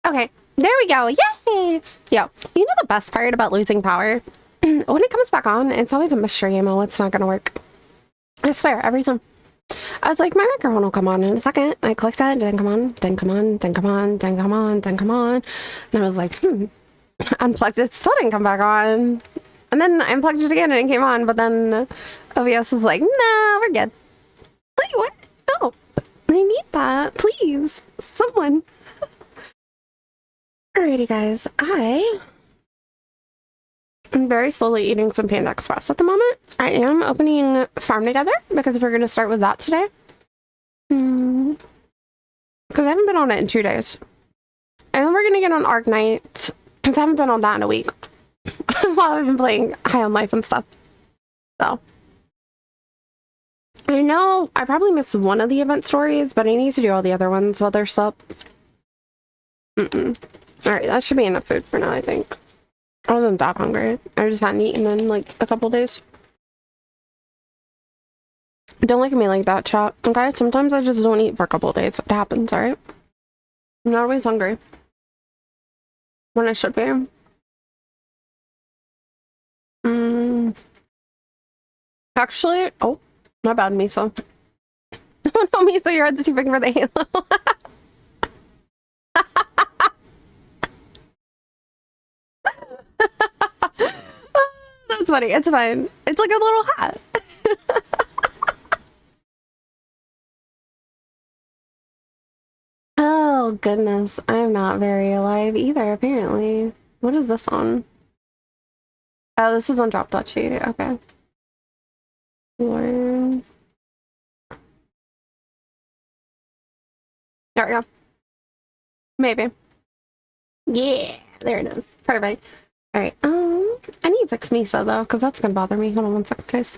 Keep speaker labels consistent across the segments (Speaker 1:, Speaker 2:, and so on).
Speaker 1: Okay, there we go. Yay! Yo, you know the best part about losing power? When it comes back on, it's always a mystery email. It's not gonna work. I swear, every time. I was like, my microphone will come on in a second. I clicked that, didn't come on, didn't come on, didn't come on, didn't come on, didn't come on. And I was like, unplugged it, still didn't come back on. And then I unplugged it again and it came on, but then OBS was like, nah, we're good. Wait, what? No, I need that, please. Someone. Alrighty, guys. I'm very slowly eating some Panda Express at the moment. I am opening Farm Together because we're going to start with that today. Because I haven't been on it in 2 days. And then we're going to get on Arknight because I haven't been on that in a week. While I've been playing High on Life and stuff. So. I know I probably missed one of the event stories, but I need to do all the other ones while they're still up. Alright, that should be enough food for now, I think. I wasn't that hungry. I just hadn't eaten in like a couple days. Don't look at me like that, chat. Okay, sometimes I just don't eat for a couple days. It happens, alright? I'm not always hungry. When I should be. Actually, oh, my bad, Miso. Oh no, Miso, your head's too big for the halo. That's funny. It's fine. It's like a little hat. Oh goodness, I'm not very alive either, apparently. What is this on? Oh, this was on Drop.G. Okay. Learn. There we go. Maybe. Yeah, there it is. Perfect. Alright, I need to fix Misa though, because that's gonna bother me. Hold on one second, guys.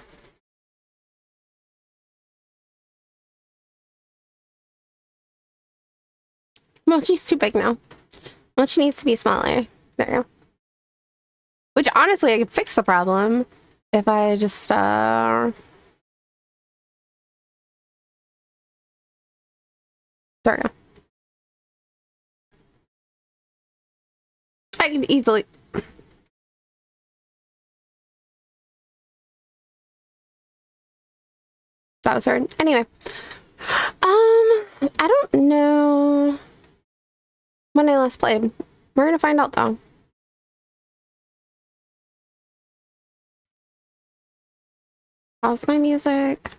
Speaker 1: Mochi's too big now. Mochi needs to be smaller. There we go. Which honestly, I could fix the problem if I just, there we go. I can easily... That was hard. Anyway. I don't know when I last played. We're gonna find out though. Pause my music.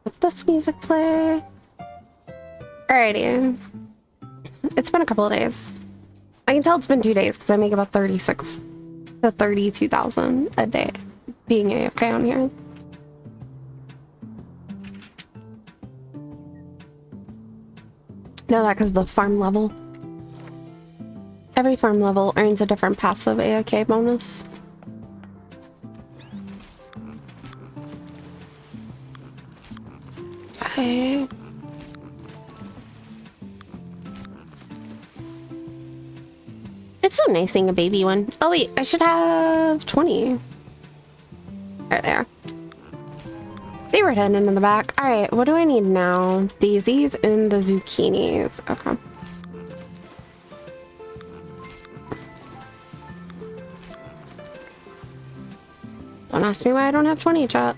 Speaker 1: Let this music play. Alrighty. It's been a couple of days. I can tell it's been 2 days because I make about 36 to 32,000 a day being AFK on here. Know that because the farm level. Every farm level earns a different passive AFK bonus. Okay. It's so nice seeing a baby one. Oh wait, I should have 20. There they are. They were hidden in the back. Alright, what do I need now? Daisies and the zucchinis. Okay. Don't ask me why I don't have 20, chat.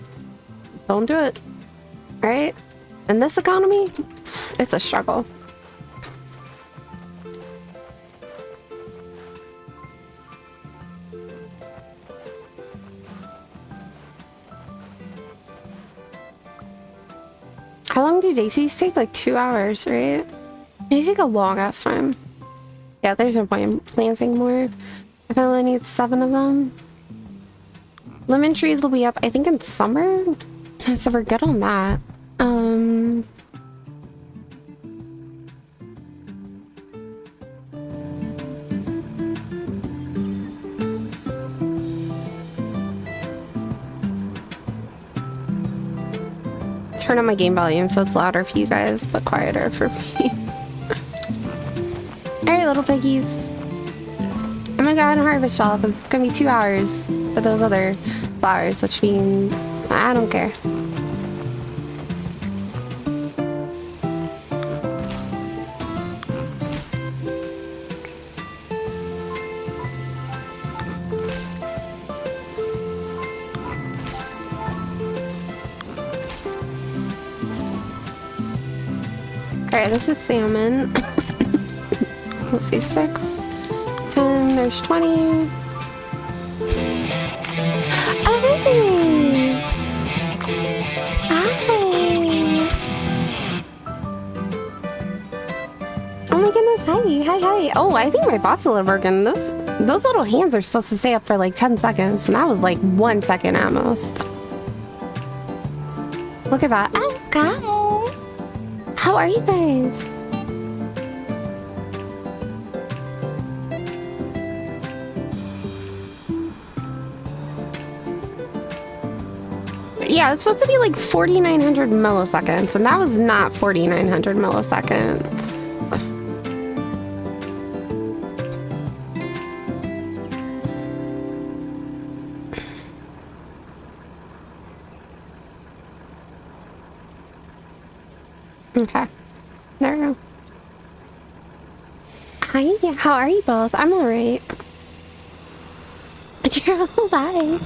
Speaker 1: Don't do it. Alright? In this economy, it's a struggle. How long do daisies take? Like 2 hours, right? They take a long ass time. Yeah, there's no point in planting more. I only need 7 of them. Lemon trees will be up, I think, in summer. So we're good on that. Turn on my game volume so it's louder for you guys, but quieter for me. Alright, little piggies. I'm gonna go ahead and harvest y'all because it's gonna be 2 hours for those other flowers, which means I don't care. Alright, this is salmon. Let's see, 6, 10, there's 20. Oh, Lizzie! Hi! Oh my goodness, hi. Oh, I think my bot's a little broken. Those little hands are supposed to stay up for like 10 seconds, and that was like 1 second at most. Look at that. Oh, God. How are you guys? Yeah, it's supposed to be like 4,900 milliseconds, and that was not 4,900 milliseconds. Okay. There we go. Hi, how are you both? I'm alright. Gerald, hi.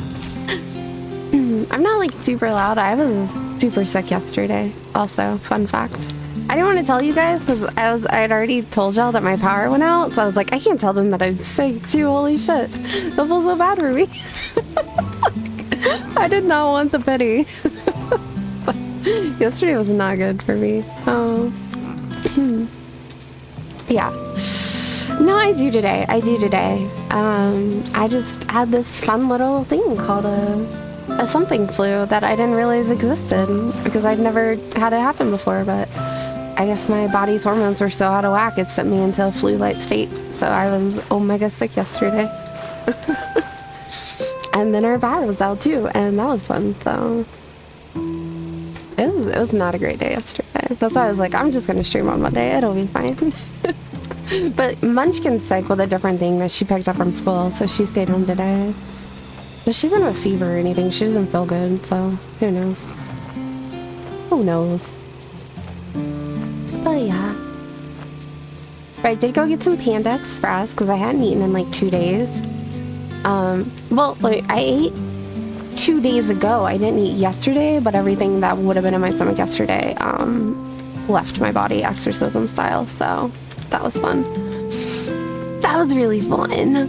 Speaker 1: I'm not like super loud. I was super sick yesterday. Also, fun fact. I didn't want to tell you guys because I'd already told y'all that my power went out, so I was like, I can't tell them that I'm sick too. Holy shit. They'll feel so bad for me. I did not want the pity. Yesterday was not good for me. Oh. Yeah. No, I do today. I just had this fun little thing called a something flu that I didn't realize existed because I'd never had it happen before, but I guess my body's hormones were so out of whack it sent me into a flu-like state. So I was omega sick yesterday. And then our power was out too, and that was fun, so it was not a great day yesterday. That's why I was like, I'm just gonna stream on Monday, it'll be fine. But Munchkin's sick with a different thing that she picked up from school, so she stayed home today. But she doesn't have a fever or anything, she doesn't feel good, so who knows? Who knows? But yeah. But I did go get some Panda Express because I hadn't eaten in like 2 days. Well, like I ate 2 days ago. I didn't eat yesterday, but everything that would have been in my stomach yesterday left my body exorcism style, so that was fun. That was really fun.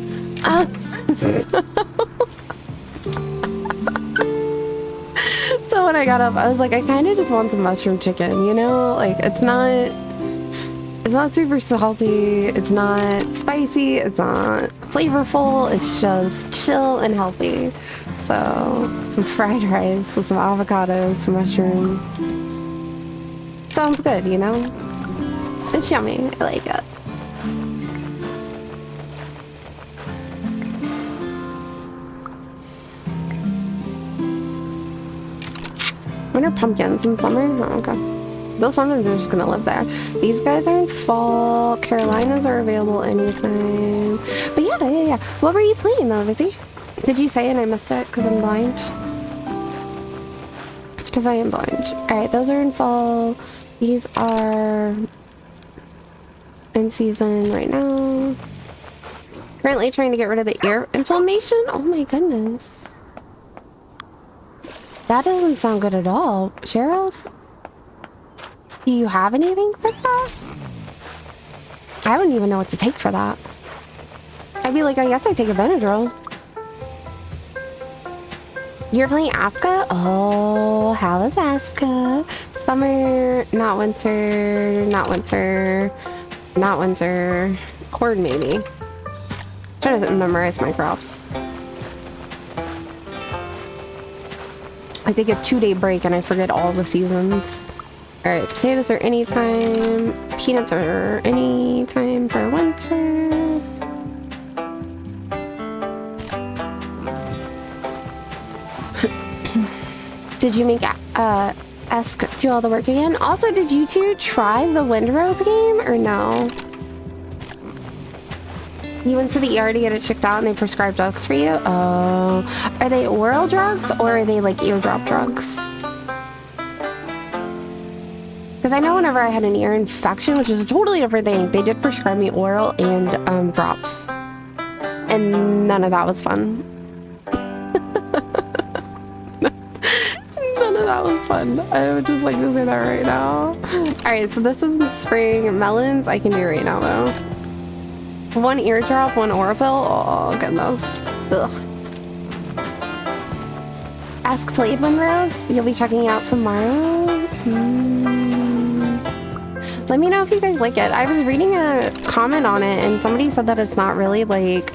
Speaker 1: So when I got up, I was like, I kind of just want some mushroom chicken, you know? Like, it's not super salty, it's not spicy, it's not flavorful, it's just chill and healthy. So, some fried rice with some avocados, some mushrooms. Sounds good, you know? It's yummy, I like it. When are pumpkins? In summer? Oh, okay. Those pumpkins are just gonna live there. These guys are in fall. Carolinas are available anytime. But yeah. What were you playing though, Lizzie? Did you say and I missed it because I'm blind? Because I am blind. Alright, those are in fall. These are in season right now. Currently trying to get rid of the ear inflammation. Oh my goodness. That doesn't sound good at all. Gerald? Do you have anything for that? I wouldn't even know what to take for that. I'd be like, I guess I take a Benadryl. You're playing Aska? Oh, how is Aska? Summer, not winter, not winter, not winter. Horde maybe. I'm trying to memorize my crops. I take a 2-day break and I forget all the seasons. Alright, potatoes are anytime. Peanuts are anytime for winter. Did you make Esk do all the work again? Also, did you two try the Windrose game or no? You went to the ER to get it checked out and they prescribed drugs for you? Oh. Are they oral drugs or are they like eardrop drugs? Because I know whenever I had an ear infection, which is a totally different thing, they did prescribe me oral and drops. And none of that was fun. None of That was fun. I would just like to say that right now. Alright, so this is the spring melons. I can do right now though. One ear drop, one Oroville. Oh goodness. Ugh. Ask Played Rose. You'll be checking out tomorrow. Let me know if you guys like it. I was reading a comment on it and somebody said that it's not really like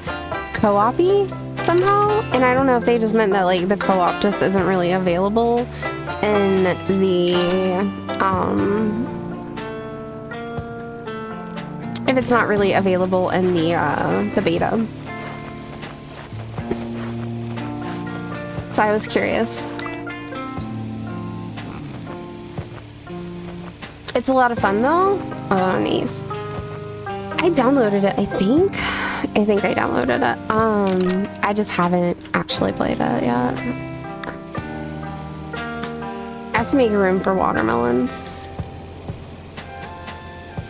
Speaker 1: co-op-y somehow, and I don't know if they just meant that like the co-op just isn't really available in the if it's not really available in the beta. So I was curious. It's a lot of fun though. Oh, nice. I downloaded it, I think I downloaded it. I just haven't actually played it yet. I have to make room for watermelons.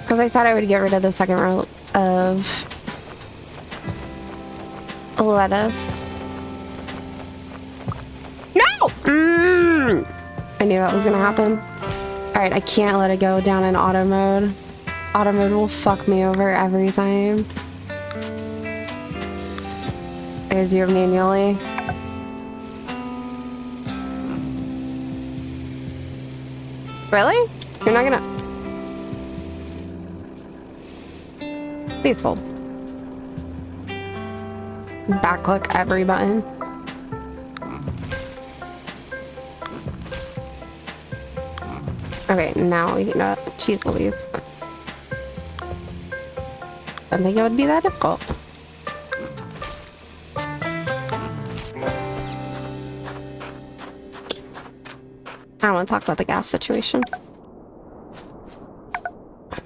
Speaker 1: Because I thought I would get rid of the second row of lettuce. No! I knew that was gonna happen. Alright, I can't let it go down in auto mode. Auto mode will fuck me over every time. I gotta do it manually. Really? You're not gonna... Please hold. Backclick every button. Okay, now we can do it. Jeez Louise. I don't think it would be that difficult. I don't want to talk about the gas situation. Oh my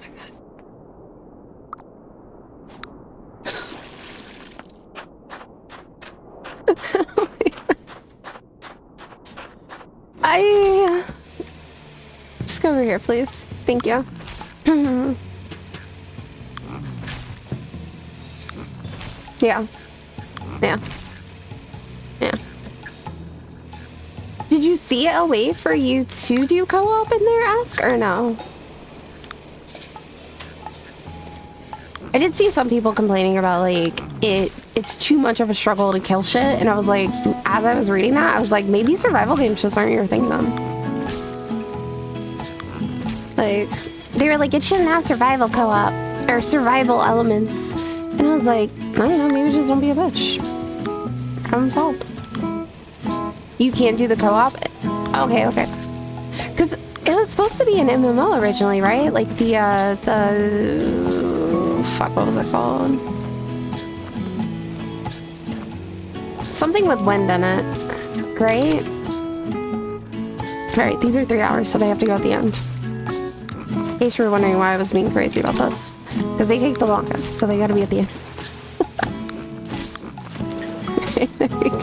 Speaker 1: god. Just go over here, please. Thank you. Yeah. Yeah. Yeah. Did you see a way for you to do co-op in there, Ask, or no? I did see some people complaining about like it's too much of a struggle to kill shit, and I was like, as I was reading that, I was like, maybe survival games just aren't your thing then. Like, they were like, it shouldn't have survival co-op or survival elements, and I was like, I don't know, maybe just don't be a bitch. Problem solved. You can't do the co-op? Okay, okay. Because it was supposed to be an MMO originally, right? Like the fuck, what was it called? Something with wind in it, right? Alright, these are 3 hours, so they have to go at the end. In case you were wondering why I was being crazy about this. Because they take the longest, so they gotta be at the end. Okay, there we go.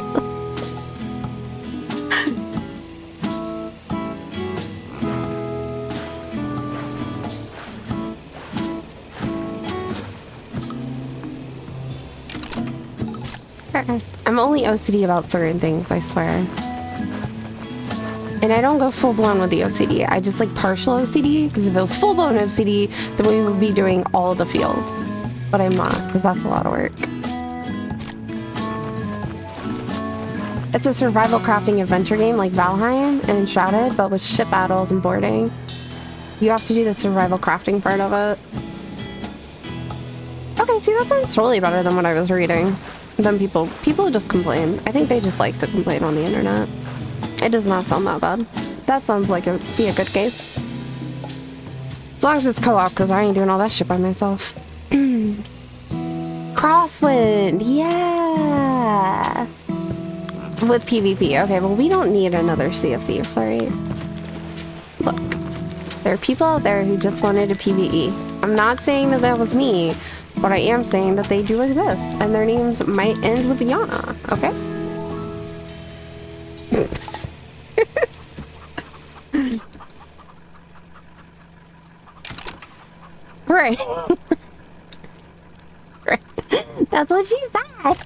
Speaker 1: I'm only OCD about certain things, I swear. And I don't go full-blown with the OCD. I just like partial OCD, because if it was full-blown OCD, then we would be doing all of the fields. But I'm not, because that's a lot of work. It's a survival crafting adventure game like Valheim and Enshrouded, but with ship battles and boarding. You have to do the survival crafting part of it. Okay, see, that sounds totally better than what I was reading. Then people just complain. I think they just like to complain on the internet. It does not sound that bad. That sounds like it'd be a good game. As long as it's co-op, because I ain't doing all that shit by myself. Crosswind, yeah! With PvP, okay, well we don't need another Sea of Thieves, alright? Look, there are people out there who just wanted a PvE. I'm not saying that that was me, but I am saying that they do exist, and their names might end with Yana, okay? Right. Right. That's what she said.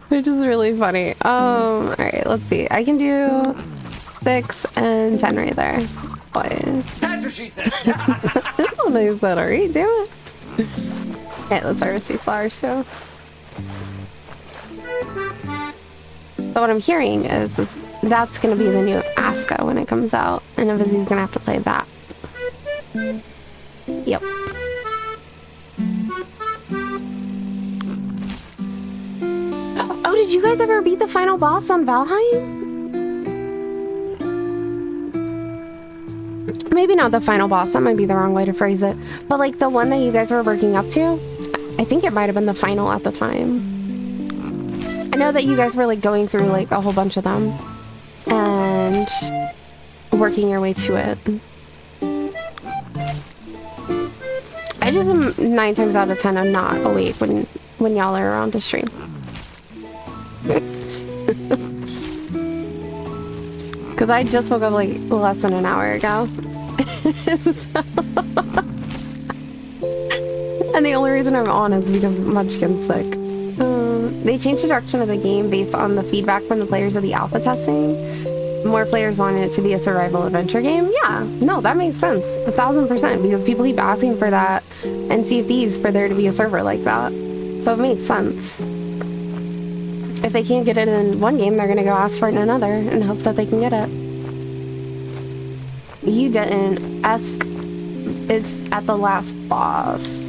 Speaker 1: Which is really funny. All right, let's see. I can do 6 and 10 right there. Boy.
Speaker 2: That's what she said.
Speaker 1: That's not nice that, alright, damn it. Okay, let's harvest these flowers too. So what I'm hearing is that's gonna be the new Aska when it comes out, and Vizzy's gonna have to play that. Yep. Oh, did you guys ever beat the final boss on Valheim? Maybe not the final boss, that might be the wrong way to phrase it. But like the one that you guys were working up to, I think it might have been the final at the time. I know that you guys were like going through like a whole bunch of them and working your way to it. I just am 9 times out of 10 I'm not awake when y'all are around to stream. Because I just woke up like less than an hour ago. And the only reason I'm on is because Munchkin's sick. They changed the direction of the game based on the feedback from the players of the alpha testing. More players wanted it to be a survival adventure game. Yeah, no, that makes sense. 1000%, because people keep asking for that and Sea of Thieves for there to be a server like that. So it makes sense. If they can't get it in one game, they're gonna go ask for it in another and hope that they can get it. You didn't. Esk is at the last boss.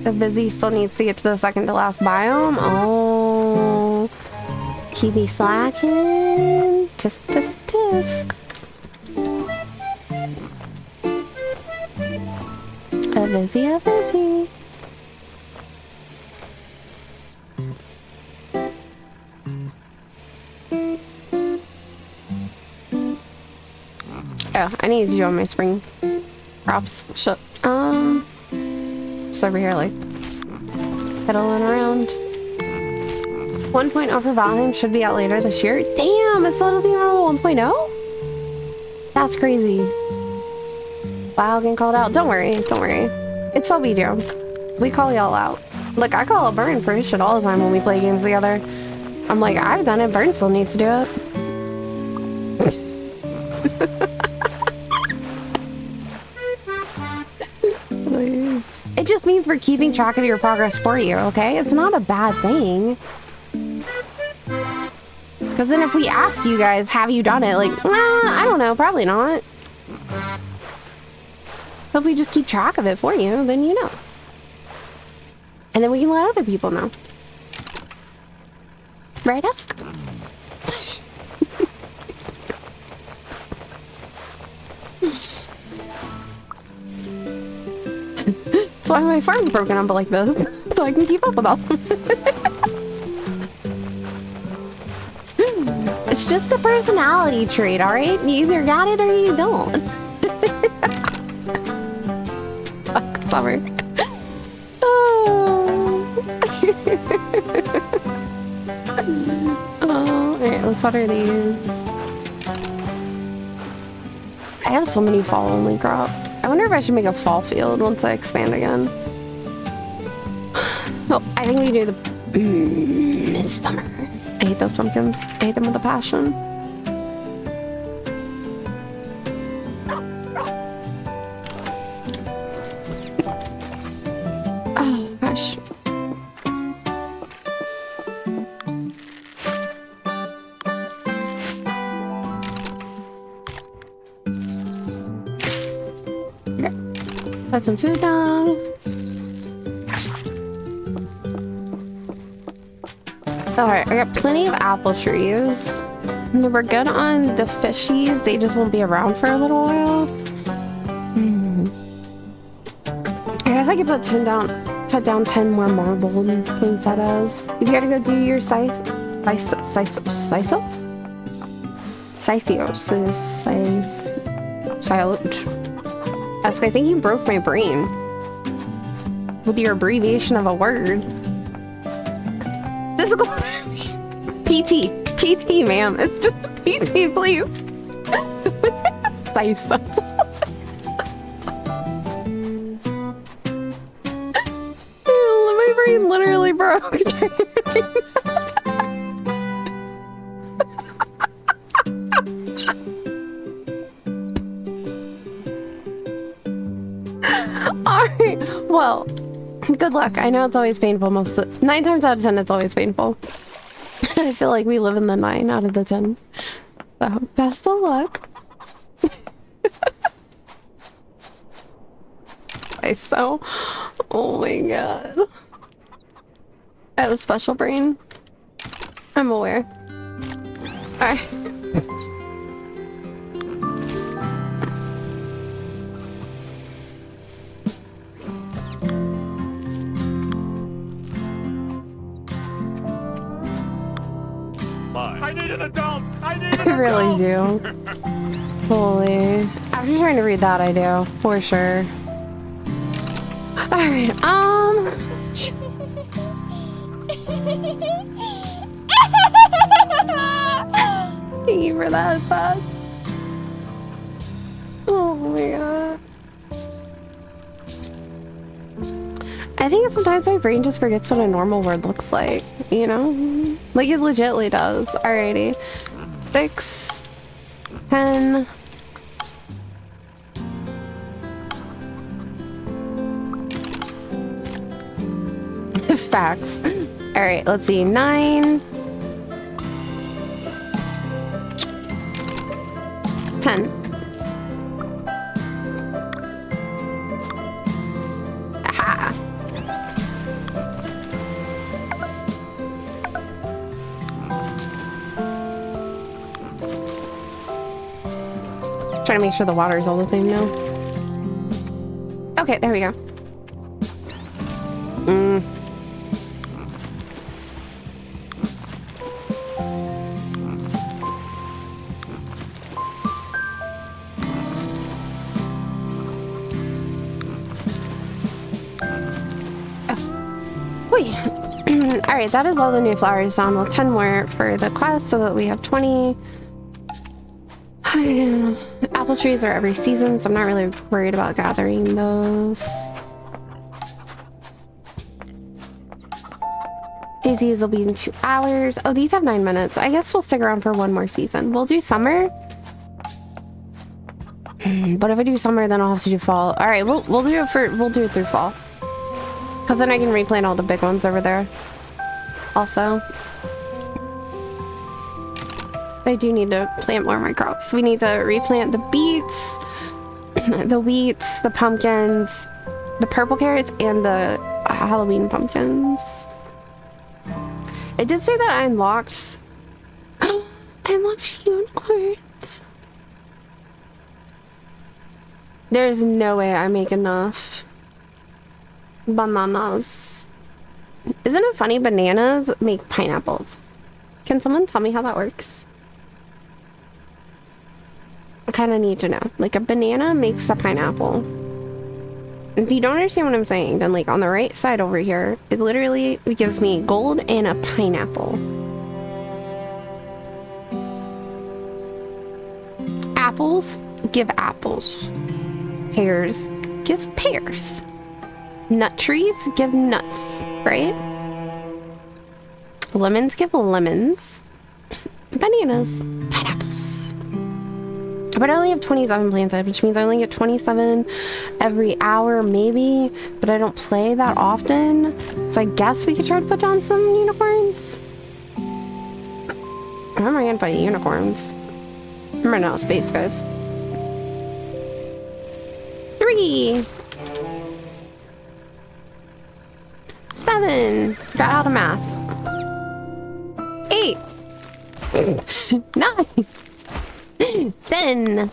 Speaker 1: The Busy still needs to get to the second to last biome. Oh, he be slacking. Tisk, tisk, tisk. A Busy, a Busy. Oh, I need to do all my spring crops. Shit. Just over here, like, pedaling around. 1.0 for Valheim should be out later this year. Damn, it still doesn't even have a 1.0? That's crazy. Wow, getting called out. Don't worry, don't worry. It's what we do. We call y'all out. Look, I call out Burn for his shit all the time when we play games together. I'm like, I've done it. Burn still needs to do it. It just means we're keeping track of your progress for you, okay? It's not a bad thing. Because then if we ask you guys, have you done it? Like, I don't know, probably not. So if we just keep track of it for you, then you know. And then we can let other people know. Right, Esk? That's why my farm's broken up like this, so I can keep up with them. It's just a personality trait, alright? You either got it or you don't. Fuck, summer. Oh, alright, let's water these. I have so many fall-only crops. I wonder if I should make a fall field once I expand again. Oh, I think we do the... it's summer. I hate those pumpkins. I hate them with a passion. Oh, gosh. Put some food down. Alright, I got plenty of apple trees. And we're good on the fishies. They just won't be around for a little while. I guess I could put 10 down, cut down 10 more marble poinsettias. You gotta go do your Esk, I think you broke my brain with your abbreviation of a word. Physical PT, ma'am. It's just a PT, please. Siso. My brain literally broke. Good luck. I know it's always painful 9 times out of 10 it's always painful. I feel like we live in the 9 out of the 10. So, best of luck. So, oh my god. I have a special brain. I'm aware. Alright.
Speaker 2: I need an adult! I need an
Speaker 1: I really do. Holy. After trying to read that, I do. For sure. Alright, Thank you for that, bud. Oh my god. I think sometimes my brain just forgets what a normal word looks like, you know? Like it legitly does. Alrighty. 6, 10. Facts. Alright, let's see. 9. 10. Aha. Trying to make sure the water's all the same now. Okay, there we go. Alright, that is all the new flowers down. Well, 10 more for the quest so that we have 20. Apple trees are every season, so I'm not really worried about gathering those. Daisies will be in 2 hours. Oh, these have 9 minutes. I guess we'll stick around for 1 more season. We'll do summer. But if I do summer, then I'll have to do fall. Alright, we'll do it through fall. Because then I can replant all the big ones over there. Also, I do need to plant more of my crops. We need to replant the beets, the wheats, the pumpkins, the purple carrots, and the Halloween pumpkins. It did say that I unlocked... I unlocked unicorns. There's no way I make enough bananas. Isn't it funny? Bananas make pineapples. Can someone tell me how that works? I kind of need to know. Like, a banana makes a pineapple. If you don't understand what I'm saying, then like on the right side over here, it literally gives me gold and a pineapple. Apples give apples. Pears give pears. Nut trees give nuts, right? Lemons give lemons. Bananas, pineapples. But I only have 27 planted, which means I only get 27 every hour, maybe. But I don't play that often. So I guess we could try to put down some unicorns. How am I gonna fight unicorns? I'm running out of space, guys. 3. 7. Forgot how to math. 8. 9. 10.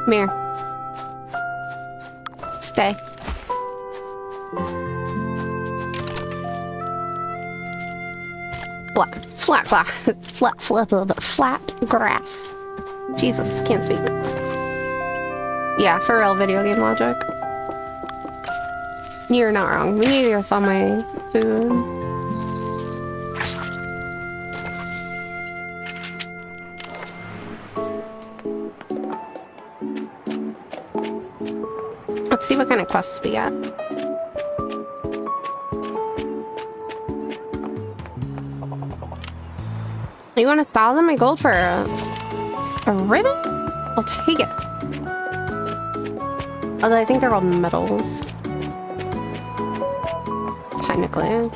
Speaker 1: Come here. Stay. Flat grass. Jesus, can't speak. Yeah, for real, video game logic. You're not wrong. We need to go sell my food. Let's see what kind of quests we got. You want 1,000 my gold for a ribbon? I'll take it. Although I think they're called medals. Technically.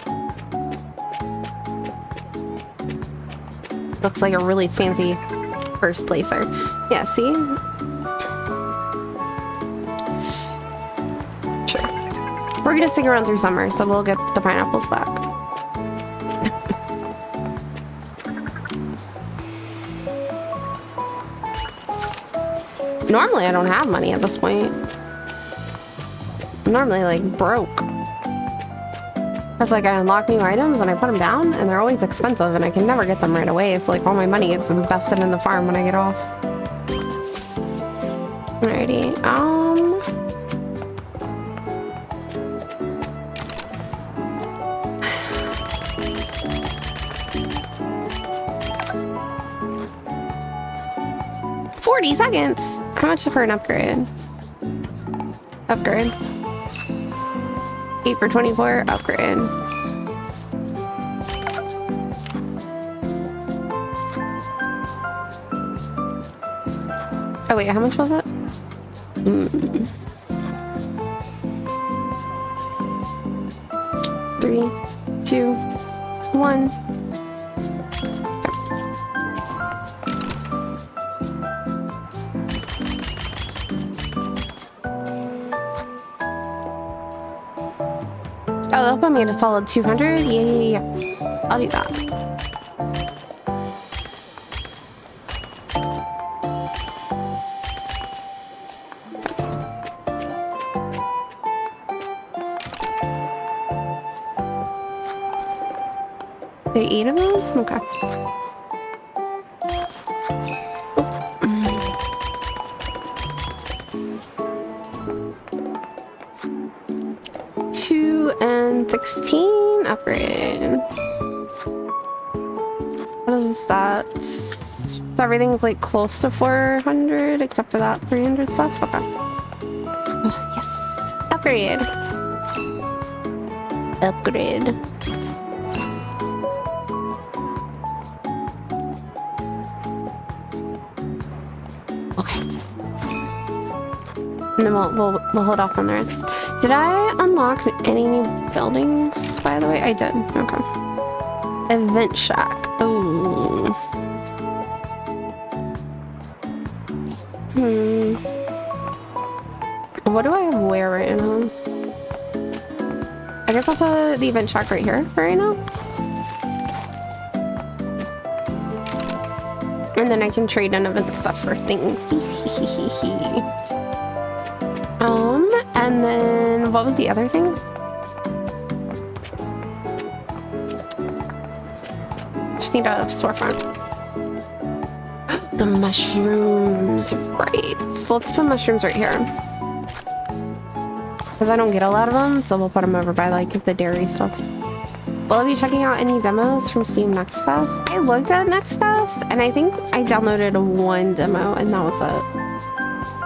Speaker 1: Looks like a really fancy first placer. Yeah, see? Sure. We're gonna stick around through summer, so we'll get the pineapples back. Normally I don't have money at this point. I'm normally like broke. It's like I unlock new items and I put them down and they're always expensive and I can never get them right away. It's like all my money is invested in the farm when I get off. Alrighty, 40 seconds? How much for an upgrade? Upgrade. 8 for 24, upgrade. Oh wait, how much was it? 3, 2, 1. Oh, they'll put me at a solid 200? Yeah. I'll do that. They 8 of them? Okay. And 16 upgrade. What is that? Everything's like close to 400 except for that 300 stuff. Okay. Oh, yes. Upgrade. Upgrade. Okay. And then we'll hold off on the rest. Did I unlock any new buildings, by the way? I did. Okay. Event shack. Ooh. What do I wear right now? I guess I'll put the event shack right here right now. And then I can trade in event stuff for things. And then what was the other thing? Just need a storefront. The mushrooms, right. So let's put mushrooms right here. Because I don't get a lot of them, so we'll put them over by like the dairy stuff. Will I be checking out any demos from Steam Next Fest? I looked at Next Fest and I think I downloaded one demo and that was it.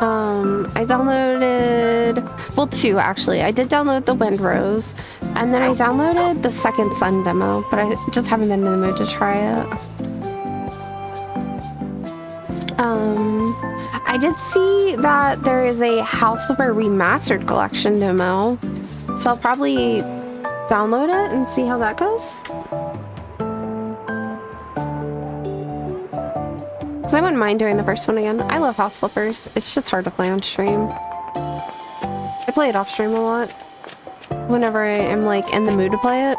Speaker 1: I downloaded, well, 2 actually. I did download the Windrose, and then I downloaded the Second Sun demo, but I just haven't been in the mood to try it. I did see that there is a House Flipper Remastered Collection demo, so I'll probably download it and see how that goes. Because I wouldn't mind doing the first one again. I love House Flippers. It's just hard to play on stream. I play it off stream a lot. Whenever I am like in the mood to play it.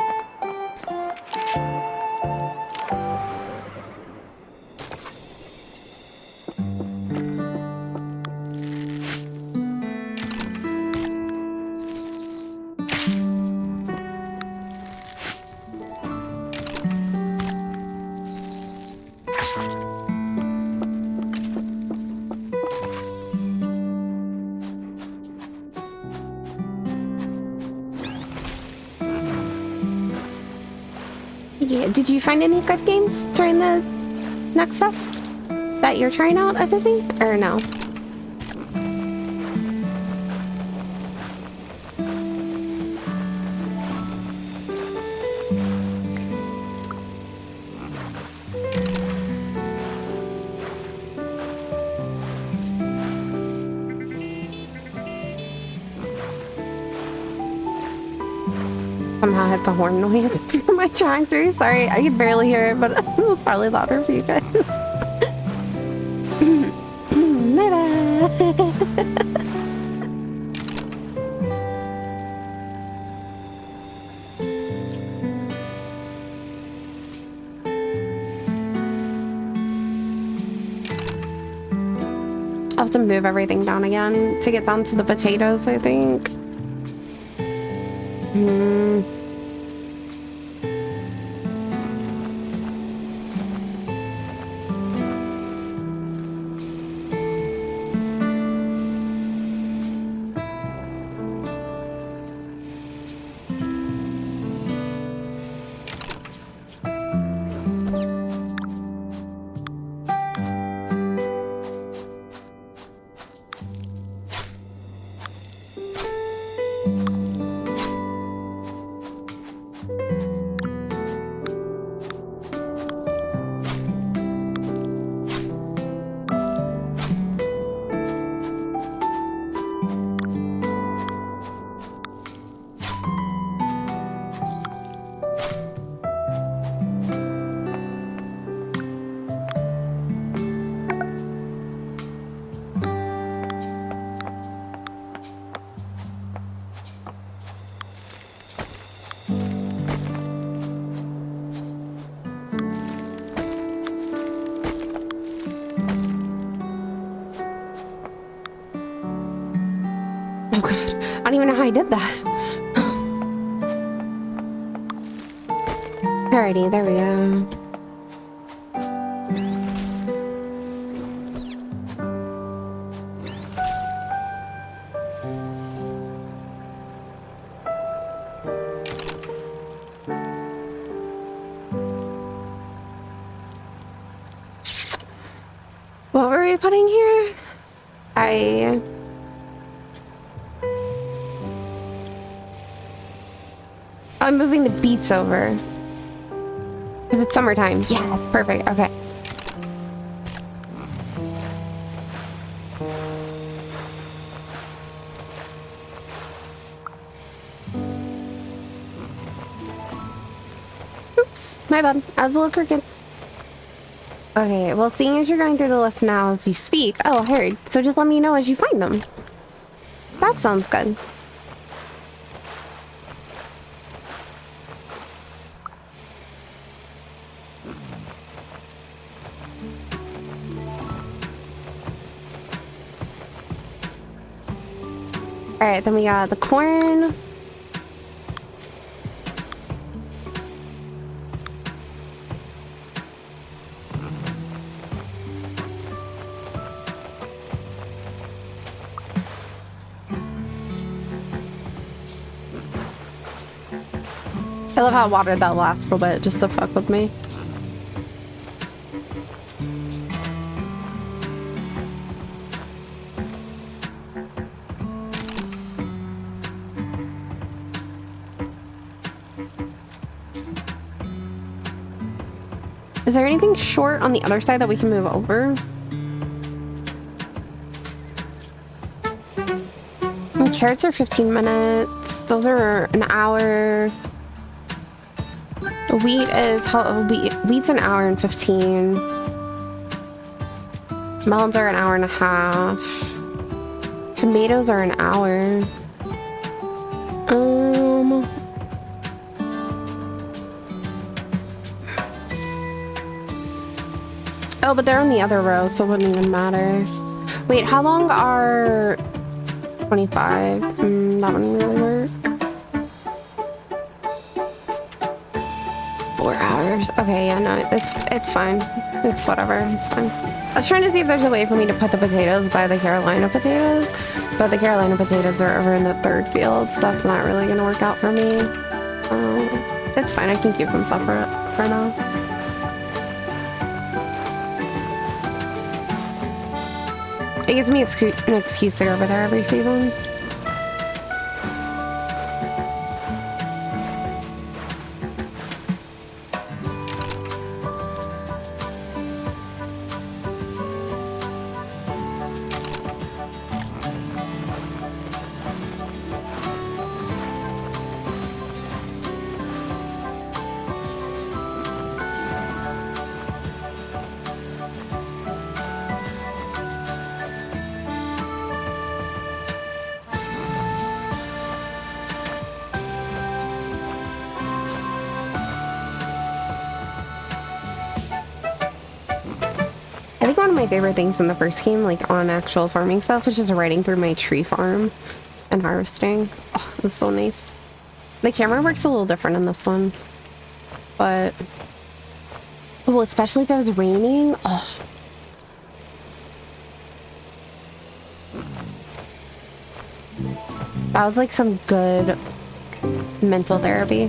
Speaker 1: Yeah, did you find any good games during the Next Fest that you're trying out at Busy, or no? Somehow hit the horn noise for my tractor. Sorry, I could barely hear it, but it's probably louder for you guys. I'll have to move everything down again to get down to the potatoes, I think. Oh god, I don't even know how I did that. Alrighty, there we go. What were we putting here? I'm moving the beets over. Because it's summertime. Yes, perfect. Okay. Oops, my bad. I was a little crooked. Okay, well, seeing as you're going through the list now as you speak. Oh, I heard. So just let me know as you find them. That sounds good. Alright, then we got the corn. I love how I watered that last little bit just to fuck with me. Is there anything short on the other side that we can move over? The carrots are 15 minutes. Those are an hour. The wheat is wheat's an hour and 15. Melons are an hour and a half. Tomatoes are an hour. Oh, but they're on the other row, so it wouldn't even matter. Wait, how long are 25? That wouldn't really work. 4 hours. Okay, yeah, no, it's fine. It's whatever. It's fine. I was trying to see if there's a way for me to put the potatoes by the Carolina potatoes, but the Carolina potatoes are over in the third field, so that's not really gonna work out for me. It's fine. I can keep them separate for now. It gives me an excuse to go over there every season. one of my favorite things in the first game, like on actual farming stuff, was just riding through my tree farm and harvesting. Oh, it was so nice. The camera works a little different in this one, but oh, especially if it was raining. Oh, that was like some good mental therapy.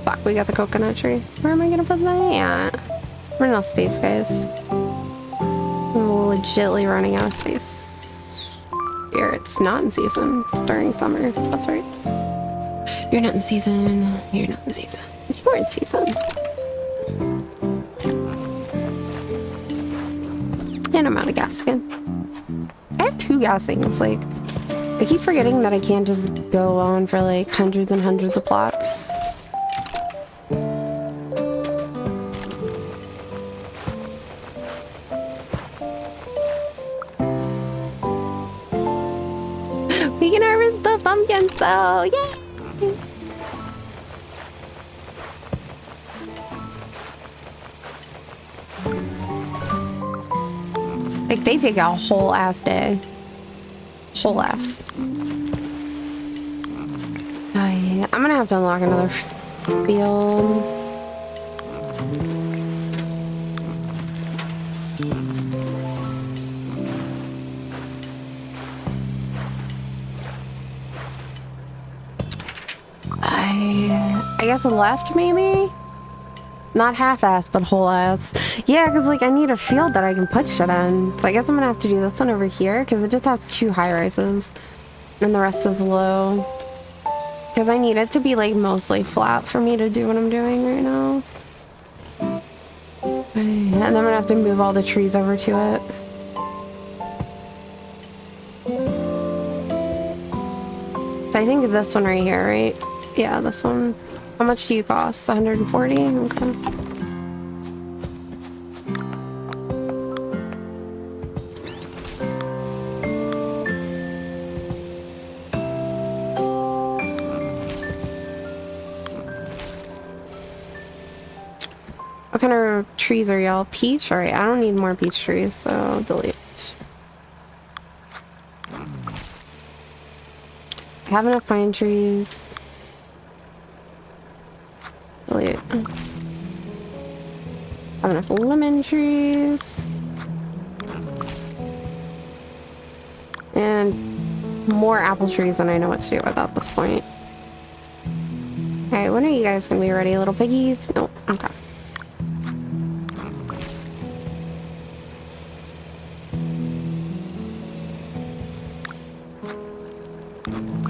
Speaker 1: Fuck, we got the coconut tree. Where am I gonna put that at? We're in out of space, guys. I'm legitly running out of space. Here, it's not in season during summer. That's right. You're not in season. You're not in season. You're in season. And I'm out of gas again. I have 2 gas things. Like, I keep forgetting that I can't just go on for like hundreds and hundreds of plots. We can harvest the pumpkin, so yay! Like, they take a whole ass day. Whole ass. I'm gonna have to unlock another field. I guess left, maybe? Not half-ass, but whole-ass. Yeah, because, like, I need a field that I can put shit in. So I guess I'm gonna have to do this one over here, because it just has 2 high-rises. And the rest is low. Because I need it to be, like, mostly flat for me to do what I'm doing right now. And then I'm gonna have to move all the trees over to it. So I think this one right here, right? Yeah, this one. How much do you cost? 140? Okay. What kind of trees are y'all? Peach? Alright, I don't need more peach trees, so delete. I have enough pine trees. Delete. I have enough lemon trees. And more apple trees than I know what to do with at this point. Okay, when are you guys gonna be ready, little piggies? Nope. Okay.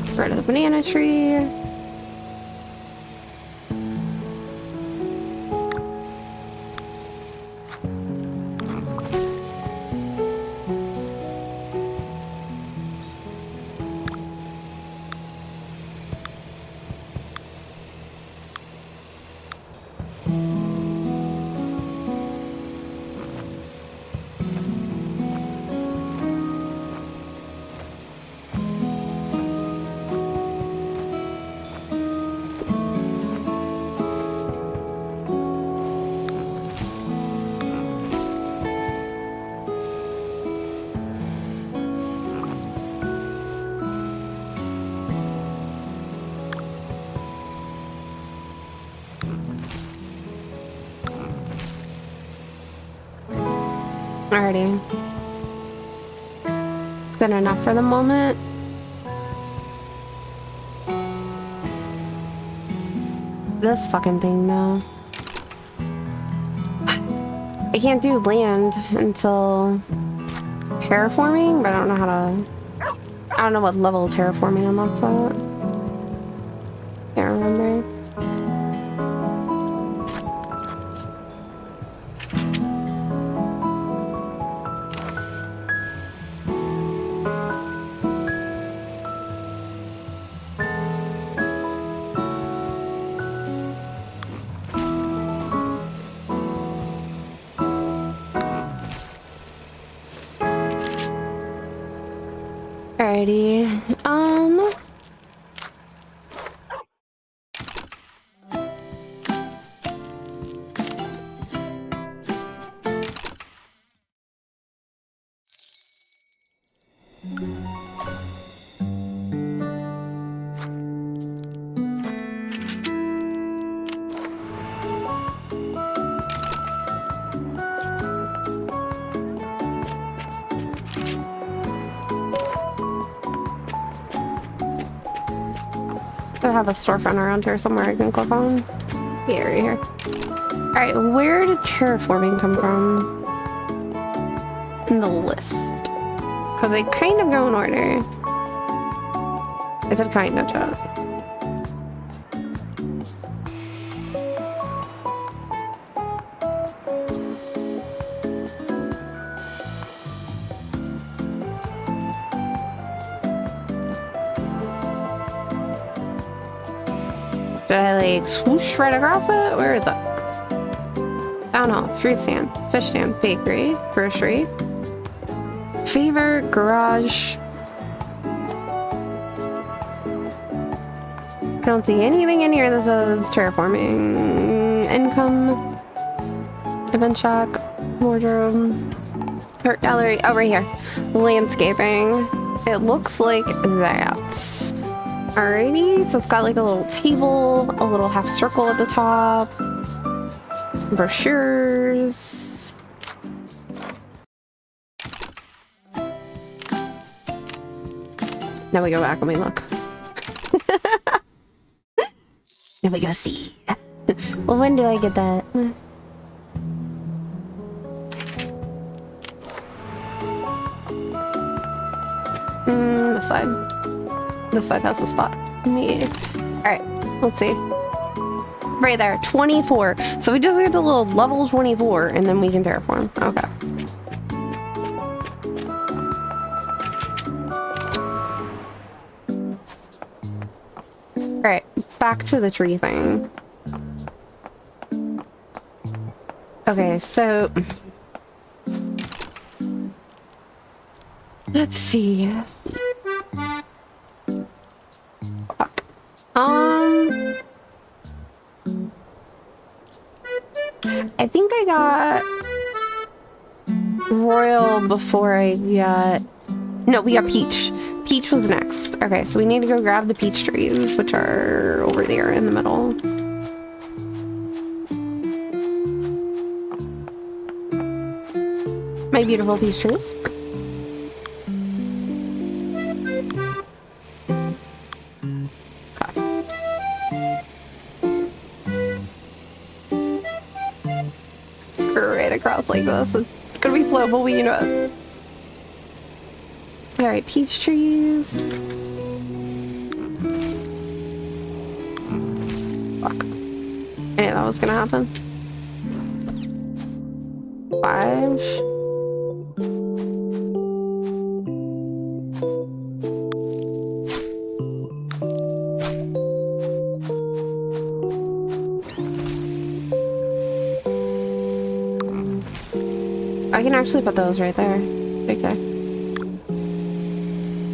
Speaker 1: Get rid of the banana tree. Alrighty. It's good enough for the moment. This fucking thing, though. I can't do land until terraforming, but I don't know how to... I don't know what level terraforming unlocks that. Can't remember. Alrighty. I have a storefront around here somewhere I can click on. Yeah, right here. Alright, where did terraforming come from? In the list. Because they kind of go in order. I said kind of, chat. Did I like swoosh right across it? Where is it? I don't know. Fruit stand, fish stand, bakery, grocery, favor, garage. I don't see anything in here that says terraforming. Income, event shack, wardrobe, art gallery. Oh, right here. Landscaping. It looks like that. Alrighty, so it's got like a little table, a little half circle at the top, brochures. Now we go back and we look. Now we go see. Well, when do I get that? This side. This side has a spot. Alright, let's see. Right there, 24. So we just get to little level 24 and then we can terraform. Okay. Alright, back to the tree thing. Okay, so let's see. Fuck. I think I got Royal before I got... No, we got Peach. Peach was next. Okay, so we need to go grab the peach trees, which are over there in the middle. My beautiful peach trees. Right across like this. It's gonna be slow, but we know it. Alright, peach trees. Fuck. I knew that was gonna happen. 5. I can actually put those right there. Okay.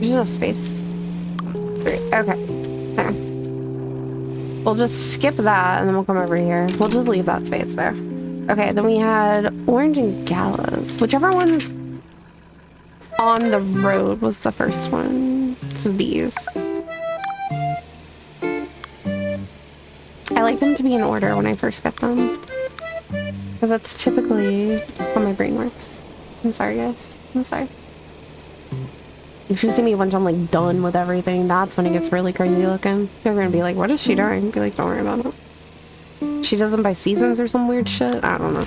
Speaker 1: There's enough space. 3. Okay. There. We'll just skip that and then we'll come over here. We'll just leave that space there. Okay, then we had orange and gallows. Whichever one's on the road was the first one. So these. I like them to be in order when I first get them. Because that's typically how my brain works. I'm sorry, guys. I'm sorry. If you see me once I'm like done with everything, that's when it gets really crazy looking. You're gonna be like, what is she doing? Be like, don't worry about it. She does them by seasons or some weird shit. I don't know.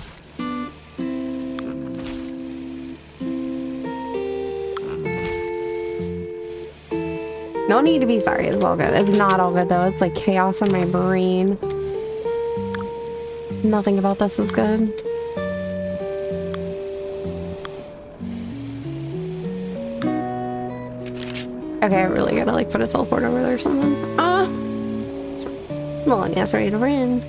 Speaker 1: No need to be sorry. It's all good. It's not all good though. It's like chaos in my brain. Nothing about this is good. Okay, I really gotta like put a teleport over there or something. Long ass ready to run.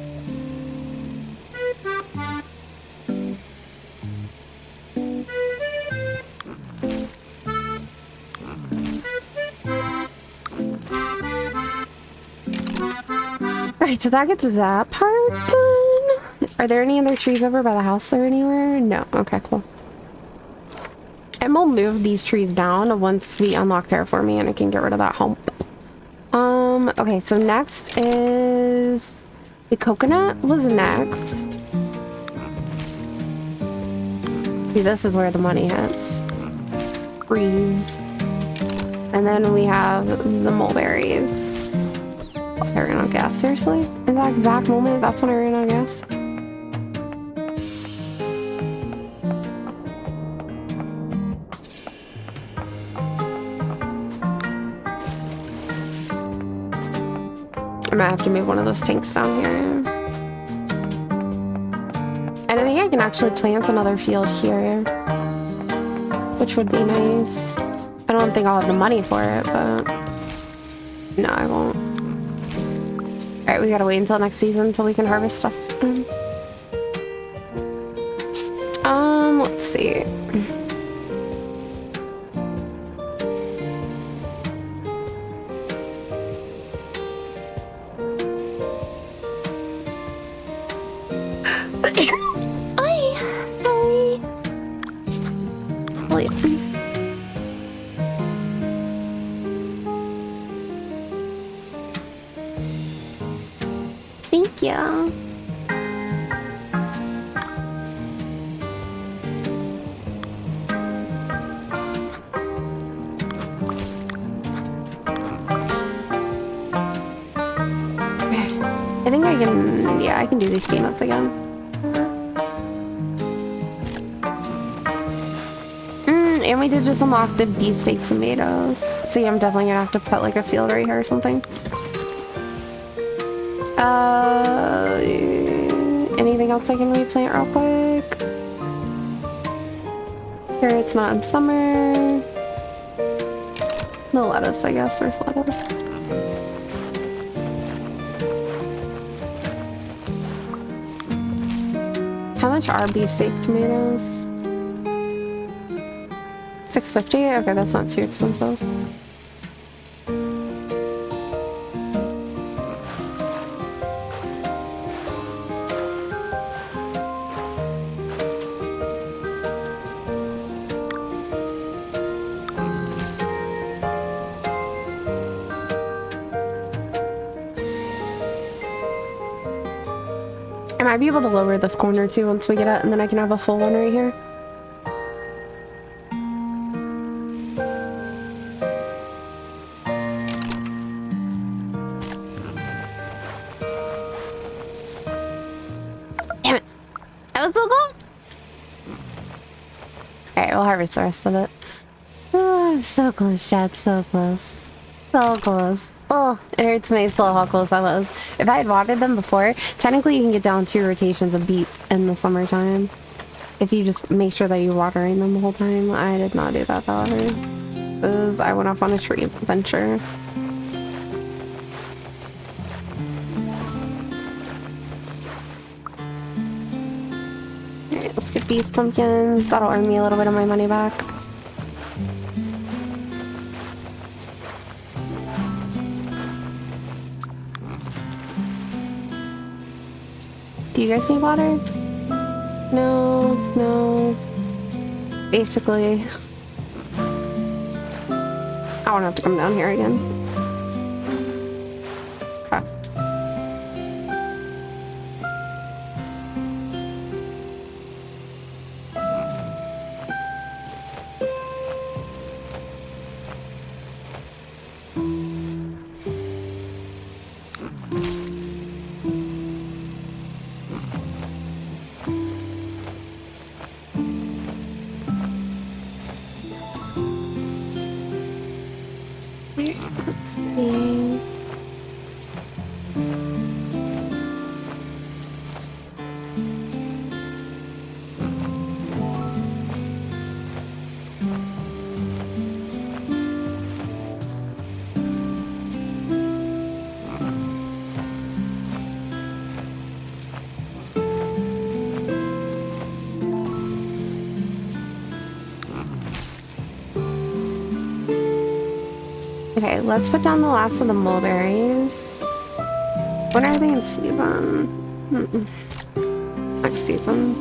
Speaker 1: Right, so that gets that part done. Are there any other trees over by the house or anywhere? No. Okay, cool. And we'll move these trees down once we unlock terraforming and I can get rid of that hump. Okay, so next is the coconut was next. See, this is where the money hits. Freeze. And then we have the mulberries. I ran out of gas, seriously? In that exact moment, that's when I ran out of gas? I might have to move one of those tanks down here. And I think I can actually plant another field here, which would be nice. I don't think I'll have the money for it, but no, I won't. All right, we gotta wait until next season until we can harvest stuff. Let's see. Thank you. I think I can, yeah, I can do these peanuts again. And we did just unlock the beefsteak tomatoes. So yeah, I'm definitely gonna have to put like a field right here or something. Anything else I can replant real quick? Carrots not in summer. No lettuce, I guess. Where's lettuce? How much are beefsteak tomatoes? $6.50? Okay, that's not too expensive. I might be able to lower this corner too once we get it, and then I can have a full one right here. Damn it! That was so close! Alright, we'll harvest the rest of it. Oh, so close, Chad, so close. So close. Oh, it hurts my soul how close I was. If I had watered them before, technically you can get down 2 rotations of beets in the summertime. If you just make sure that you're watering them the whole time. I did not do that however. Because I went off on a tree adventure. Alright, let's get these pumpkins. That'll earn me a little bit of my money back. Do you guys need water? No, no. Basically, I won't have to come down here again. Okay. Let's see. Okay, let's put down the last of the mulberries. When are they in season? Next season.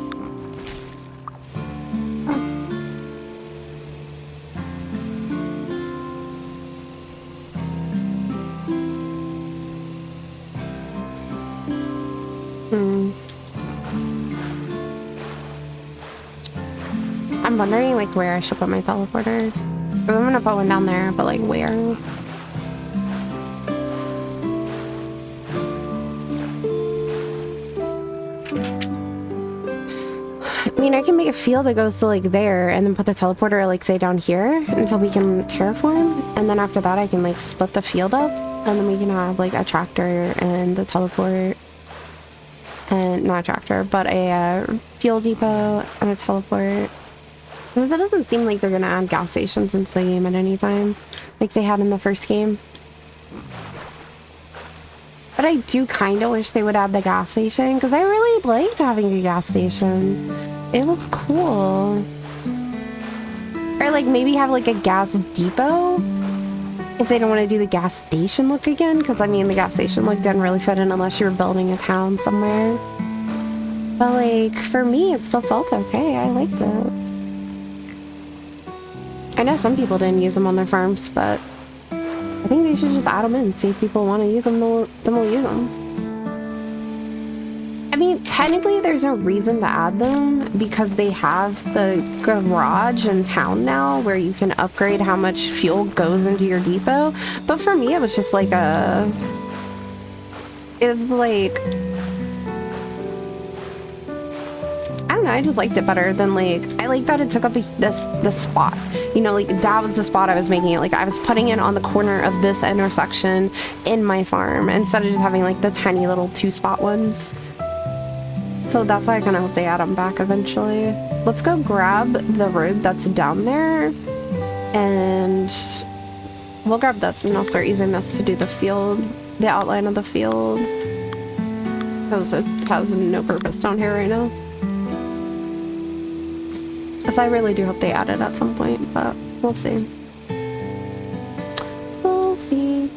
Speaker 1: I'm wondering like where I should put my teleporter. I'm gonna put one down there, but like where? I mean, I can make a field that goes to like there and then put the teleporter like say down here until we can terraform. And then after that I can like split the field up and then we can have like a tractor and the teleport and not a tractor, but a fuel depot and a teleport. Because it doesn't seem like they're going to add gas stations into the game at any time like they had in the first game. But I do kind of wish they would add the gas station because I really liked having a gas station. It was cool. Or like maybe have like a gas depot if they don't want to do the gas station look again. Because I mean the gas station look didn't really fit in unless you were building a town somewhere. But like for me it still felt okay. I liked it. I know some people didn't use them on their farms, but I think they should just add them in. See if people want to use them, then we'll use them. I mean, technically there's no reason to add them because they have the garage in town now where you can upgrade how much fuel goes into your depot. But for me, it was just like it's like, I don't know, I just liked it better than like, I like that it took up this spot. You know, like that was the spot I was making it. Like I was putting it on the corner of this intersection in my farm instead of just having like the tiny little 2-spot ones. So that's why I kind of hope they add them back eventually. Let's go grab the road that's down there and we'll grab this and I'll start using this to do the field, the outline of the field. Because it has no purpose down here right now. So I really do hope they add it at some point, but we'll see. We'll see.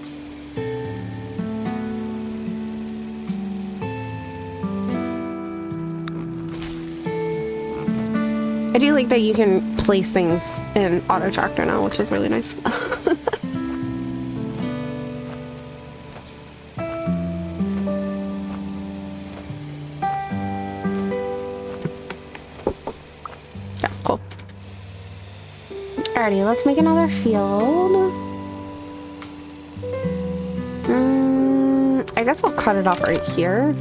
Speaker 1: I do like that you can place things in Auto Tractor now, which is really nice. Alrighty, let's make another field. I guess we'll cut it off right here.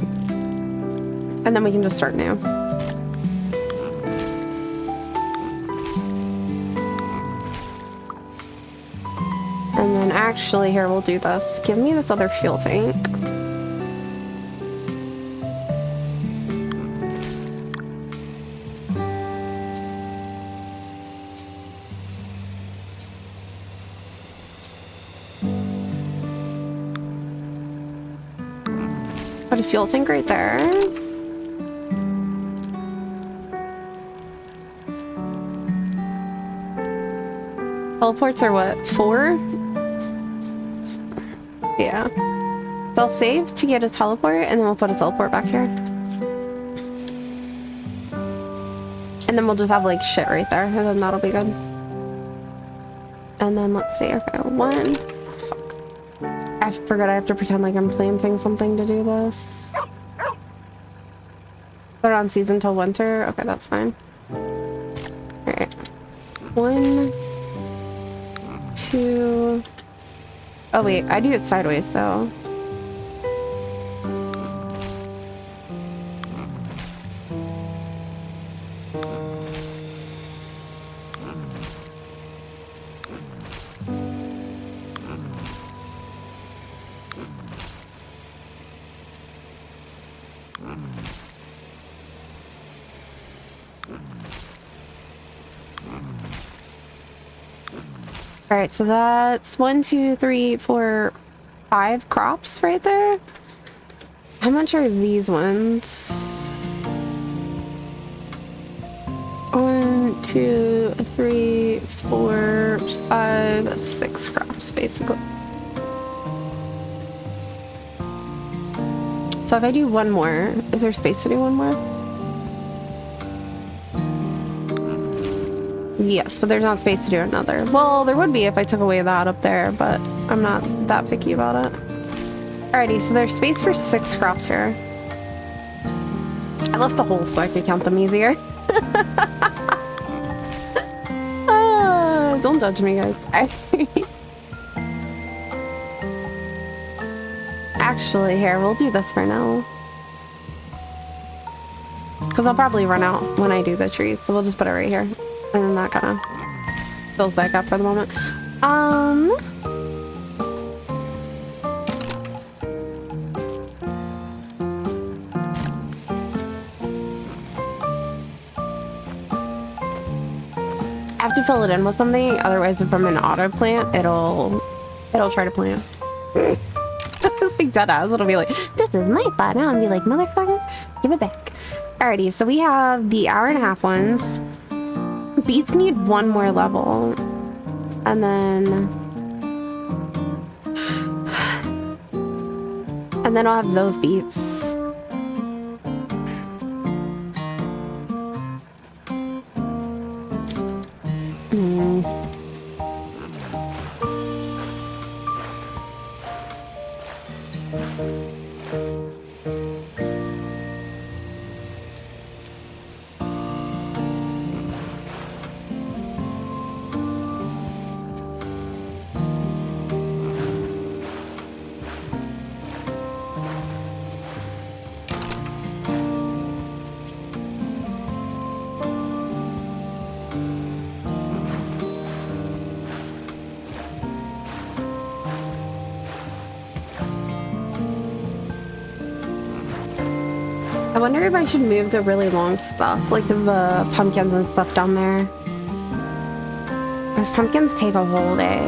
Speaker 1: And then we can just start new. And then actually here, we'll do this. Give me this other fuel tank. Put a fuel tank right there. Teleports are what? 4? Yeah. So I'll save to get a teleport and then we'll put a teleport back here. And then we'll just have like shit right there and then that'll be good. And then let's see, okay, 1. I forgot I have to pretend like I'm planting something to do this. Put it on season till winter. Okay, that's fine. Alright. 1, 2. Oh wait, I do it sideways though. All right, so that's 1, 2, 3, 4, 5 crops right there. How much are these ones? 1, 2, 3, 4, 5, 6 crops, basically. So if I do one more, is there space to do one more? Yes, but there's not space to do another. Well, there would be if I took away that up there, but I'm not that picky about it. Alrighty, so there's space for 6 crops here. I left the hole so I could count them easier. Don't judge me, guys. Actually, here, we'll do this for now. Because I'll probably run out when I do the trees. So we'll just put it right here. And then that kind of fills that up for the moment. I have to fill it in with something, otherwise if I'm an auto plant, it'll try to plant. Like dead ass, it'll be like, this is my spot now, and be like, motherfucker, give it back. Alrighty, so we have the hour-and-a-half ones. Beets need one more level. And then I'll have those beets. I wonder if I should move the really long stuff, like the pumpkins and stuff down there. Because pumpkins take a whole day.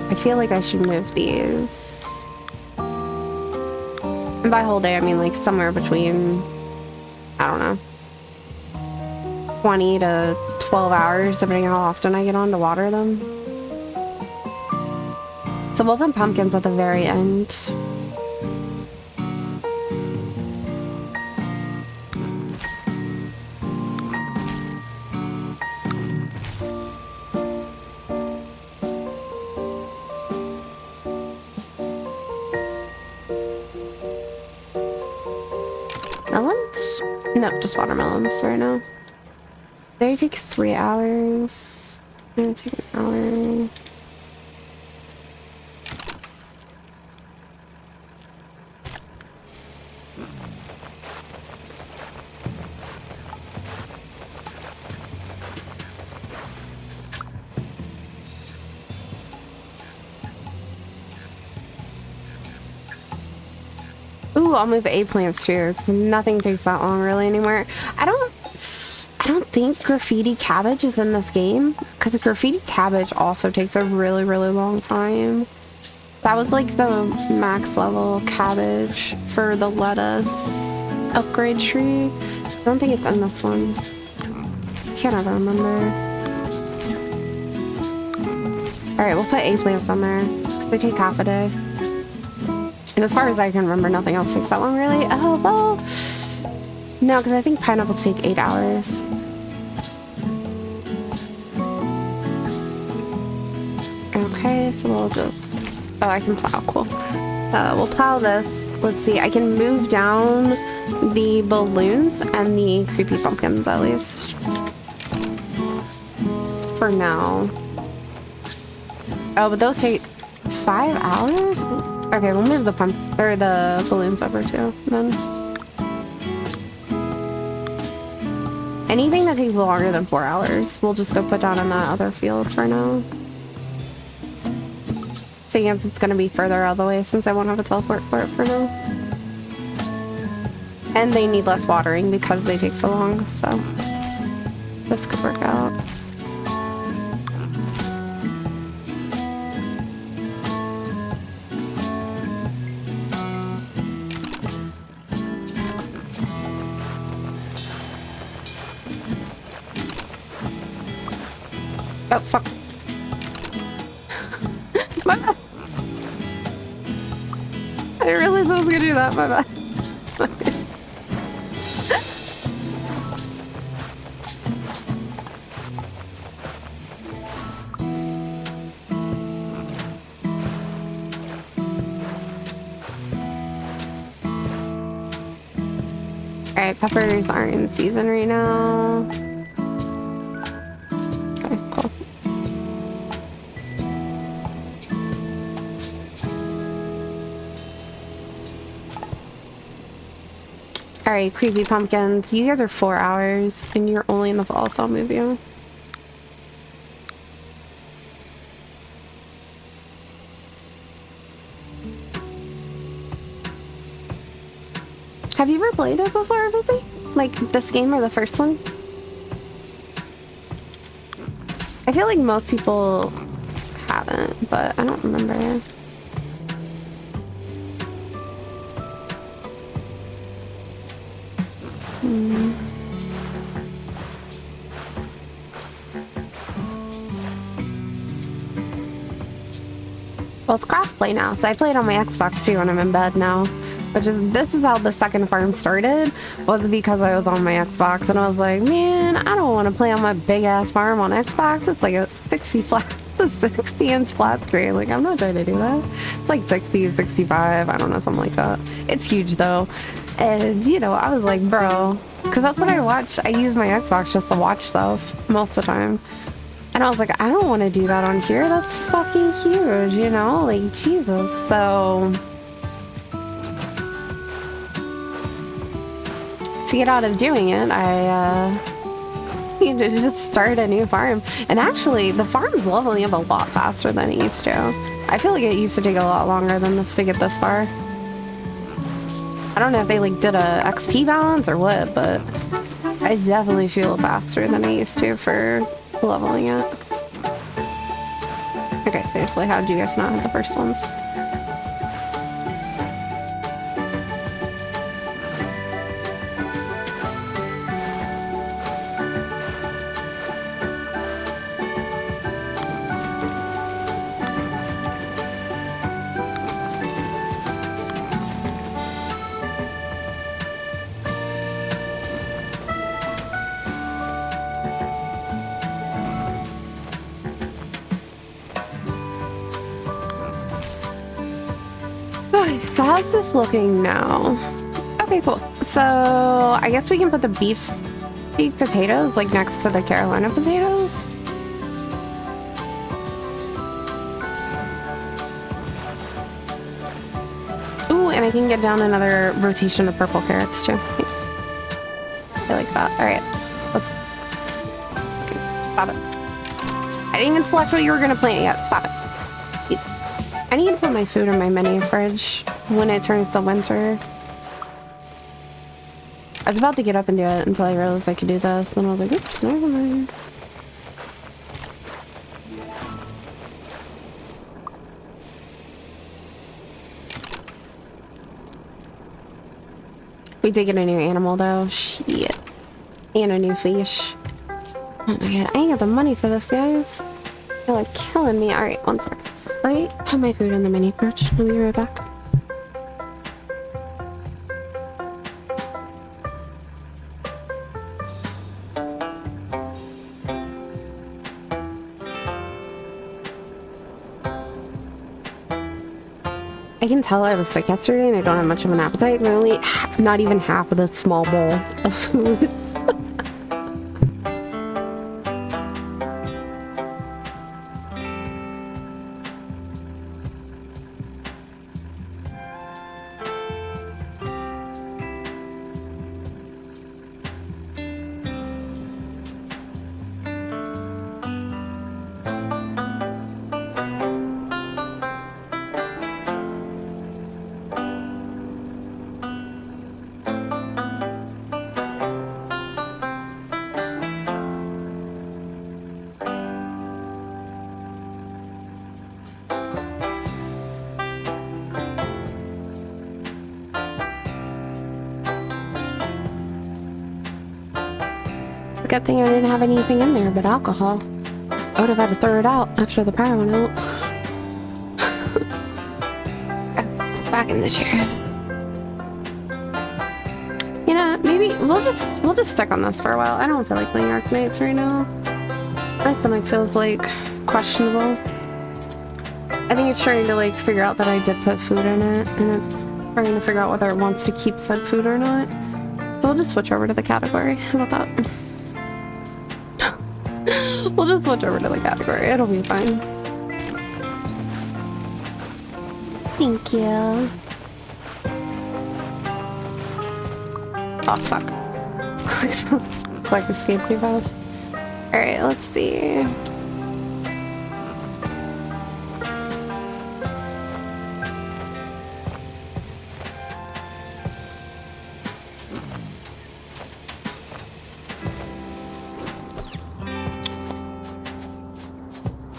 Speaker 1: I feel like I should move these. And by whole day, I mean like somewhere between, I don't know, 20 to 12 hours, depending on how often I get on to water them. So we'll put pumpkins at the very end. Melons? No, just watermelons right now. They take 3 hours. They're gonna take an hour. Ooh, I'll move eggplants too, because nothing takes that long really anymore. I don't think graffiti cabbage is in this game, because graffiti cabbage also takes a really, really long time. That was like the max level cabbage for the lettuce upgrade tree. I don't think it's in this one. Can't ever remember. Alright, we'll put eggplants on there, because they take half a day. And as far as I can remember, nothing else takes that long, really. Oh, well. No, because I think pineapples take 8 hours. Okay, so we'll just... Oh, I can plow. Cool. We'll plow this. Let's see. I can move down the balloons and the creepy pumpkins, at least. For now. Oh, but those take 5 hours? Okay, we'll move the the balloons over too, then. Anything that takes longer than 4 hours, we'll just go put down in that other field for now. So yes, it's gonna be further out of the way since I won't have a teleport for it for now. And they need less watering because they take so long, so this could work out. Oh, fuck. My bad. I didn't realize I was gonna do that, my bad. Alright, peppers aren't in season right now. Okay, cool. Alright, creepy pumpkins. You guys are 4 hours and you're only in the fall, so I'll move you. Have you ever played it before, Busy? Like this game or the first one? I feel like most people haven't, but I don't remember. Well, it's crossplay now, so I play it on my Xbox too when I'm in bed now. This is how the second farm started, was because I was on my Xbox and I was like, man, I don't want to play on my big ass farm on Xbox. It's like a 60-inch flat screen. Like, I'm not trying to do that. It's like 60, 65, I don't know, something like that. It's huge though. And, you know, I was like, bro, because that's what I watch. I use my Xbox just to watch stuff most of the time. And I was like, I don't want to do that on here. That's fucking huge, you know? Like, Jesus. So to get out of doing it, I need to just start a new farm. And actually, the farm's leveling up a lot faster than it used to. I feel like it used to take a lot longer than this to get this far. I don't know if they like did a XP balance or what, but I definitely feel faster than I used to for leveling it. Okay, seriously, how did you guys not have the first ones? So how's this looking now? Okay, cool. So I guess we can put the beef potatoes like next to the Carolina potatoes. Ooh, and I can get down another rotation of purple carrots too. Nice. I like that. All right, let's stop it. I didn't even select what you were gonna plant yet. Stop it. Please. I need to put my food in my mini fridge when it turns to winter. I was about to get up and do it until I realized I could do this. Then I was like, oops, never mind. We did get a new animal though. Shit. And a new fish. Oh my god, I ain't got the money for this, guys. They're like killing me. Alright, one sec. Let me put my food in the mini fridge. I'll be right back. I can tell I was sick yesterday and I don't have much of an appetite. I only ate not even half of this small bowl of food. Good thing I didn't have anything in there but alcohol. I would have had to throw it out after the power went out. Back in the chair. You know, maybe we'll just stick on this for a while. I don't feel like playing Arknights right now. My stomach feels like questionable. I think it's trying to like figure out that I did put food in it, and it's trying to figure out whether it wants to keep said food or not. So we'll just switch over to the category. How about that? We'll just switch over to the category. It'll be fine. Thank you. Oh, fuck. Like, escape too fast. Alright, let's see.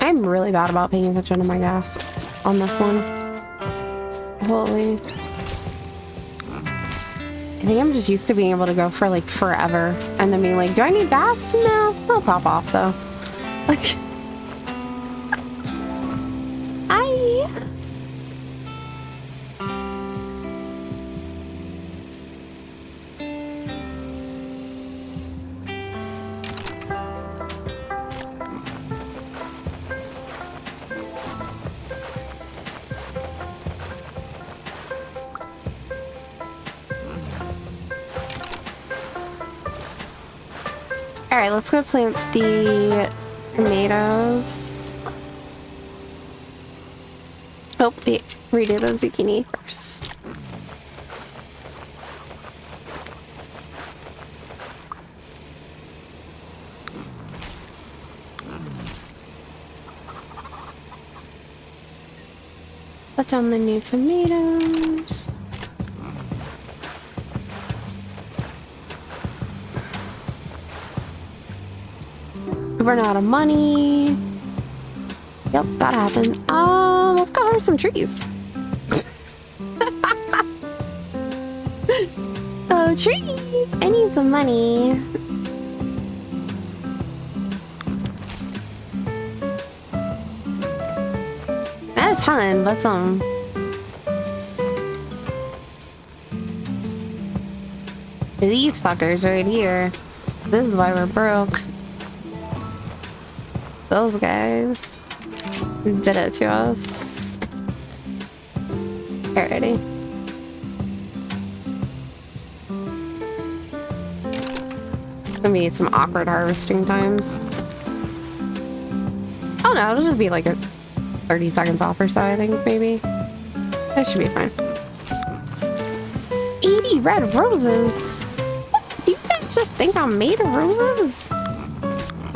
Speaker 1: I'm really bad about paying attention to my gas on this one. Holy. I think I'm just used to being able to go for like forever and then being like, do I need gas? No, I'll top off though. Like, all right, let's go plant the tomatoes. Oh, wait, redo the zucchini first. Put down the new tomatoes. Run out of money. Yep, that happened. Let's go harvest some trees. Oh, trees! I need some money. Not a ton, but some. These fuckers right here. This is why we're broke. Those guys did it to us. Alrighty. It's gonna be some awkward harvesting times. Oh no, it'll just be like a 30 seconds off or so, I think, maybe. That should be fine. 80 red roses? What? Do you guys just think I'm made of roses?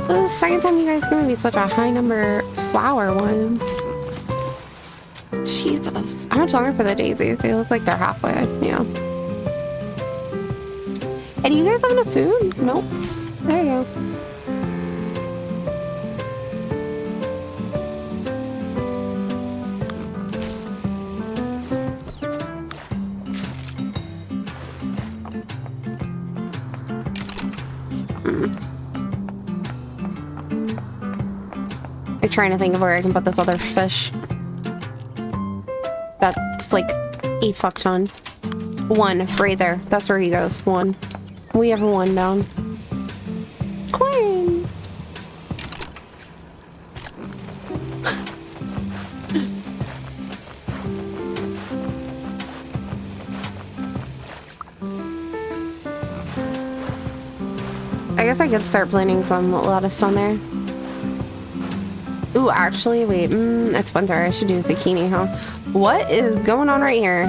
Speaker 1: This is the second time you guys give me such a high number flower one. Jesus. How much longer for the daisies? They look like they're halfway. Yeah. Hey, do you guys have enough food? Nope. There you go. I'm trying to think of where I can put this other fish. That's like a fuck ton. One right there. That's where he goes. One. We have one down. Queen. I guess I could start planting some lettuce on there. Ooh, actually, wait. It's winter. I should do zucchini, huh? What is going on right here?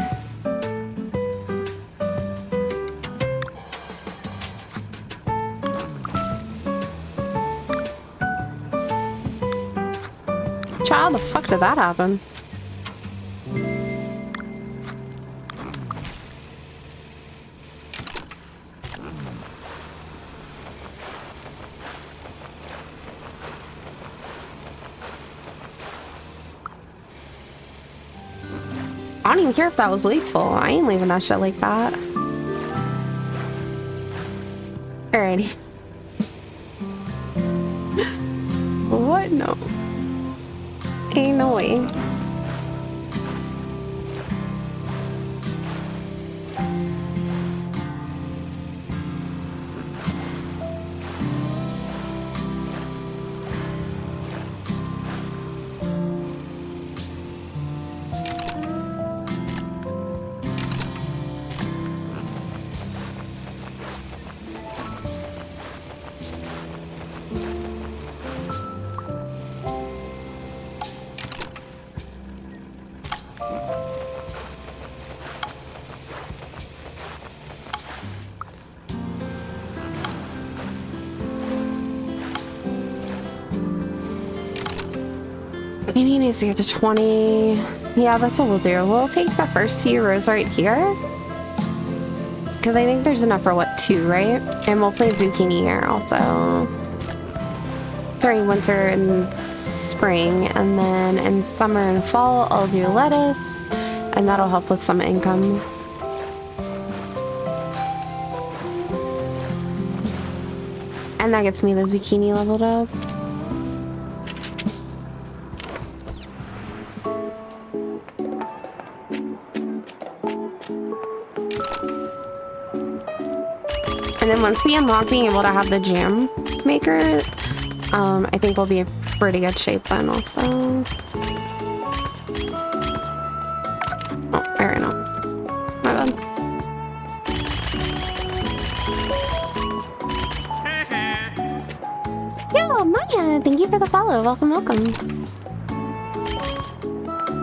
Speaker 1: How the fuck did that happen? I don't even care if that was wasteful. I ain't leaving that shit like that. Alrighty. What? No. Ain't no way. He needs to get to 20. Yeah, that's what we'll do. We'll take the first few rows right here. Because I think there's enough for, what, 2, right? And we'll plant zucchini here also. During winter and spring. And then in summer and fall, I'll do lettuce. And that'll help with some income. And that gets me the zucchini leveled up. And then once we unlock being able to have the jam maker, I think we'll be in pretty good shape then also. Oh, I ran out. My bad. Yo, Maya, thank you for the follow. Welcome, welcome.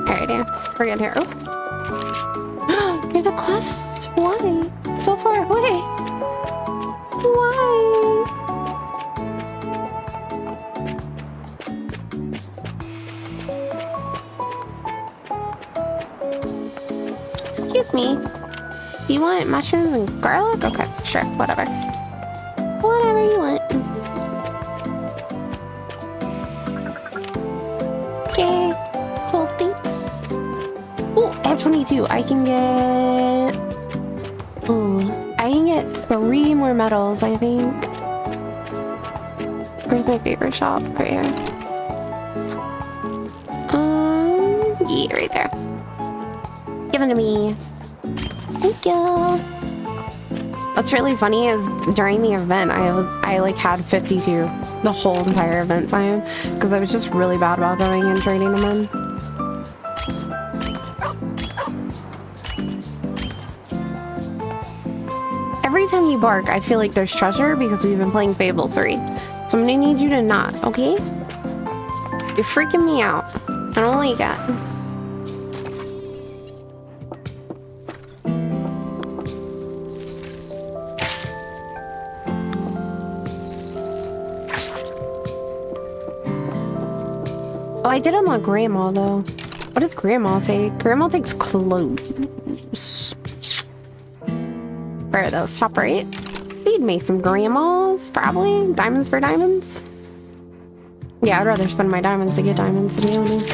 Speaker 1: Alrighty, we're good here. Oh. There's a quest. Why? It's so far away. Why? Excuse me. Do you want mushrooms and garlic? Okay, sure, whatever. Whatever you want. Okay, cool, thanks. Oh, I have 22. I can get... Ooh, I can get 3 more medals, I think. Where's my favorite shop? Right here. Yeah, right there. Give it to me. Thank you. What's really funny is during the event, I like had 52 the whole entire event time because I was just really bad about going and trading them in. Every time you bark, I feel like there's treasure because we've been playing Fable 3. So I'm gonna need you to not, okay? You're freaking me out. I don't like that. Oh, I did unlock Grandma, though. What does Grandma take? Grandma takes clothes. Where are those? Top right? We'd make some grandmas, probably. Diamonds for diamonds. Yeah, I'd rather spend my diamonds to get diamonds, to be honest.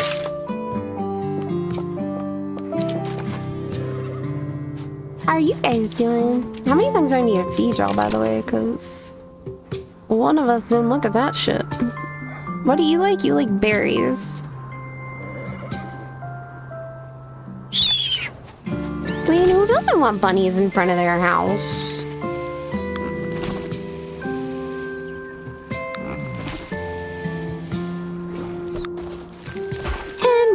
Speaker 1: How are you guys doing? How many times do I need to feed y'all, by the way? Because one of us didn't look at that shit. What do you like? You like berries. I mean, who doesn't want bunnies in front of their house?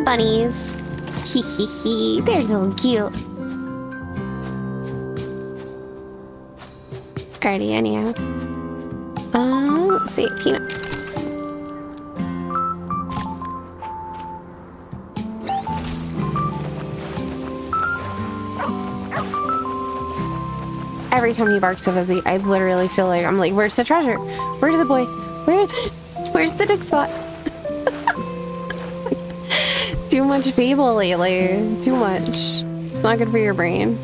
Speaker 1: Bunnies. Hee hee hee. They're so cute. Alrighty, anyhow. Let's see. Peanuts. Every time he barks a Vizzy, I literally feel like I'm like, where's the treasure? Where's the boy? Where's the dick spot? Too much Fable lately. Too much. It's not good for your brain.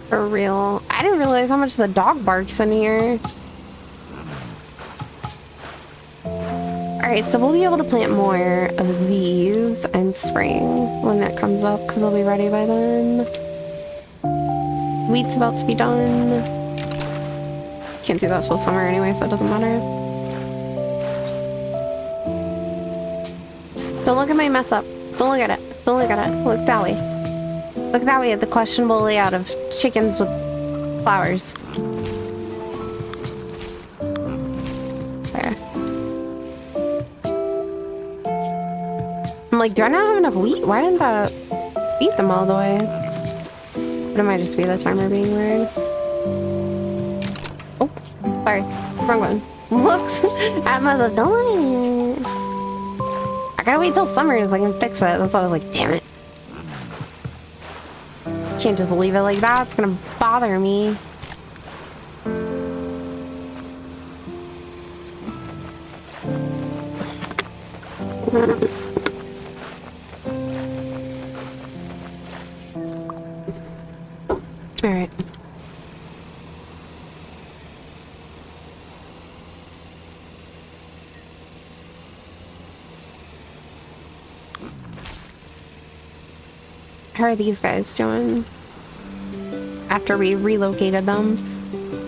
Speaker 1: For real. I didn't realize how much the dog barks in here. Alright, so we'll be able to plant more of these in spring when that comes up because they'll be ready by then. Wheat's about to be done. Can't do that till summer anyway, so it doesn't matter. Don't look at my mess up. Don't look at it. Don't look at it. Look that way. Look that way at the questionable layout of chickens with flowers. Sorry. I'm like, do I not have enough wheat? Why didn't that beat them all the way? But it might just be the timer being weird. Oh, sorry. Wrong one. Whoops. I must have done it. I gotta wait till summer so I can fix it. That's why I was like, damn it. Can't just leave it like that. It's gonna bother me. All right. How are these guys doing? After we relocated them,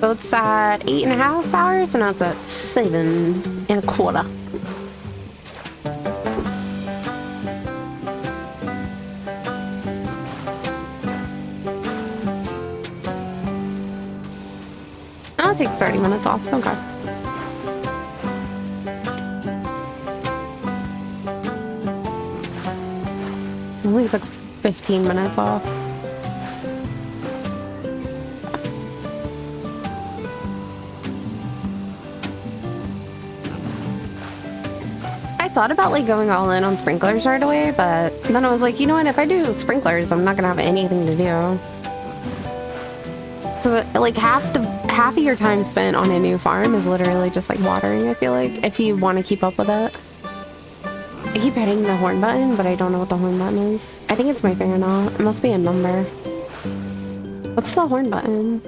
Speaker 1: boat's at 8.5 hours, and now it's at 7.25. Oh, it takes 30 minutes off. Okay. It only took 15 minutes off. I thought about like going all in on sprinklers right away, but then I was like, you know what? If I do sprinklers, I'm not gonna have anything to do. 'Cause, like half of your time spent on a new farm is literally just like watering. I feel like if you want to keep up with it. I keep hitting the horn button, but I don't know what the horn button is. I think it's my fingernail. It must be a number. What's the horn button?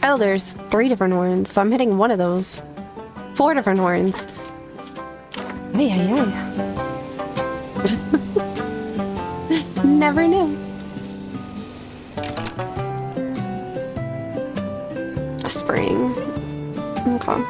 Speaker 1: Oh, there's 3 different horns, so I'm hitting one of those. 4 different horns. Ay, ay, ay. Never knew. Spring. Okay.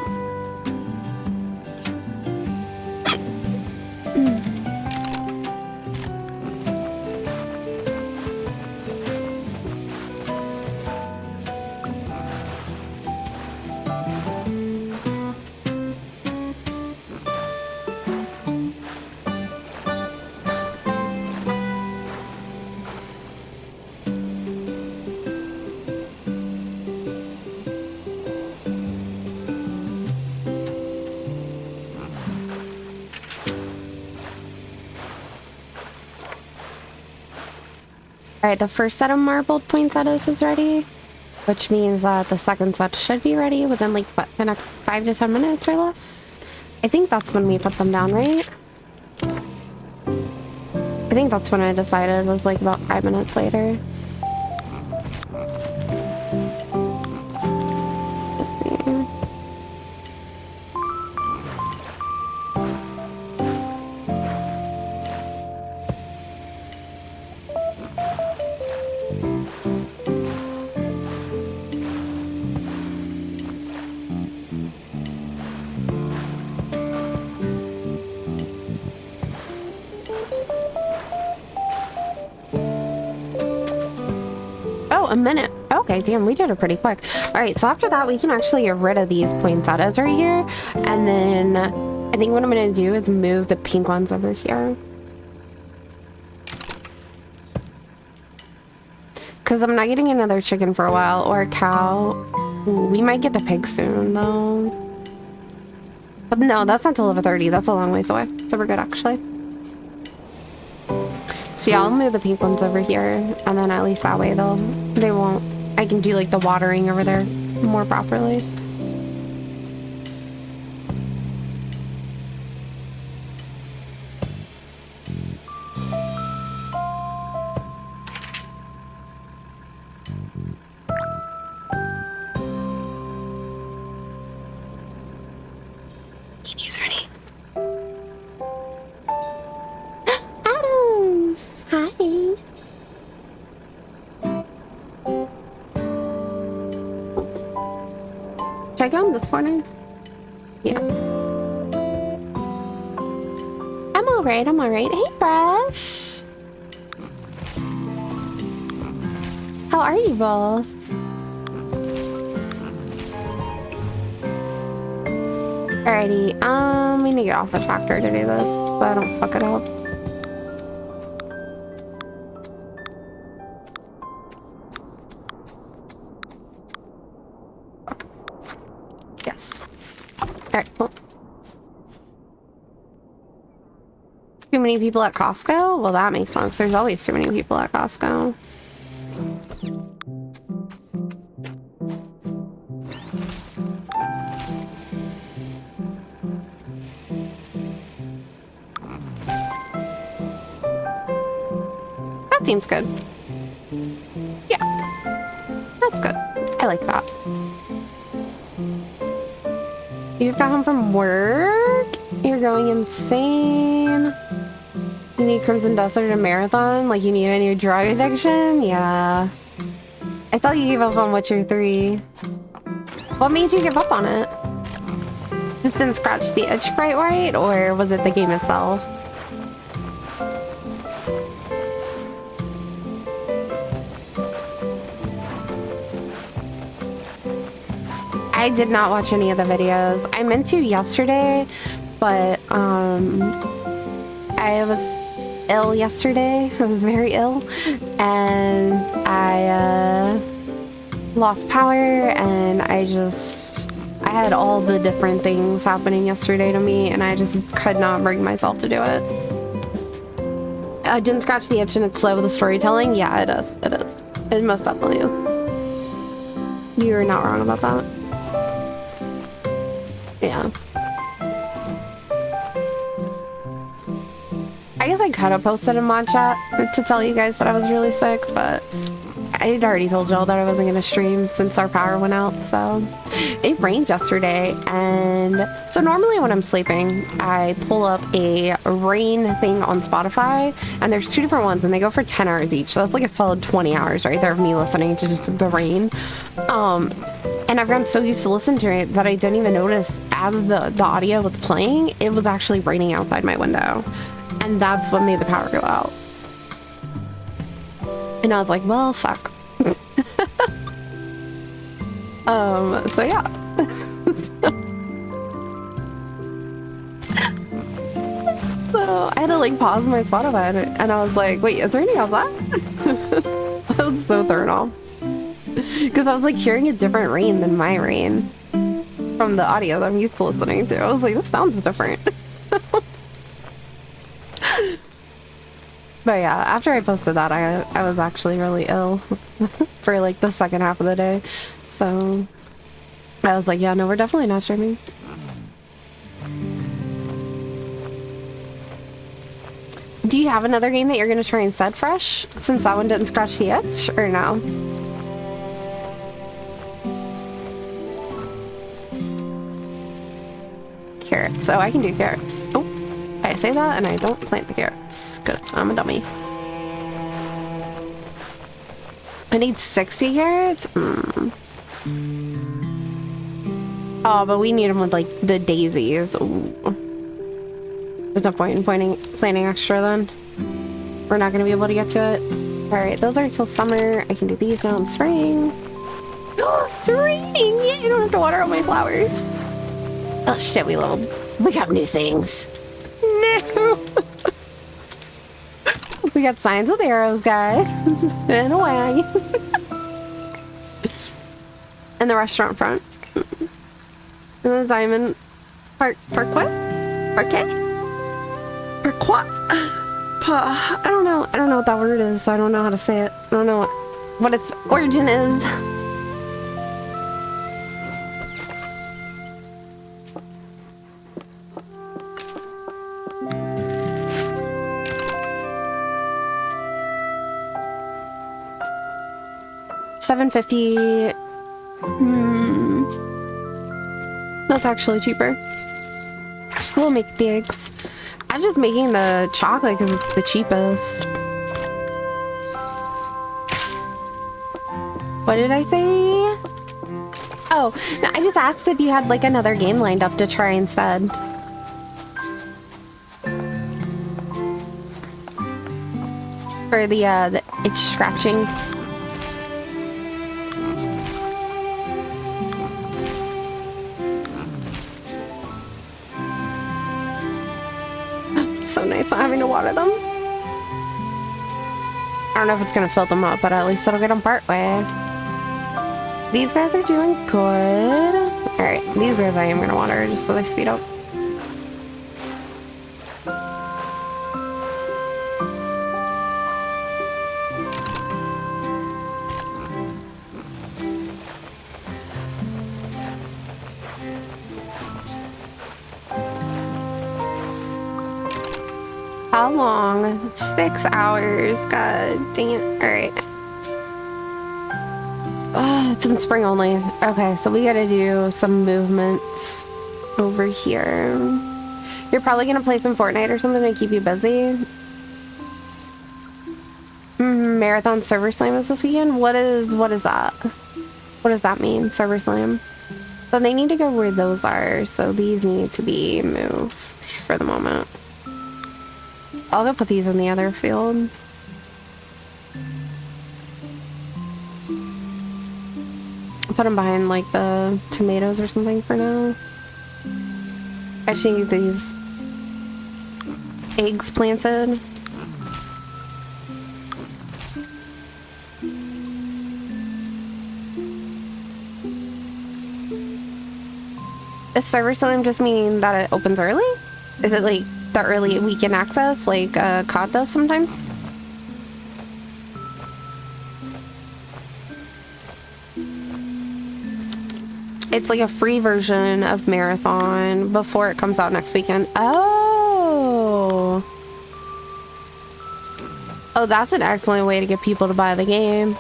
Speaker 1: Alright, the first set of marbled poinsettias is ready, which means that the second set should be ready within like, what, the next 5 to 10 minutes or less? I think that's when we put them down, right? I think that's when I decided, was like about 5 minutes later. Let's see. A minute. Okay, damn, we did it pretty quick. All right, so after that, we can actually get rid of these poinsettias right here. And then I think what I'm going to do is move the pink ones over here. Because I'm not getting another chicken for a while, or a cow. Ooh, we might get the pig soon, though. But no, that's not till level 30. That's a long ways away. So we're good, actually. So yeah, I'll move the pink ones over here, and then at least that way they won't, I can do like the watering over there more properly. He's ready. Adams! Hi! Should I go in this corner? Yeah. I'm alright, I'm alright. Hey, Fresh! How are you both? Alrighty, we need to get off the tractor to do this, so I don't fuck it up. Yes. Alright, cool. Too many people at Costco? Well, that makes sense. There's always too many people at Costco. That seems good. Yeah. That's good. I like that. You just got home from work? You're going insane. You need Crimson Desert and Marathon? Like you need a new drug addiction? Yeah. I thought you gave up on Witcher 3. What made you give up on it? Just didn't scratch the itch quite right? Or was it the game itself? I did not watch any of the videos. I meant to yesterday, but I was ill yesterday. I was very ill, and I lost power, and I had all the different things happening yesterday to me, and I just could not bring myself to do it. I didn't scratch the itch, and it's slow with the storytelling. Yeah, it is. It is. It most definitely is. You're not wrong about that. Yeah. I guess I could have posted in mod chat to tell you guys that I was really sick, but I had already told y'all that I wasn't gonna stream since our power went out. So it rained yesterday, and so normally when I'm sleeping I pull up a rain thing on Spotify, and there's two different ones and they go for 10 hours each, so that's like a solid 20 hours right there of me listening to just the rain. And I've gotten so used to listening to it that I didn't even notice as the audio was playing, it was actually raining outside my window. And that's what made the power go out. And I was like, well, fuck. So yeah. So I had to like pause my Spotify and I was like, wait, it's raining outside? I was so thrown off. Because I was like hearing a different rain than my rain from the audio that I'm used to listening to. I was like, this sounds different. But yeah, after I posted that, I was actually really ill for like the second half of the day. So I was like, yeah, no, we're definitely not streaming. Do you have another game that you're going to try instead, Fresh? Since that one didn't scratch the itch, or no? Carrots. So I can do carrots. Oh, I say that and I don't plant the carrots because I'm a dummy. I need 60 carrots? Oh, but we need them with like the daisies. Ooh. There's no point in planting extra then. We're not going to be able to get to it. Alright, those are until summer. I can do these now in spring. It's raining! Yeah, you don't have to water all my flowers. Oh shit, we got new things. No! We got signs with arrows, guys. And a wagon. And the restaurant front. And the diamond parquet? I don't know what that word is, so I don't know how to say it. I don't know what its origin is. $7.50. That's actually cheaper. We'll make the eggs. I'm just making the chocolate because it's the cheapest. What did I say? Oh, no, I just asked if you had like another game lined up to try instead. For the itch scratching. So nice not having to water them. I don't know if it's gonna fill them up, but at least it'll get them part way. These guys are doing good. Alright, these guys I am gonna water just so they speed up. How long? 6 hours. God dang it. All right. Oh, it's in spring only. Okay, so we gotta do some movements over here. You're probably gonna play some Fortnite or something to keep you busy. Marathon Server Slam is this weekend? What is that? What does that mean, Server Slam? So they need to go where those are, so these need to be moved for the moment. I'll go put these in the other field. I'll put them behind like the tomatoes or something for now. I just need these eggs planted. Does Server Slam just mean that it opens early? Is it like the early weekend access like COD does sometimes? It's like a free version of Marathon before it comes out next weekend. Oh, that's an excellent way to get people to buy the game.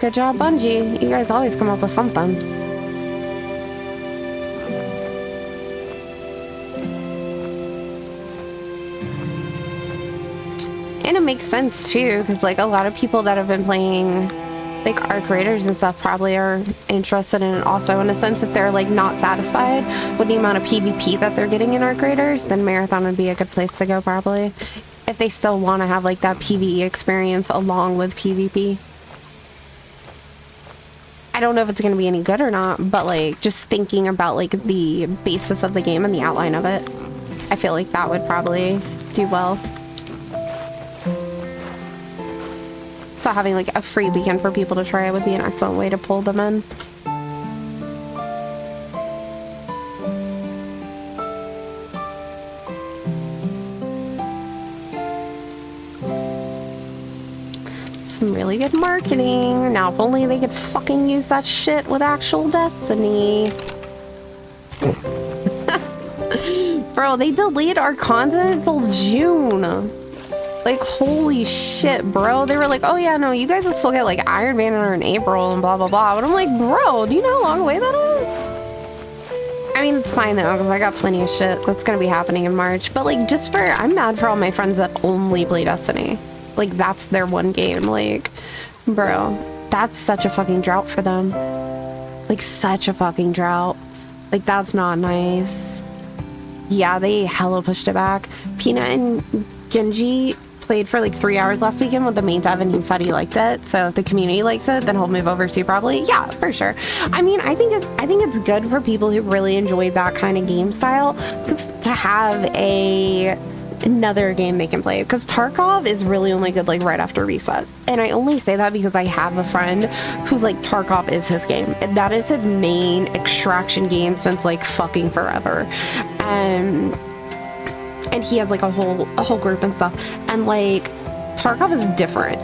Speaker 1: Good job, Bungie. You guys always come up with something. And it makes sense too, because like a lot of people that have been playing like Arc Raiders and stuff probably are interested in it also. In a sense, if they're like not satisfied with the amount of PvP that they're getting in Arc Raiders, then Marathon would be a good place to go probably. If they still want to have like that PvE experience along with PvP. I don't know if it's going to be any good or not, but like just thinking about like the basis of the game and the outline of it, I feel like that would probably do well. So having like a free weekend for people to try it would be an excellent way to pull them in. Some really good marketing. Now if only they could fucking use that shit with actual Destiny. Bro, they delayed our content until June. Like, holy shit, bro. They were like, oh yeah, no, you guys will still get like Iron Banner in April and blah, blah, blah. But I'm like, bro, do you know how long away that is? I mean, it's fine though, because I got plenty of shit that's going to be happening in March. But like, I'm mad for all my friends that only play Destiny. Like, that's their one game. Like, bro, that's such a fucking drought for them. Like, such a fucking drought. Like, that's not nice. Yeah, they hella pushed it back. Peanut and Genji played for like 3 hours last weekend with the main dev and he said he liked it. So if the community likes it, then he'll move over to probably. Yeah, for sure. I mean, I think it's good for people who really enjoy that kind of game style to have another game they can play, because Tarkov is really only good like right after reset. And I only say that because I have a friend who's like, Tarkov is his game, and that is his main extraction game since like fucking forever. And he has like a whole group and stuff, and like Tarkov is different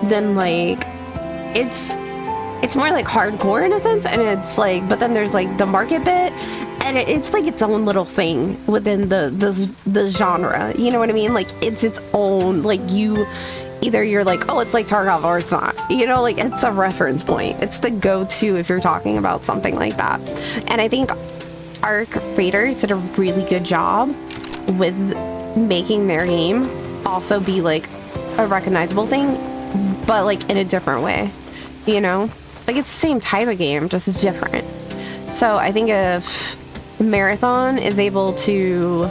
Speaker 1: than like it's more like hardcore in a sense, and it's like, but then there's like the market bit, and it's like its own little thing within the genre, you know what I mean? Like it's its own, like you're like, oh, it's like Tarkov or it's not, you know, like it's a reference point. It's the go-to if you're talking about something like that. And I think Arc Raiders did a really good job with making their game also be like a recognizable thing, but like in a different way, you know? Like it's the same type of game, just different. So I think if Marathon is able to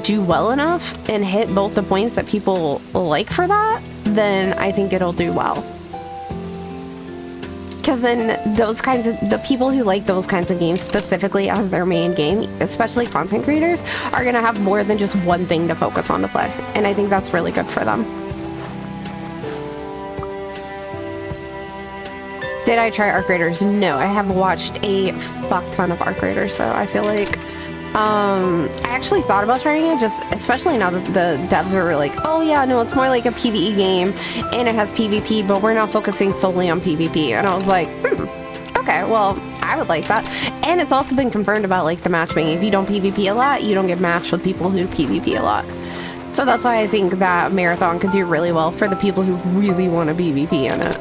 Speaker 1: do well enough and hit both the points that people like for that, then I think it'll do well. Because then the people who like those kinds of games specifically as their main game, especially content creators, are going to have more than just one thing to focus on to play. And I think that's really good for them. Did I try Arc Raiders? No, I have watched a fuck ton of Arc Raiders, so I feel like I actually thought about trying it, just especially now that the devs are like, oh yeah, no, it's more like a PvE game and it has PvP, but we're not focusing solely on PvP. And I was like, okay, well, I would like that. And it's also been confirmed about like the matchmaking. If you don't PvP a lot, you don't get matched with people who PvP a lot. So that's why I think that Marathon could do really well for the people who really want to PvP in it.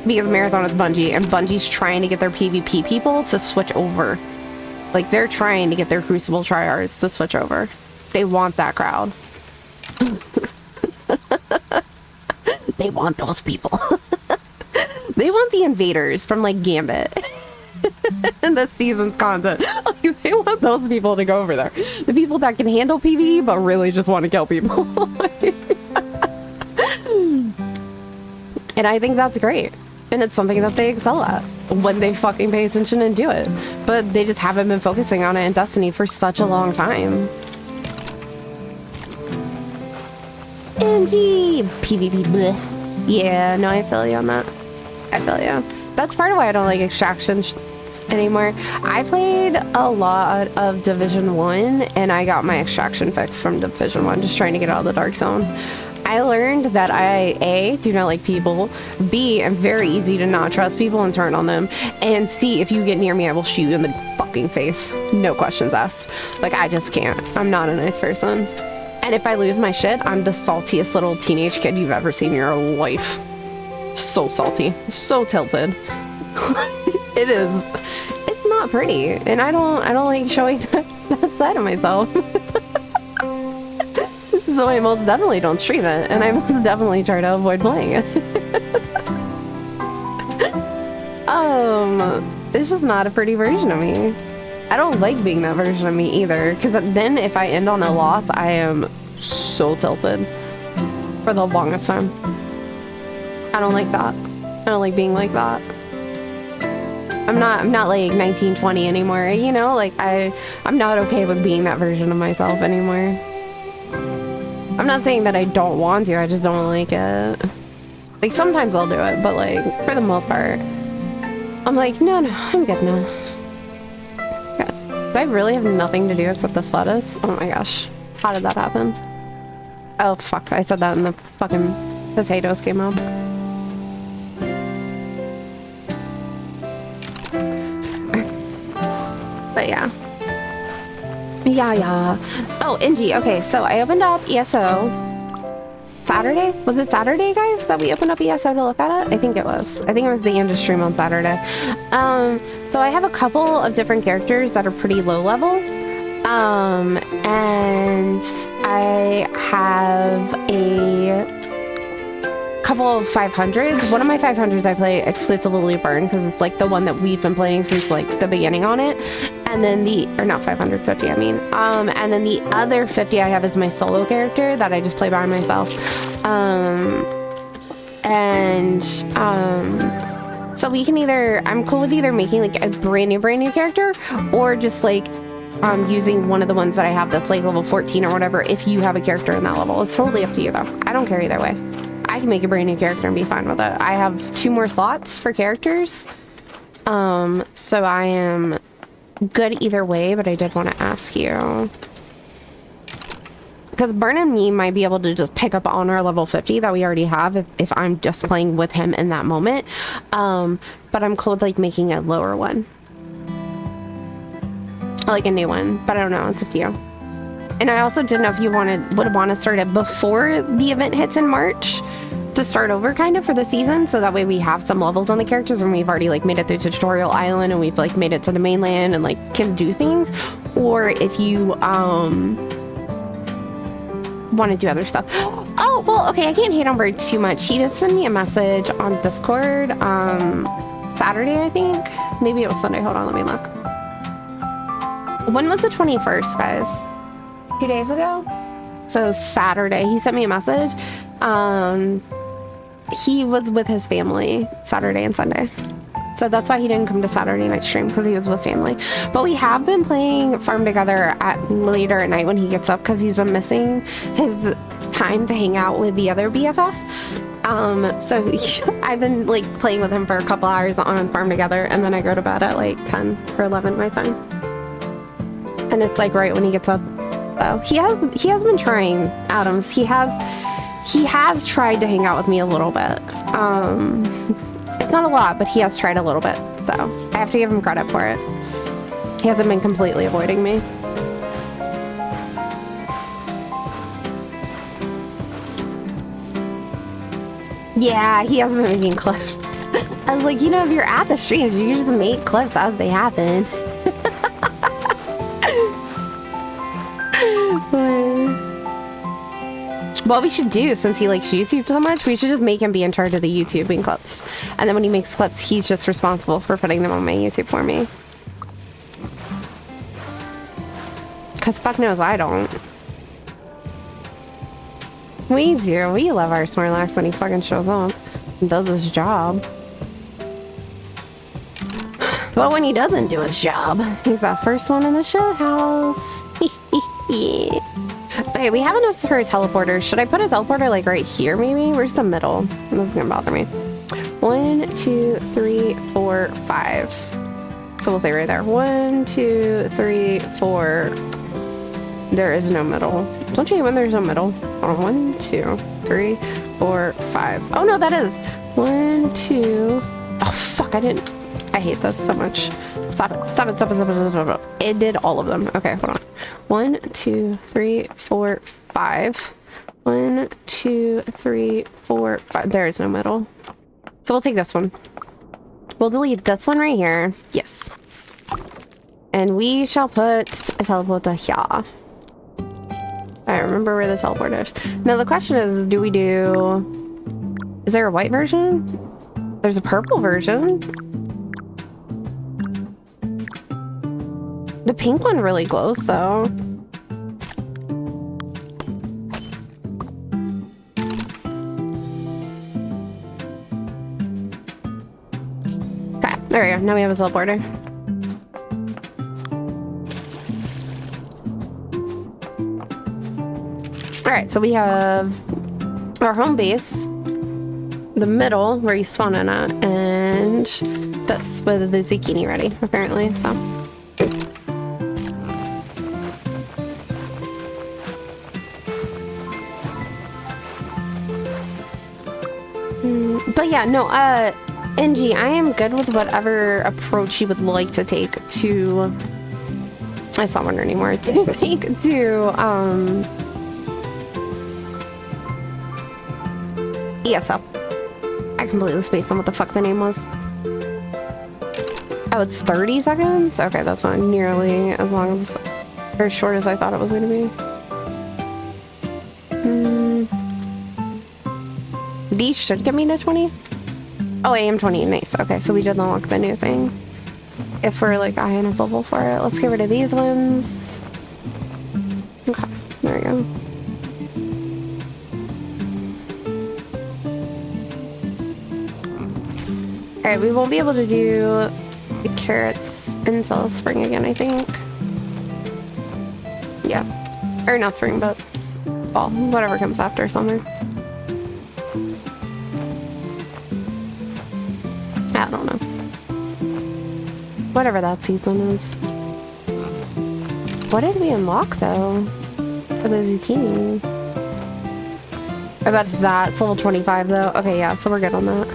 Speaker 1: Because Marathon is Bungie, and Bungie's trying to get their PvP people to switch over. Like, they're trying to get their Crucible tryhards to switch over. They want that crowd. They want those people. They want the invaders from, like, Gambit. And the season's content. Like, they want those people to go over there. The people that can handle PvE, but really just want to kill people. And I think that's great. And it's something that they excel at when they fucking pay attention and do it. But they just haven't been focusing on it in Destiny for such a long time. MG! PvP bleh. Yeah, no, I feel you on that. I feel you. That's part of why I don't like extraction anymore. I played a lot of Division 1 and I got my extraction fix from Division 1, just trying to get out of the Dark Zone. I learned that I, A, do not like people, B, am very easy to not trust people and turn on them, and C, if you get near me, I will shoot you in the fucking face. No questions asked. Like, I just can't. I'm not a nice person. And if I lose my shit, I'm the saltiest little teenage kid you've ever seen in your life. So salty. So tilted. It is. It's not pretty. And I don't like showing that side of myself. So I most definitely don't stream it, and I most definitely try to avoid playing it. It's just not a pretty version of me. I don't like being that version of me either, because then if I end on a loss, I am so tilted for the longest time. I don't like that. I don't like being like that. I'm not like 1920 anymore, you know? Like, I'm not okay with being that version of myself anymore. I'm not saying that I don't want to, I just don't like it. Like, sometimes I'll do it, but like, for the most part, I'm like, no, I'm good now. God, do I really have nothing to do except this lettuce? Oh my gosh. How did that happen? Oh, fuck. I said that and the fucking potatoes came up. But yeah. Yeah. Oh, NG. Okay, so I opened up ESO Saturday. Was it Saturday, guys, that we opened up ESO to look at it? I think it was. I think it was the end of stream on Saturday. So I have a couple of different characters that are pretty low level. And I have a couple of 500s. One of my 500s I play exclusively Burn because it's like the one that we've been playing since like the beginning on it. And then or not 550, I mean. And then the other 50 I have is my solo character that I just play by myself. So we can I'm cool with either making like a brand new character or just like using one of the ones that I have that's like level 14 or whatever if you have a character in that level. It's totally up to you though. I don't care either way. I can make a brand new character and be fine with it. I have 2 more slots for characters. So I am good either way, but I did want to ask you. Because Burn and me might be able to just pick up on our level 50 that we already have if I'm just playing with him in that moment. But I'm cool with like making a lower one. Like a new one, but I don't know, it's up to you. And I also didn't know if you would want to start it before the event hits in March to start over kind of for the season, so that way we have some levels on the characters and we've already like made it through Tutorial Island and we've like made it to the mainland and like can do things, or if you want to do other stuff. Oh, well, okay, I can't hate on Bird too much. He did send me a message on Discord Saturday, I think. Maybe it was Sunday. Hold on, let me look. When was the 21st, guys? 2 days ago? So Saturday, he sent me a message. He was with his family Saturday and Sunday. So that's why he didn't come to Saturday night stream, because he was with family. But we have been playing Farm together later at night when he gets up, because he's been missing his time to hang out with the other BFF. So I've been like playing with him for a couple hours on Farm together, and then I go to bed at like 10 or 11 my time. And it's like right when he gets up. So he has been trying, Adams. He has tried to hang out with me a little bit. It's not a lot, but he has tried a little bit. So I have to give him credit for it. He hasn't been completely avoiding me. Yeah, he has been making clips. I was like, you know, if you're at the streams, you can just make clips as they happen. What we should do, since he likes YouTube so much, we should just make him be in charge of the YouTubing clips. And then when he makes clips, he's just responsible for putting them on my YouTube for me. Because fuck knows I don't. We do. We love our Snorlax when he fucking shows up and does his job. But when he doesn't do his job, he's the first one in the shit house. Okay, we have enough for a teleporter. Should I put a teleporter like right here maybe? Where's the middle? This is gonna bother me. 1, 2, 3, 4, 5. So we'll say right there. 1, 2, 3, 4. There is no middle. Don't you hate when there's no middle? Hold on. 1, 2, 3, 4, 5. Oh no, that is 1, 2. Oh fuck! I hate this so much. Stop it! Stop it! Stop it! Stop it! Stop it! It did all of them. Okay, hold on. 1, 2, 3, 4, 5. 1, 2, 3, 4, 5. There is no middle. So we'll take this one. We'll delete this one right here. Yes. And we shall put a teleporter here. I remember where the teleport is. Now the question is, do we do... Is there a white version? There's a purple version. The pink one really glows though. Okay, there we go. Now we have a teleporter. Alright, so we have our home base, the middle where you spawn in at, and this with the zucchini ready, apparently, so. But yeah, no, NG, I am good with whatever approach you would like to take to... It's not Wonder anymore. To take to, ESO. I completely spaced on what the fuck the name was. Oh, it's 30 seconds? Okay, that's not nearly as long as... or as short as I thought it was gonna be. These should get me to 20. Oh, I am 20. Nice. Okay, so we did unlock the new thing. If we're like high enough level for it. Let's get rid of these ones. Okay, there we go. Alright, we won't be able to do the carrots until spring again, I think. Yeah. Or not spring, but fall. Whatever comes after summer. I don't know. Whatever that season is. What did we unlock, though? For the zucchini? I bet it's that. It's level 25, though. Okay, yeah, so we're good on that.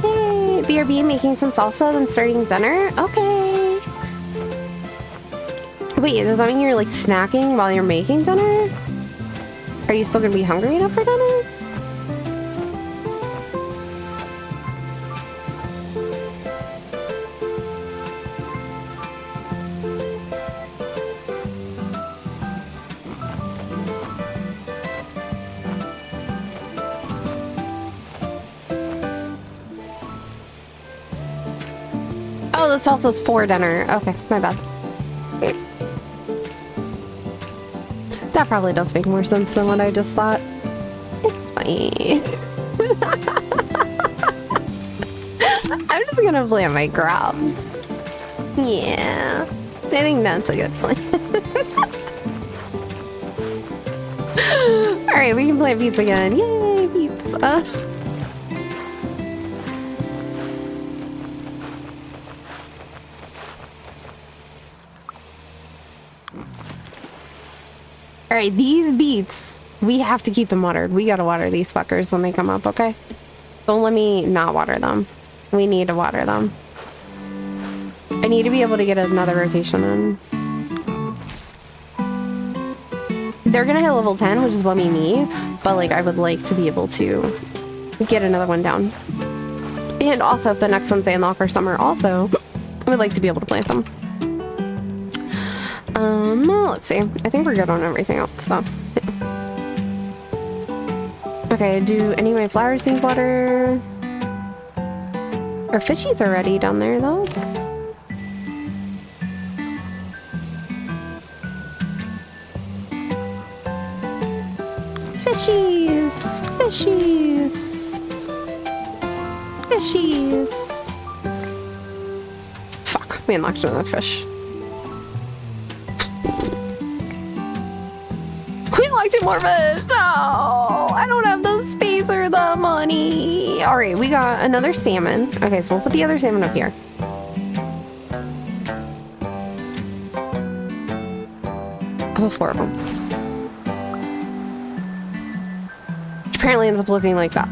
Speaker 1: Yay! BRB making some salsa and starting dinner? Okay. Wait, does that mean you're, like, snacking while you're making dinner? Are you still gonna be hungry enough for dinner? Oh, the salsa's for dinner. Okay, my bad. That probably does make more sense than what I just thought. It's fine. I'm just gonna plant my crops. Yeah, I think that's a good plan. Alright, we can plant beets again. Yay, beets. Alright, these beets, we have to keep them watered. We gotta water these fuckers when they come up, okay? Don't let me not water them. We need to water them. I need to be able to get another rotation in. They're gonna hit level 10, which is what we need, but like I would like to be able to get another one down. And also, if the next ones they unlock are summer also, I would like to be able to plant them. Let's see. I think we're good on everything else, though. Okay, do any of my flowers need water? Our fishies are ready down there, though. Fishies! Fishies! Fishies! Fuck, we unlocked another fish. We unlocked 2 more fish! No! I don't have the space or the money! Alright, we got another salmon. Okay, so we'll put the other salmon up here. I have 4 of them. Apparently ends up looking like that.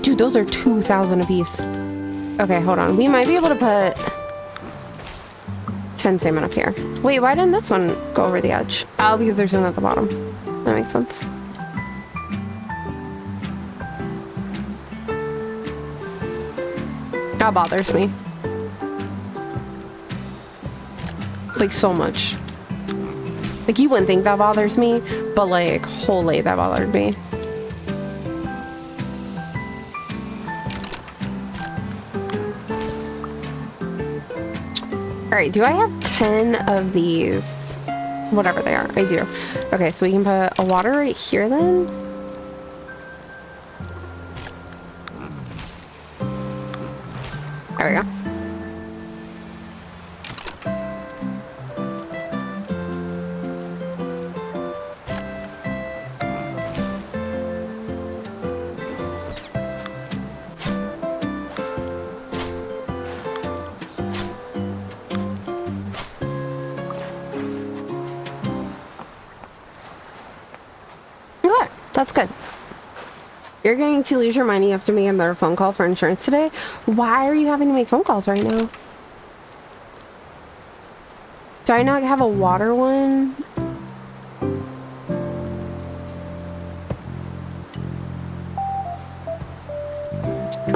Speaker 1: Dude, those are 2,000 a piece. Okay, hold on. We might be able to put 10 salmon up here. Wait, why didn't this one go over the edge? Oh, because there's none at the bottom. That makes sense. That bothers me. Like, so much. Like, you wouldn't think that bothers me, but, like, holy, that bothered me. Alright, do I have 10 of these? Whatever they are. I do. Okay, so we can put a water right here, then. There we go. That's good. You're going to lose your money after making another phone call for insurance today. Why are you having to make phone calls right now? Do I not have a water one?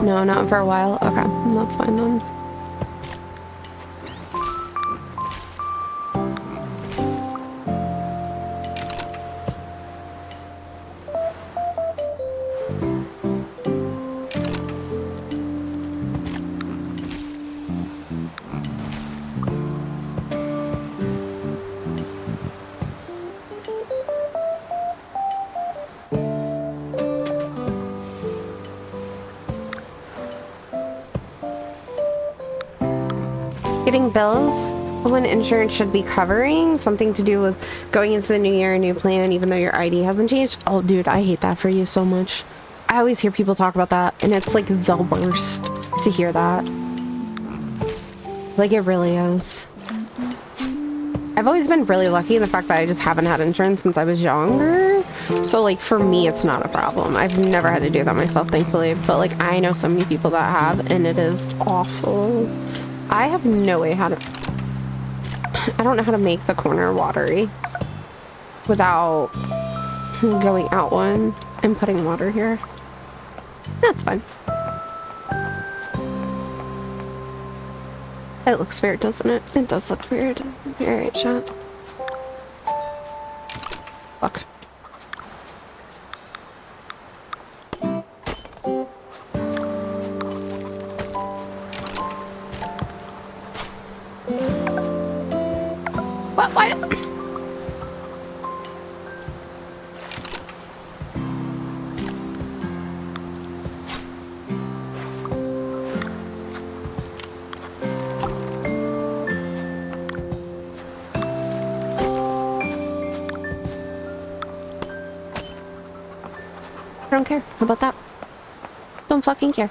Speaker 1: No, not for a while. Okay, that's fine then. Getting bills when insurance should be covering, something to do with going into the new year, a new plan, even though your ID hasn't changed. Oh, dude, I hate that for you so much. I always hear people talk about that, and it's like the worst to hear that. Like, it really is. I've always been really lucky in the fact that I just haven't had insurance since I was younger. So, like, for me, it's not a problem. I've never had to do that myself, thankfully. But, like, I know so many people that have, and it is awful. I have no way how to... I don't know how to make the corner watery without going out one and putting water here. That's fine. It looks weird, doesn't it? It does look weird. Alright, shot. Look. What? I don't care. How about that? Don't fucking care.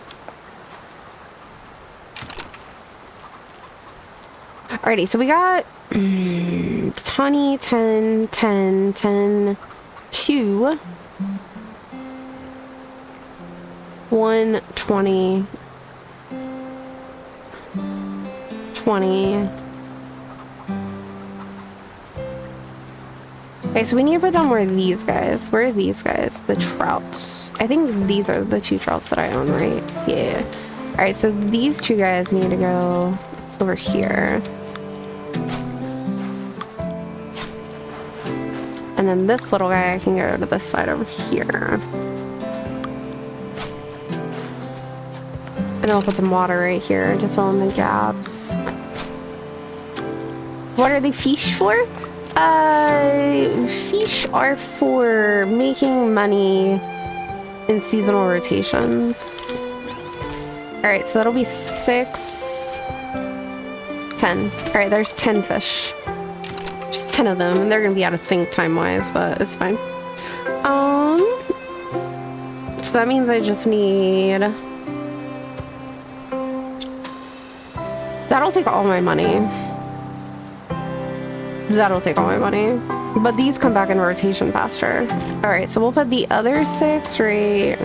Speaker 1: Alrighty, so we got 20, 10, 10, 10, 2, 1, 20, 20, Okay, so we need to put down more of these guys. Where are these guys? The trouts. I think these are the 2 trouts that I own, right? Yeah. All right, so these 2 guys need to go over here. And then this little guy can go to this side over here. And then we'll put some water right here to fill in the gaps. What are the fish for? Fish are for making money in seasonal rotations. All right, so that'll be 6, 10. All right, there's 10 fish. There's 10 of them, and they're gonna be out of sync time-wise, but it's fine. So that means I just need... That'll take all my money. That'll take all my money. But these come back in rotation faster. All right, so we'll put the other 6 right...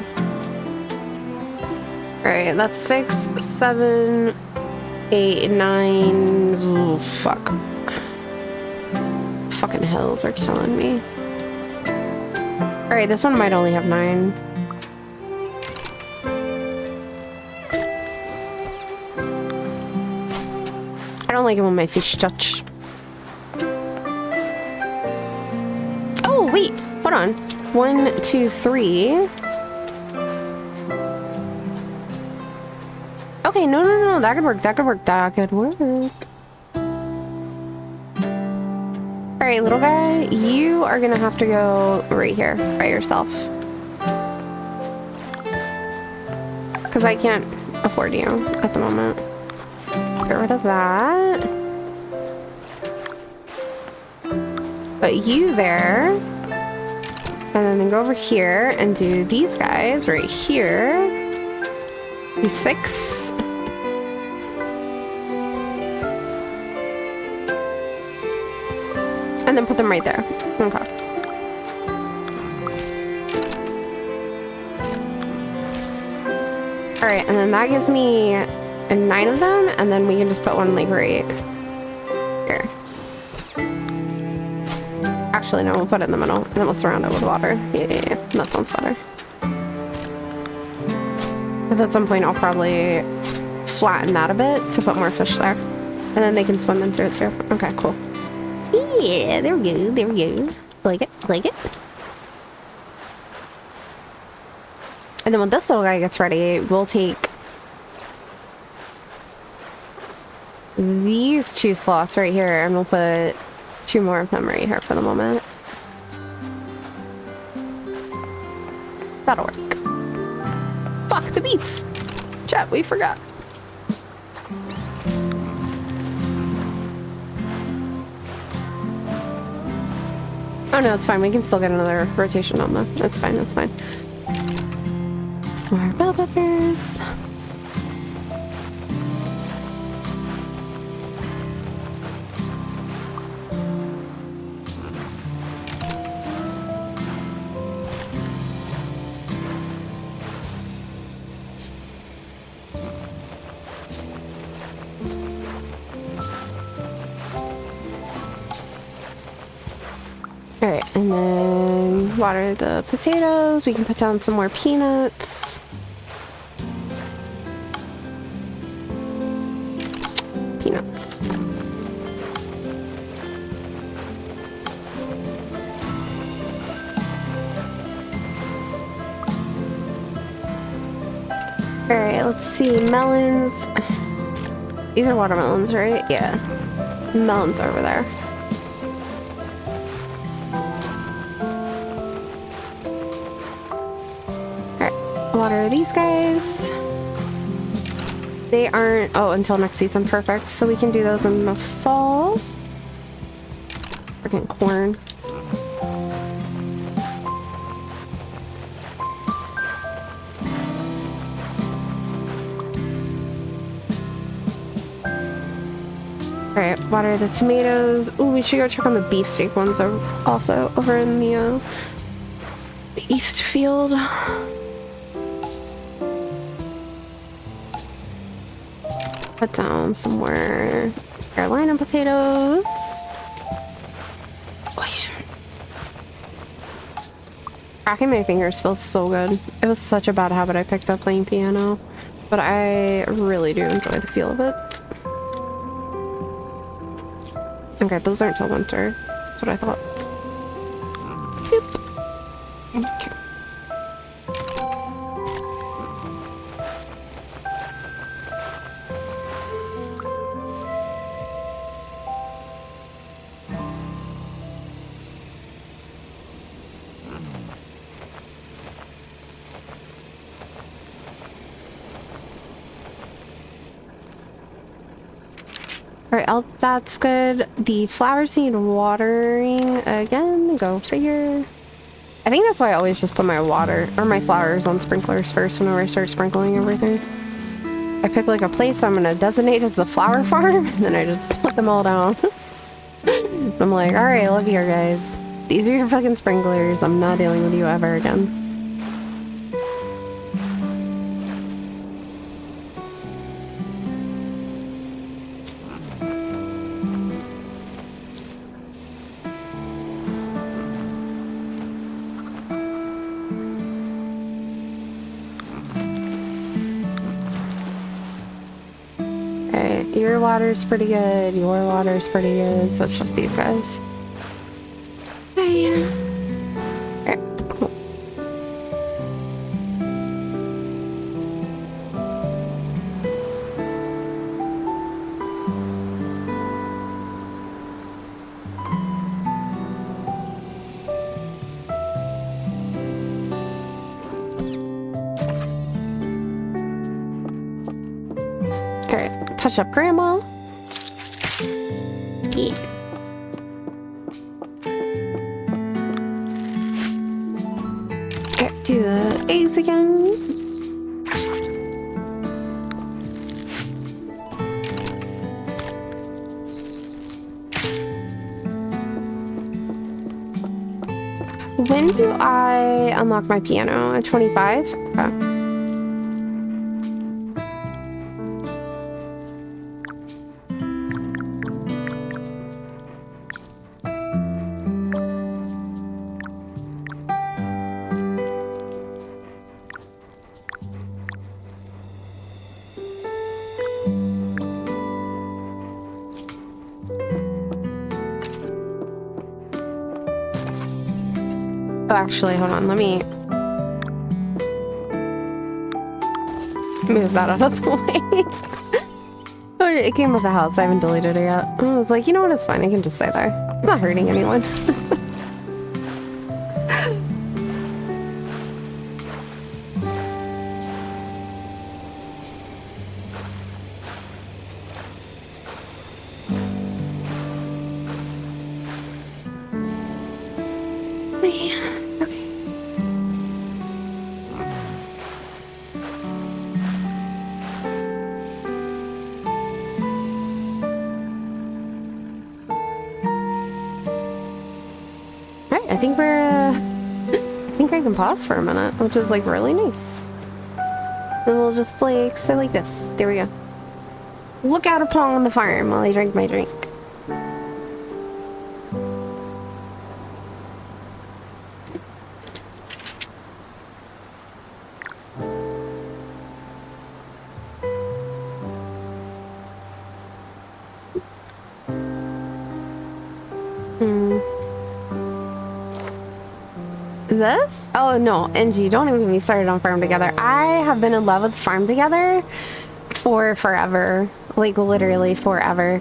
Speaker 1: All right, that's 6, 7, 8, 9... Ooh, fuck. Fucking hills are killing me. All right, this one might only have 9. I don't like it when my fish touch. Oh, wait, hold on. 1, 2, 3. Okay, no, that could work, that could work, that could work. All right, little guy, you are gonna have to go right here by yourself. Because I can't afford you at the moment. Get rid of that. Put you there. And then go over here and do these guys right here. Do 6. And then put them right there. Okay. All right, and then that gives me 9 of them, and then we can just put one like right here. Actually, no, we'll put it in the middle, and then we'll surround it with water. Yeah, that sounds better. Because at some point I'll probably flatten that a bit to put more fish there. And then they can swim into it too. Okay, cool. Yeah, there we go, there we go. Like it, like it. And then when this little guy gets ready, we'll take these 2 slots right here and we'll put 2 more of them right here for the moment. That'll work. Fuck the beets! Chat, we forgot. Oh no, it's fine. We can still get another rotation on them. That's fine, that's fine. More bell peppers. Alright, and then water the potatoes. We can put down some more peanuts. Peanuts. Alright, let's see. Melons. These are watermelons, right? Yeah. Melons are over there. Water these guys. They aren't, oh, until next season. Perfect. So we can do those in the fall. Freaking corn. Alright, water the tomatoes. Ooh, we should go check on the beefsteak ones also over in the east field. Put down some more Carolina potatoes. Oh, yeah. Cracking my fingers feels so good. It was such a bad habit I picked up playing piano, but I really do enjoy the feel of it. Okay, those aren't till winter. That's what I thought. Yep. Okay. Alright, that's good. The flowers need watering again. Go figure. I think that's why I always just put my water or my flowers on sprinklers first whenever I start sprinkling everything. I pick like a place I'm gonna designate as the flower farm, and then I just put them all down. I'm like, alright, look here, guys. These are your fucking sprinklers. I'm not dealing with you ever again. Your water's pretty good, your water's pretty good, so it's just these guys. Hey. Okay. Cool. Alright, touch up grandma. Yeah. Alright, do the eggs again. When do I unlock my piano? At 25? Okay. Oh, actually, hold on. Let me move that out of the way. Oh, it came with the house. I haven't deleted it yet. I was like, you know what? It's fine. I can just stay there. It's not hurting anyone. I think I can pause for a minute, which is like really nice. And we'll just like say like this. There we go. Look out upon the farm while I drink my drink. This? Oh no, NG, don't even get me started on Farm Together. I have been in love with Farm Together for forever. Like literally forever.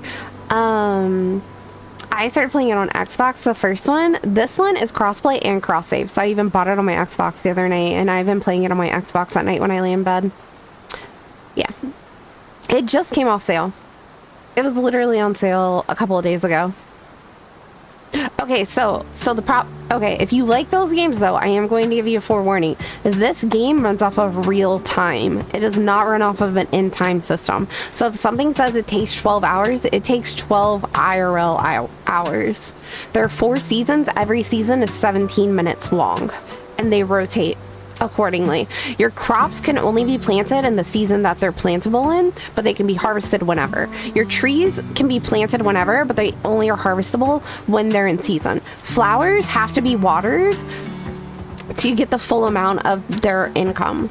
Speaker 1: I started playing it on Xbox, the first one. This one is crossplay and cross save. So I even bought it on my Xbox the other night, and I've been playing it on my Xbox at night when I lay in bed. Yeah. It just came off sale. It was literally on sale a couple of days ago. Okay, so okay, if you like those games though, I am going to give you a forewarning. This game runs off of real time. It does not run off of an in-time system. So if something says it takes 12 hours, it takes 12 IRL hours. There are 4 seasons. Every season is 17 minutes long, and they rotate accordingly. Your crops can only be planted in the season that they're plantable in, but they can be harvested whenever. Your trees can be planted whenever, but they only are harvestable when they're in season. Flowers have to be watered So you get the full amount of their income.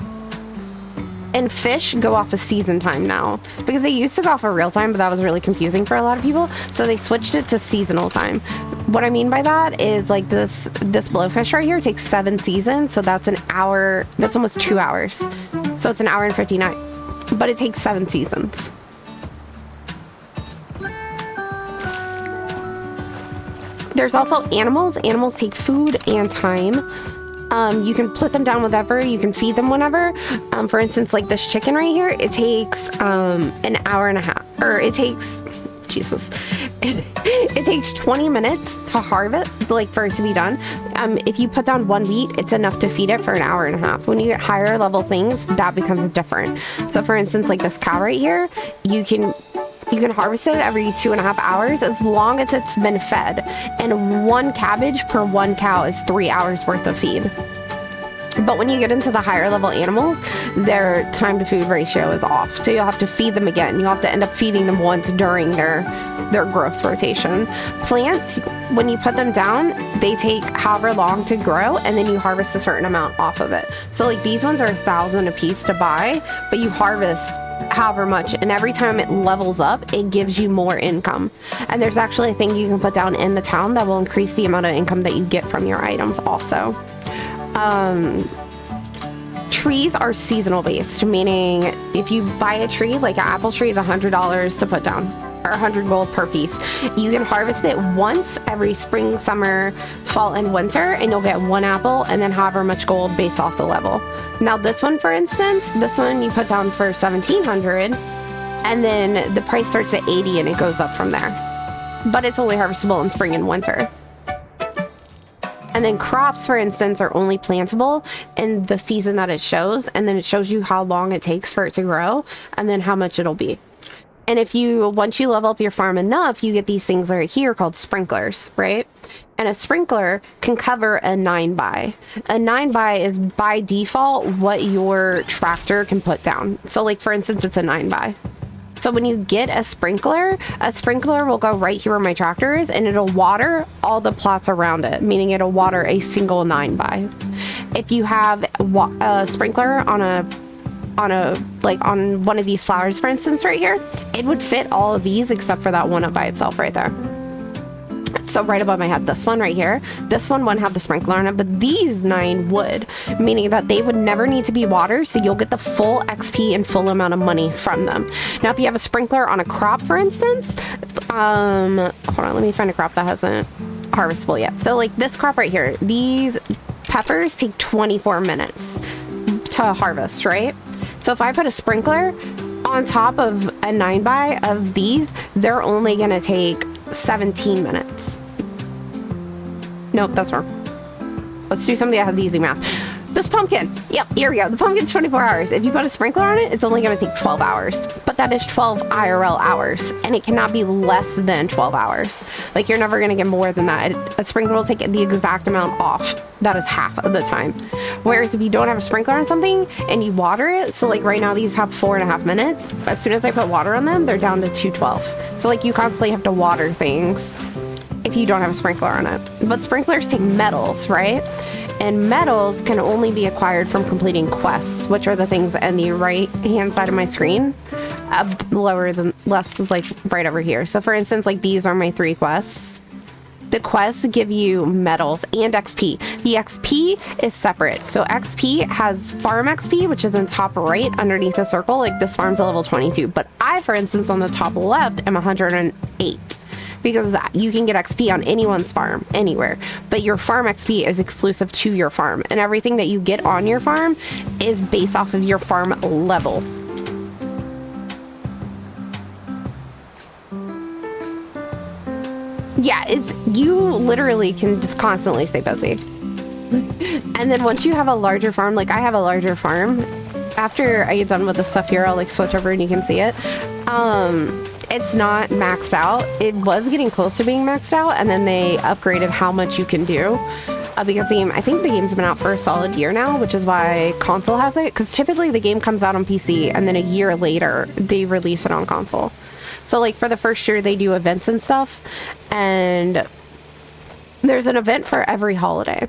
Speaker 1: And fish go off of season time now, because they used to go off of real time, but that was really confusing for a lot of people. So they switched it to seasonal time. What I mean by that is like this blowfish right here takes 7 seasons. So that's an hour. That's almost 2 hours. So it's an hour and 59, but it takes 7 seasons. There's also animals. Animals take food and time. You can put them down whenever, you can feed them whenever. For instance, like this chicken right here, it takes an hour and a half, or it takes, Jesus, it takes 20 minutes to harvest, like for it to be done. If you put down 1 beet, it's enough to feed it for an hour and a half. When you get higher level things, that becomes different. So for instance, like this cow right here, you can harvest it every 2.5 hours as long as it's been fed. And 1 cabbage per 1 cow is 3 hours worth of feed. But when you get into the higher level animals, their time to food ratio is off. So you'll have to feed them again. You'll have to end up feeding them once during their growth rotation. Plants, when you put them down, they take however long to grow, and then you harvest a certain amount off of it. So like these ones are 1,000 a piece to buy, but you harvest however much, and every time it levels up, it gives you more income. And there's actually a thing you can put down in the town that will increase the amount of income that you get from your items also. Trees are seasonal based, meaning if you buy a tree, like an apple tree is $100 to put down, or 100 gold per piece. You can harvest it once every spring, summer, fall, and winter, and you'll get 1 apple and then however much gold based off the level. Now this one, for instance, this one you put down for 1,700, and then the price starts at 80 and it goes up from there. But it's only harvestable in spring and winter. And then crops, for instance, are only plantable in the season that it shows, and then it shows you how long it takes for it to grow, and then how much it'll be. And once you level up your farm enough, you get these things right here called sprinklers, right? And a sprinkler can cover a 9x. A 9x is by default what your tractor can put down. So like, for instance, it's a 9x. So when you get a sprinkler will go right here where my tractor is, and it'll water all the plots around it, meaning it'll water a single 9x. If you have a sprinkler on one of these flowers, for instance, right here, it would fit all of these except for that one up by itself right there. So right above my head, this one right here, this one wouldn't have the sprinkler on it, but these 9 would, meaning that they would never need to be watered, so you'll get the full XP and full amount of money from them. Now, if you have a sprinkler on a crop, for instance, hold on, let me find a crop that hasn't harvestable yet. So like this crop right here, these peppers take 24 minutes to harvest, right? So if I put a sprinkler on top of a 9x of these, they're only gonna take 17 minutes. Nope, that's wrong. Let's do something that has easy math. This pumpkin, yep, here we go. The pumpkin's 24 hours. If you put a sprinkler on it, it's only going to take 12 hours. But that is 12 IRL hours, and it cannot be less than 12 hours. Like, you're never going to get more than that. A sprinkler will take the exact amount off. That is half of the time. Whereas if you don't have a sprinkler on something and you water it, so like right now these have 4.5 minutes. As soon as I put water on them, they're down to 212. So like you constantly have to water things if you don't have a sprinkler on it. But sprinklers take metals, right? And metals can only be acquired from completing quests, which are the things on the right hand side of my screen, less like right over here. So for instance, like these are my 3 quests. The quests give you metals and XP. The XP is separate. So XP has farm XP, which is in top right underneath the circle. Like this farm's a level 22, but I, for instance, on the top left am 108. Because you can get XP on anyone's farm, anywhere. But your farm XP is exclusive to your farm. And everything that you get on your farm is based off of your farm level. Yeah, you literally can just constantly stay busy. And then once you have a larger farm, like I have a larger farm, after I get done with the stuff here, I'll like switch over and you can see it. It's not maxed out. It was getting close to being maxed out, and then they upgraded how much you can do. Because I think the game's been out for a solid year now, which is why console has it. Because typically the game comes out on PC, and then a year later, they release it on console. So like for the first year, they do events and stuff, and there's an event for every holiday.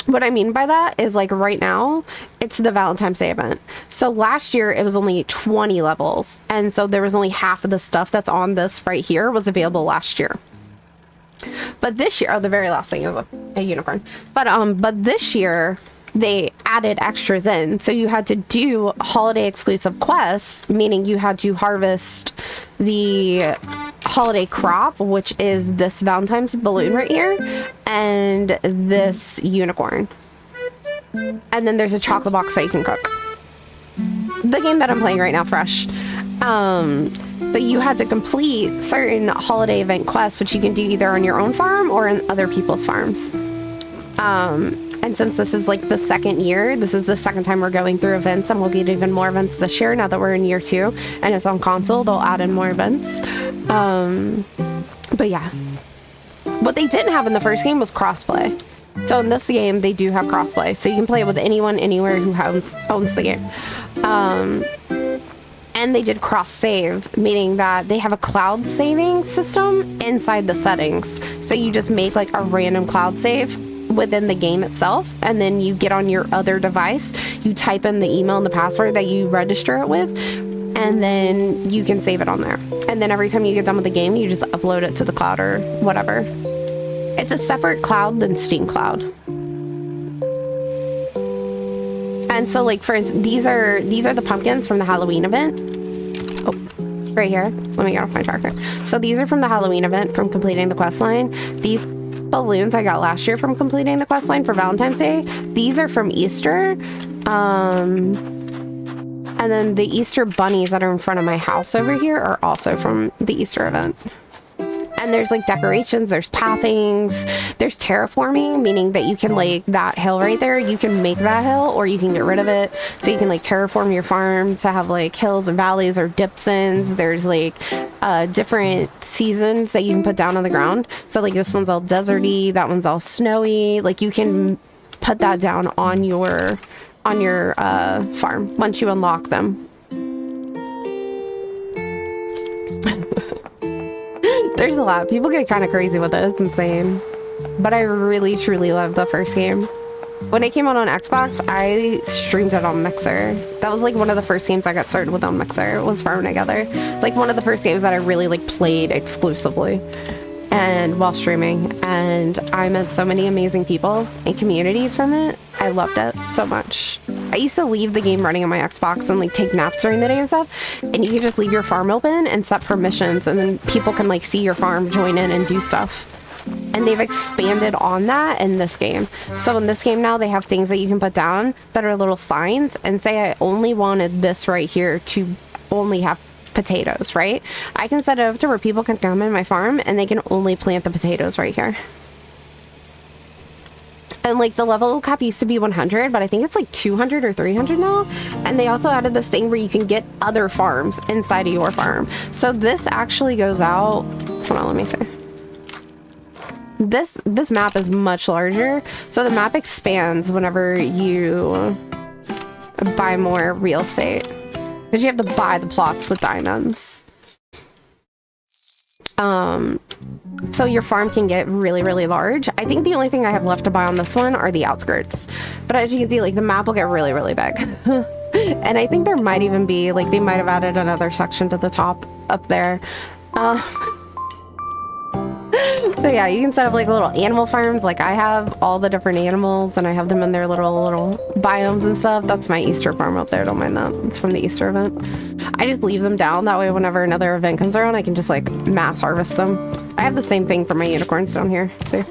Speaker 1: What I mean by that is like right now, it's the Valentine's Day event. So last year it was only 20 levels. And so there was only half of the stuff that's on this right here was available last year. But this year, oh, the very last thing is a unicorn. But this year they added extras in. So you had to do holiday exclusive quests, meaning you had to harvest the holiday crop, which is this Valentine's balloon right here, and this unicorn. And then there's a chocolate box that you can cook. The game that I'm playing right now, Fresh. But you had to complete certain holiday event quests, which you can do either on your own farm or in other people's farms. And since this is like the second year, this is the second time we're going through events, and we'll get even more events this year now that we're in year 2 and it's on console. They'll add in more events. But yeah, what they didn't have in the first game was crossplay. So in this game, they do have crossplay. So you can play it with anyone, anywhere who owns the game. And they did cross save, meaning that they have a cloud saving system inside the settings. So you just make like a random cloud save within the game itself, and then you get on your other device, you type in the email and the password that you register it with, and then you can save it on there. And then every time you get done with the game, you just upload it to the cloud or whatever. It's a separate cloud than Steam Cloud. And so like for instance, these are the pumpkins from the Halloween event. Oh, right here. Let me get off my tracker. So these are from the Halloween event from completing the quest line. These balloons I got last year from completing the quest line for Valentine's Day. These are from Easter. And then the Easter bunnies that are in front of my house over here are also from the Easter event. And there's like decorations, there's pathings, there's terraforming, meaning that you can like that hill right there, you can make that hill or you can get rid of it. So you can like terraform your farm to have like hills and valleys or dips ins. There's like different seasons that you can put down on the ground. So like this one's all deserty, that one's all snowy. Like you can put that down on your farm once you unlock them. There's a lot. People get kind of crazy with it. It's insane. But I really, truly love the first game. When it came out on Xbox, I streamed it on Mixer. That was like one of the first games I got started with on Mixer. It was Farm Together. Like one of the first games that I really like played exclusively and while streaming. And I met so many amazing people and communities from it. I loved it so much. I used to leave the game running on my Xbox and like take naps during the day and stuff, and you can just leave your farm open and set permissions, and then people can like see your farm, join in and do stuff. And they've expanded on that in this game. So in this game now they have things that you can put down that are little signs and say I only wanted this right here to only have potatoes, right? I can set it up to where people can come in my farm and they can only plant the potatoes right here. And like the level cap used to be 100, but I think it's like 200 or 300 now. And they also added this thing where you can get other farms inside of your farm. So this actually goes out. Hold on, let me see. This map is much larger. So the map expands whenever you buy more real estate. Because you have to buy the plots with diamonds. So your farm can get really, really large. I think the only thing I have left to buy on this one are the outskirts. But as you can see, like the map will get really, really big. And I think there might even be, like they might have added another section to the top up there. So yeah, you can set up like little animal farms. Like I have all the different animals and I have them in their little biomes and stuff. That's my Easter farm up there. Don't mind that. It's from the Easter event. I just leave them down. That way whenever another event comes around, I can just like mass harvest them. I have the same thing for my unicorns down here. See?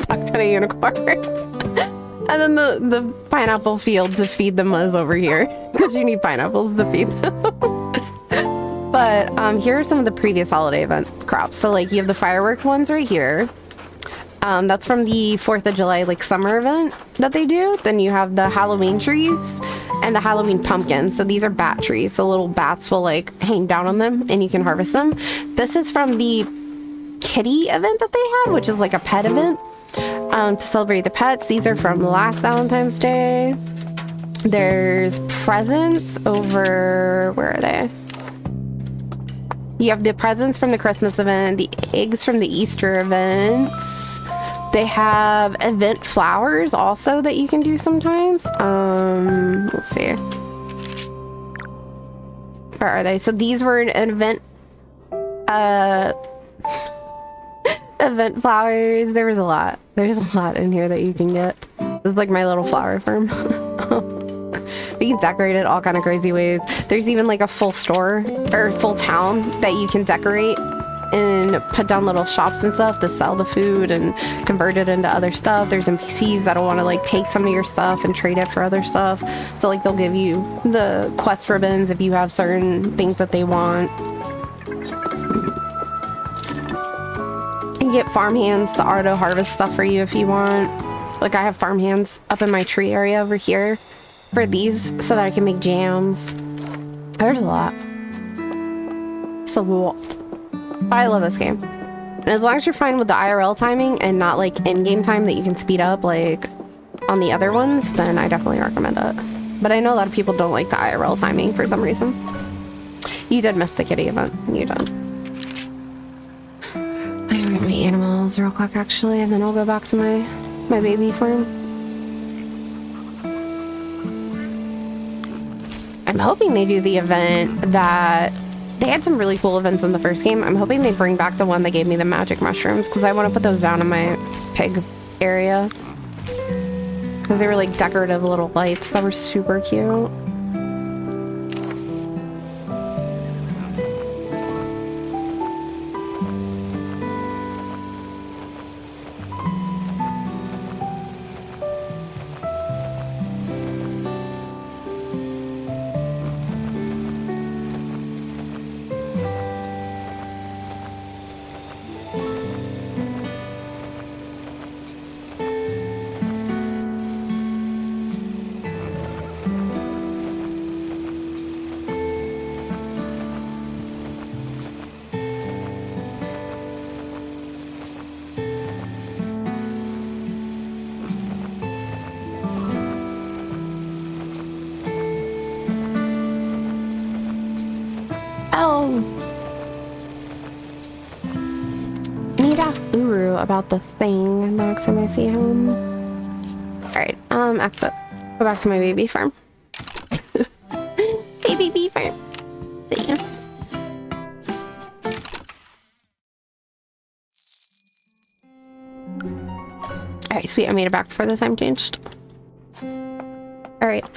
Speaker 1: Fuck ton of unicorn. And then the pineapple field to feed them is over here. Because you need pineapples to feed them. But here are some of the previous holiday event crops. So like you have the firework ones right here. That's from the 4th of July like summer event that they do. Then you have the Halloween trees and the Halloween pumpkins. So these are bat trees. So little bats will like hang down on them and you can harvest them. This is from the kitty event that they had, which is like a pet event to celebrate the pets. These are from last Valentine's Day. There's presents over, where are they? You have the presents from the Christmas event, the eggs from the Easter events, They have event flowers also that you can do sometimes. Let's see. Where are they? So these were an event, event flowers. There was a lot. There's a lot in here that you can get. This is like my little flower farm. You can decorate it all kind of crazy ways. There's even like a full store or full town that you can decorate and put down little shops and stuff to sell the food and convert it into other stuff. There's NPCs that'll want to like take some of your stuff and trade it for other stuff. So like they'll give you the quest ribbons if you have certain things that they want. You get farm hands to auto harvest stuff for you if you want. Like I have farm hands up in my tree area over here for these so that I can make jams. There's a lot. It's a lot. But I love this game. And as long as you're fine with the IRL timing and not like in-game time that you can speed up like on the other ones, then I definitely recommend it. But I know a lot of people don't like the IRL timing for some reason. You did miss the kitty event. You did. I'm gonna get my animals real quick actually, and then I'll go back to my baby farm. I'm hoping they do the event that they had some really cool events in the first game. I'm hoping they bring back the one that gave me the magic mushrooms because I want to put those down in my pig area because they were like decorative little lights that were super cute. About the thing next time I see him. Alright, exit. Go back to my baby farm. Baby bee farm. There. Alright, sweet, I made it back before the time changed. Alright,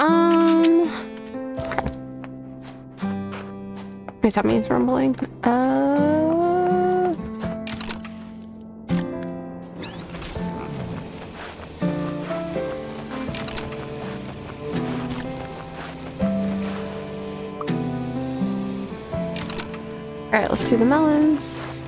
Speaker 1: my tummy is rumbling. Alright, let's do the melons.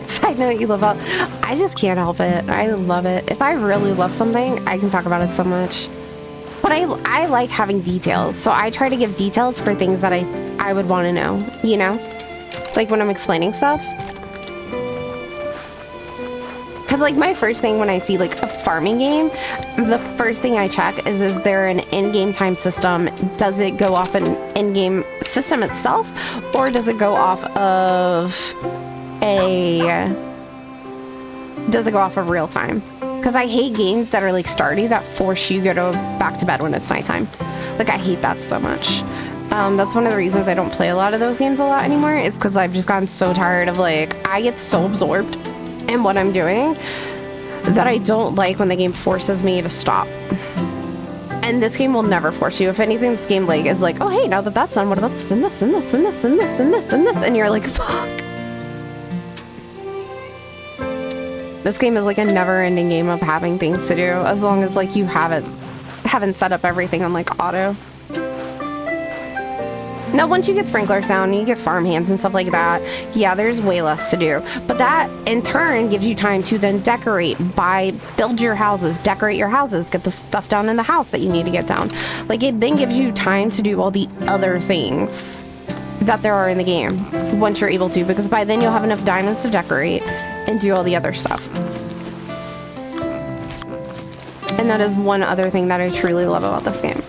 Speaker 1: Side note you love about. I just can't help it. I love it. If I really love something, I can talk about it so much. But I like having details. So I try to give details for things that I would want to know, you know? Like when I'm explaining stuff. Because like my first thing when I see like a farming game, the first thing I check is there an in-game time system? Does it go off an in-game system itself? Or does it go off of real time? Because I hate games that are like Stardew that force you to go back to bed when it's nighttime. Like I hate that so much. That's one of the reasons I don't play a lot of those games a lot anymore, is because I've just gotten so tired of like, I get so absorbed in what I'm doing that I don't like when the game forces me to stop. And this game will never force you. If anything, this game like is like, oh hey, now that that's done, what about this and this and this and this and this and this and this? And you're like, fuck. This game is like a never-ending game of having things to do, as long as like you haven't set up everything on like auto. Now, once you get sprinklers down, you get farm hands and stuff like that, yeah, there's way less to do. But that, in turn, gives you time to then decorate, build your houses, decorate your houses, get the stuff down in the house that you need to get down. Like, it then gives you time to do all the other things that there are in the game, once you're able to, because by then you'll have enough diamonds to decorate and do all the other stuff. And that is one other thing that I truly love about this game.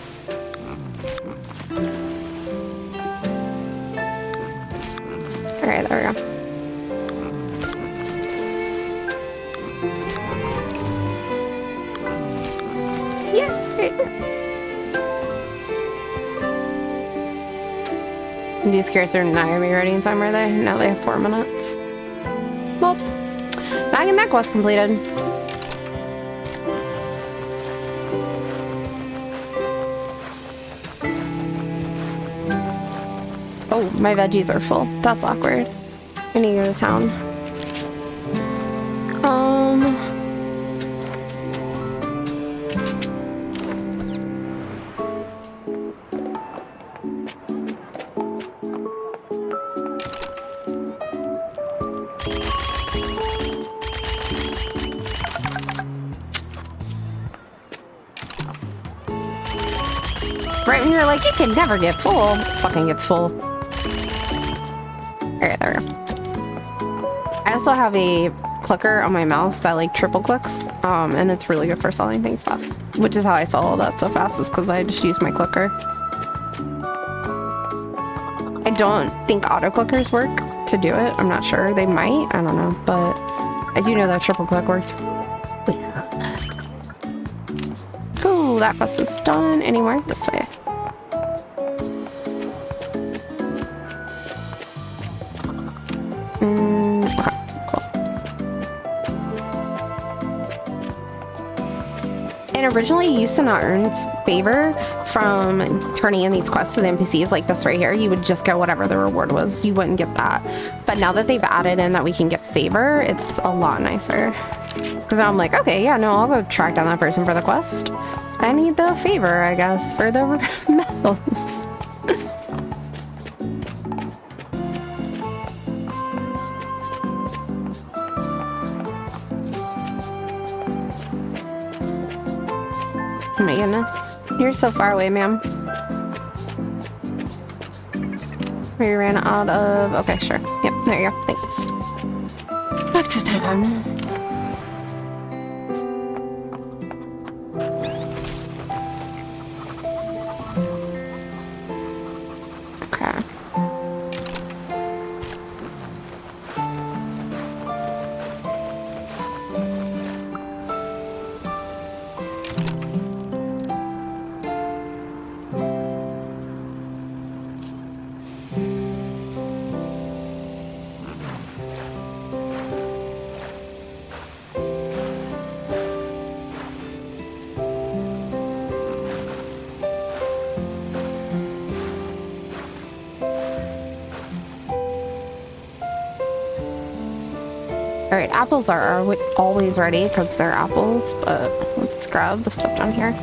Speaker 1: Alright, there we go. These characters are not gonna be ready in time, are they? No, they have 4 minutes. Well, not getting that quest completed. Oh, my veggies are full. That's awkward. I need to go to town. Right when you're like, it can never get full. It fucking gets full. Alright, there we go. I also have a clicker on my mouse that like triple clicks, and it's really good for selling things fast. Which is how I sell all that so fast, is because I just use my clicker. I don't think auto clickers work to do it. I'm not sure. They might. I don't know. But I do know that triple click works. Cool, that quest is done. Anywhere? This way. Okay, cool. And originally you used to not earn favor from turning in these quests to the NPCs like this right here. You would just get whatever the reward was. You wouldn't get that. But now that they've added in that we can get favor, it's a lot nicer. Because now I'm like, okay, yeah, no, I'll go track down that person for the quest. I need the favor, I guess, for the medals. Oh my goodness. You're so far away, ma'am. We ran out of... Okay, sure. Yep, there you go. Thanks. Back to town. Okay. Alright, apples are always ready because they're apples, but let's grab the stuff down here.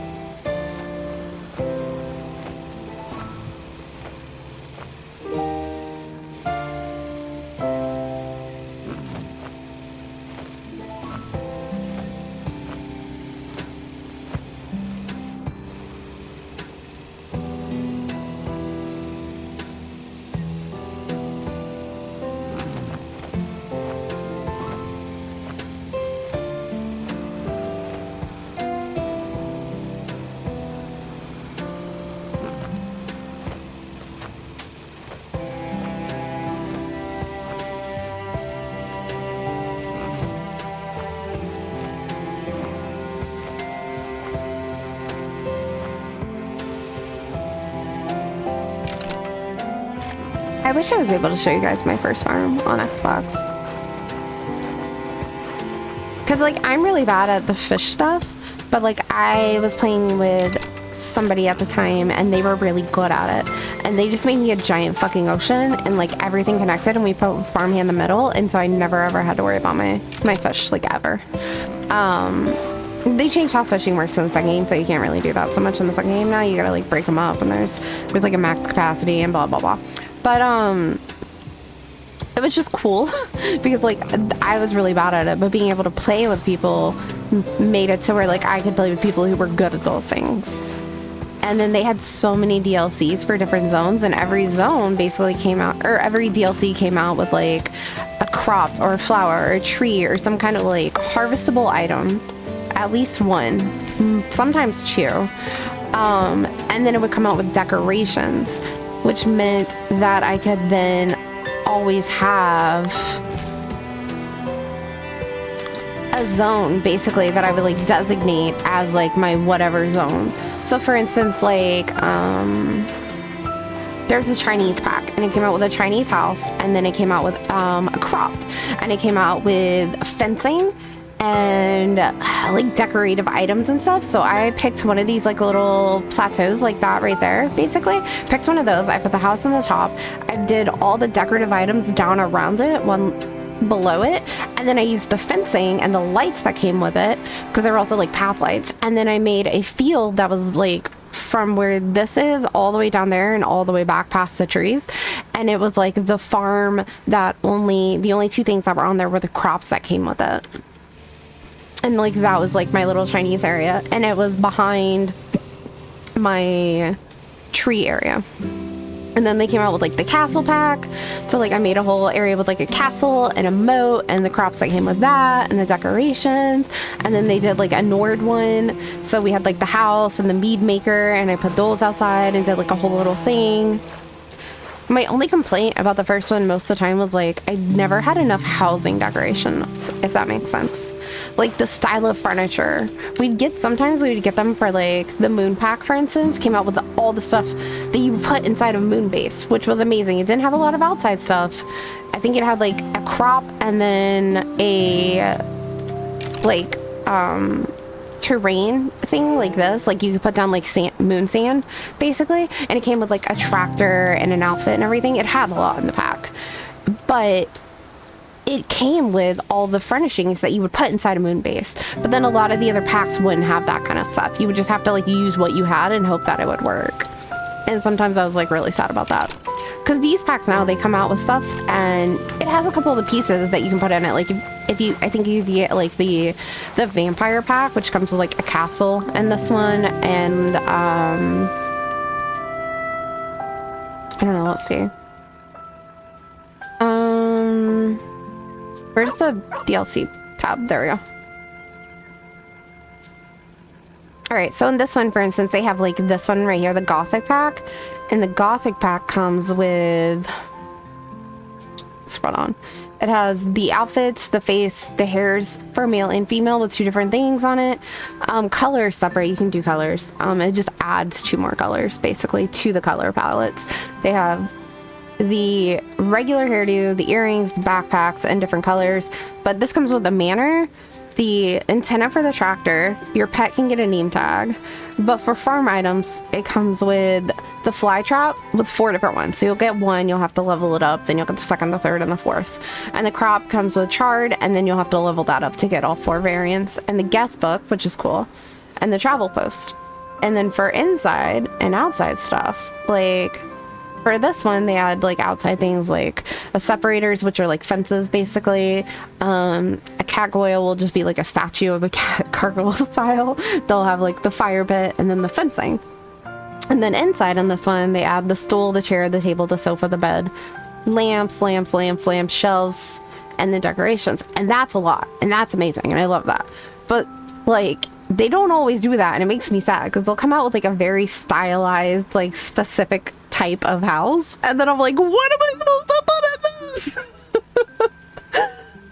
Speaker 1: I wish I was able to show you guys my first farm on Xbox. Because, like, I'm really bad at the fish stuff, but, like, I was playing with somebody at the time, and they were really good at it. And they just made me a giant fucking ocean, and, like, everything connected, and we put farm in the middle, and so I never, ever had to worry about my fish, like, ever. They changed how fishing works in the second game, so you can't really do that so much in the second game now. You gotta, like, break them up, and there's like, a max capacity and blah, blah, blah. But, it was just cool because, like, I was really bad at it, but being able to play with people made it to where, like, I could play with people who were good at those things. And then they had so many DLCs for different zones, and every zone basically came out, or every DLC came out with, like, a crop or a flower or a tree or some kind of, like, harvestable item. At least one, sometimes two. And then it would come out with decorations, which meant that I could then always have a zone basically that I would like designate as like my whatever zone. So for instance, like there's a Chinese pack, and it came out with a Chinese house, and then it came out with a cropped, and it came out with fencing and like decorative items and stuff. So I picked one of these like little plateaus like that right there, basically. Picked one of those. I put the house on the top. I did all the decorative items down around it, one below it, and then I used the fencing and the lights that came with it, because they were also like path lights. And then I made a field that was like from where this is all the way down there and all the way back past the trees, and it was like the farm that the only two things that were on there were the crops that came with it. And like that was like my little Chinese area, and it was behind my tree area. And then they came out with like the castle pack. So like I made a whole area with like a castle and a moat and the crops that came with that and the decorations. And then they did like a Nord one. So we had like the house and the mead maker, and I put those outside and did like a whole little thing. My only complaint about the first one most of the time was like I never had enough housing decorations, if that makes sense. Like the style of furniture. Sometimes we would get them for like the moon pack, for instance, came out with all the stuff that you put inside of moon base, which was amazing. It didn't have a lot of outside stuff. I think it had like a crop and then a like terrain thing like this, like you could put down like moon sand basically, and it came with like a tractor and an outfit and everything. It had a lot in the pack, but it came with all the furnishings that you would put inside a moon base. But then a lot of the other packs wouldn't have that kind of stuff. You would just have to like use what you had and hope that it would work. And sometimes I was like really sad about that, because these packs now, they come out with stuff and it has a couple of the pieces that you can put in it. Like I think if you get like the vampire pack, which comes with like a castle in this one, and I don't know, let's see. Where's the DLC tab? There we go. All right, so in this one, for instance, they have like this one right here, the Gothic pack, and the Gothic pack comes with, spot on. It has the outfits, the face, the hairs for male and female with 2 different things on it. Colors separate, you can do colors. It just adds 2 more colors basically to the color palettes. They have the regular hairdo, the earrings, the backpacks, and different colors. But this comes with a manor, the antenna for the tractor, your pet can get a name tag. But for farm items, it comes with the fly trap with 4 different ones. So you'll get 1, you'll have to level it up, then you'll get the 2nd, the 3rd, and the 4th. And the crop comes with chard, and then you'll have to level that up to get all 4 variants. And the guest book, which is cool, and the travel post. And then for inside and outside stuff, like for this one, they add like outside things like a separators, which are like fences basically. A gargoyle will just be like a statue of a cat, gargoyle style. They'll have like the fire pit and then the fencing. And then inside on this one, they add the stool, the chair, the table, the sofa, the bed, lamps, shelves, and the decorations. And that's a lot, and that's amazing, and I love that. But like, they don't always do that, and it makes me sad because they'll come out with like a very stylized, like specific type of house, and then I'm like, what am I supposed to put in this?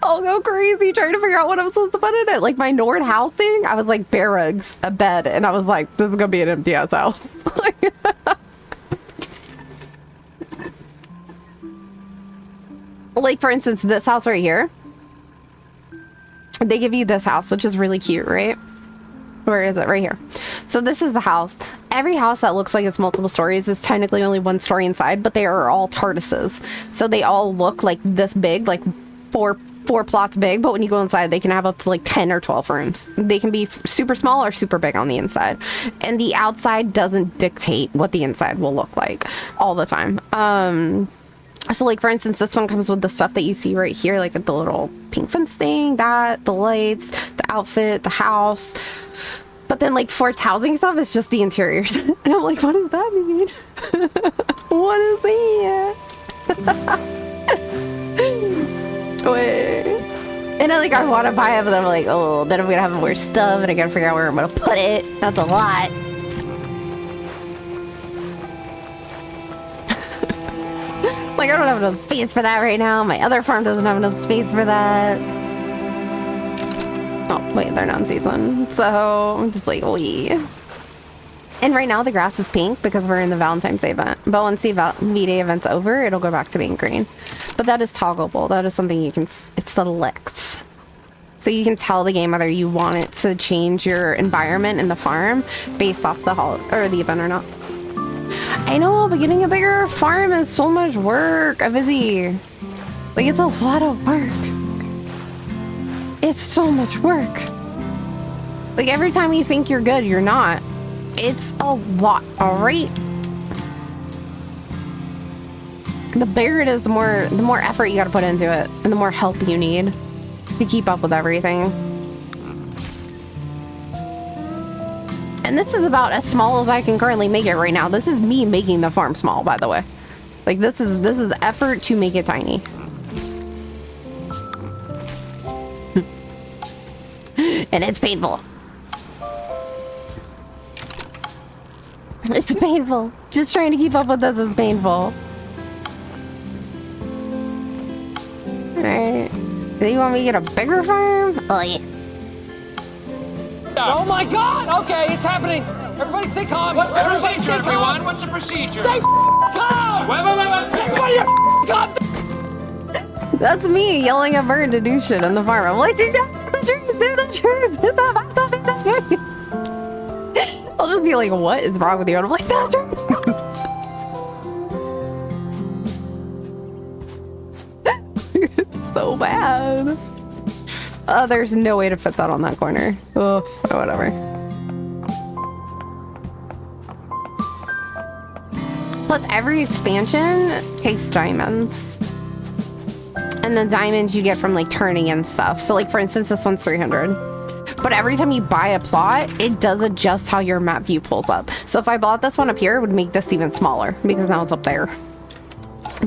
Speaker 1: I'll go crazy trying to figure out what I'm supposed to put in it. Like my Nord house thing, I was like bare rugs, a bed, and I was like, this is gonna be an empty ass house. Like for instance, this house right here, they give you this house, which is really cute, right? Where is it? Right here. So this is the house. Every house that looks like it's multiple stories is technically only 1 story inside, but they are all TARDISes. So they all look like this big, like four plots big, but when you go inside, they can have up to like 10 or 12 rooms. They can be super small or super big on the inside. And the outside doesn't dictate what the inside will look like all the time. So like for instance, this one comes with the stuff that you see right here, like the little pink fence thing, that, the lights, the outfit, the house. But then like for its housing stuff, it's just the interiors. And I'm like, what does that mean? What is that? Wait. And I want to buy it, but then I'm like, oh, then I'm going to have more stuff and I got to figure out where I'm going to put it. That's a lot. Like, I don't have enough space for that right now. My other farm doesn't have enough space for that. Oh, wait, they're not in season. So, I'm just like, wee. And right now the grass is pink because we're in the Valentine's Day event. But once the V-Day event's over, it'll go back to being green. But that is toggleable. That is something you can select. So you can tell the game whether you want it to change your environment in the farm based off the the event or not. I know, but getting a bigger farm is so much work. I'm busy. Like, it's a lot of work. It's so much work. Like, every time you think you're good, you're not. It's a lot, alright? The bigger it is, the more effort you gotta put into it, and the more help you need to keep up with everything. And this is about as small as I can currently make it right now. This is me making the farm small, by the way. Like, this is effort to make it tiny. And it's painful. It's painful. Just trying to keep up with this is painful. Alright. Do you want me to get a bigger farm? Oh, yeah.
Speaker 2: Oh my God! Okay, it's happening. Everybody stay calm.
Speaker 3: What's the procedure, everyone? What's the procedure?
Speaker 2: Stay calm!
Speaker 3: Wait.
Speaker 2: Everybody calm!
Speaker 1: That's me yelling at Bird to do shit on the farm. I'm like, do the truth. It's about to be the truth. I'll just be like, what is wrong with you? And I'm like, that's truth. So bad. There's no way to fit that on that corner. Oh, whatever. Plus, every expansion takes diamonds. And the diamonds you get from, like, turning and stuff. So, like, for instance, this one's 300. But every time you buy a plot, it does adjust how your map view pulls up. So if I bought this one up here, it would make this even smaller because now it's up there.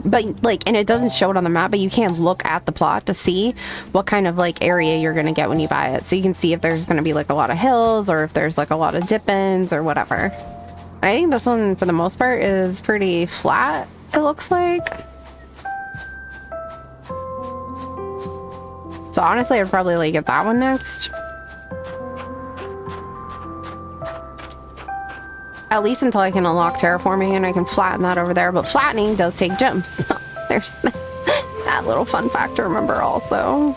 Speaker 1: But like, and it doesn't show it on the map, but you can look at the plot to see what kind of like area you're going to get when you buy it. So you can see if there's going to be like a lot of hills or if there's like a lot of dip-ins or whatever. And I think this one for the most part is pretty flat, it looks like. So honestly, I'd probably like get that one next. At least until I can unlock terraforming and I can flatten that over there. But flattening does take gems. So there's that little fun fact to remember also.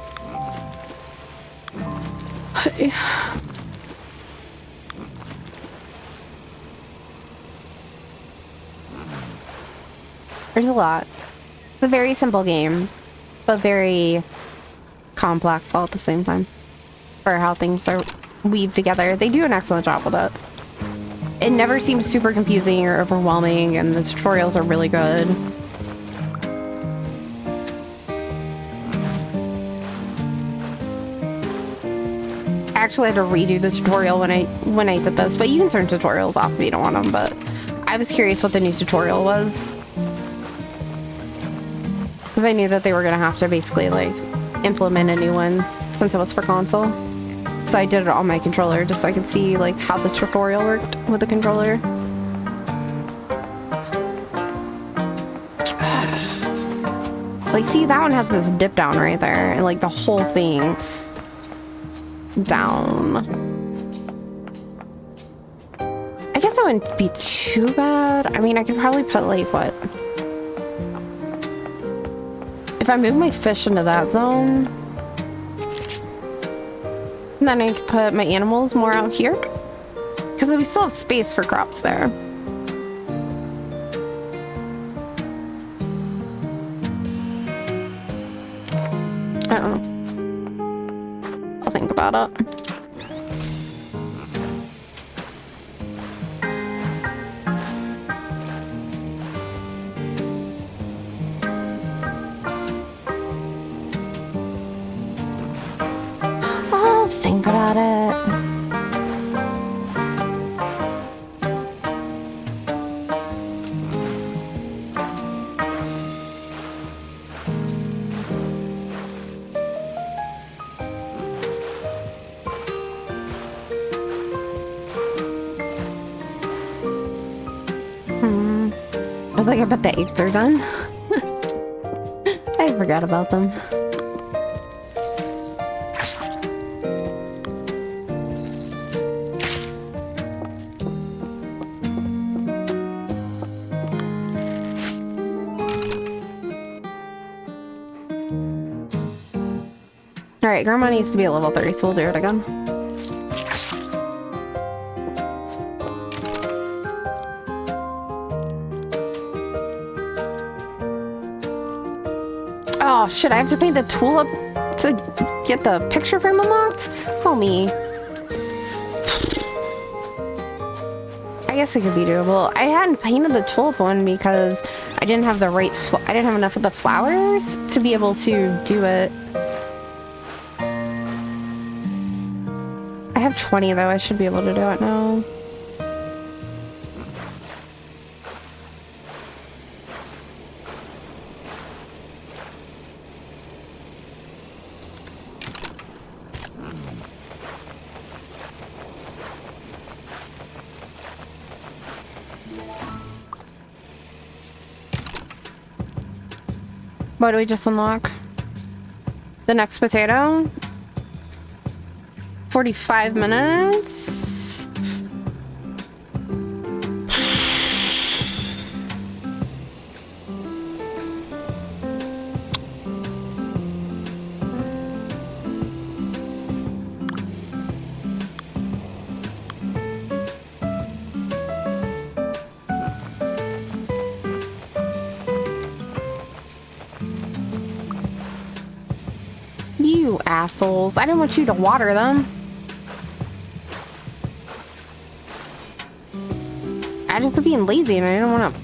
Speaker 1: There's a lot. It's a very simple game, but very complex all at the same time. For how things are weaved together. They do an excellent job with it. It never seems super confusing or overwhelming, and the tutorials are really good. I actually had to redo the tutorial when I did this, but you can turn tutorials off if you don't want them, but I was curious what the new tutorial was. Because I knew that they were going to have to basically, like, implement a new one since it was for console. So I did it on my controller just so I could see like how the tutorial worked with the controller. Like, see, that one has this dip down right there, and like the whole thing's down. I guess that wouldn't be too bad. I mean, I could probably put like what? If I move my fish into that zone, then I could put my animals more out here. Because we still have space for crops there. I don't know. I'll think about it. Think about it. I was like, I bet the eggs are done. I forgot about them. Alright, Grandma needs to be a level 3, so we'll do it again. Oh shit, I have to pay the tulip to get the picture frame unlocked? Oh me. I guess it could be doable. I hadn't painted the tulip one because I didn't have the right I didn't have enough of the flowers to be able to do it. I have 20 though, I should be able to do it now. What do we just unlock? The next potato? 45 minutes? You assholes. I didn't want you to water them. I just being lazy and I didn't want to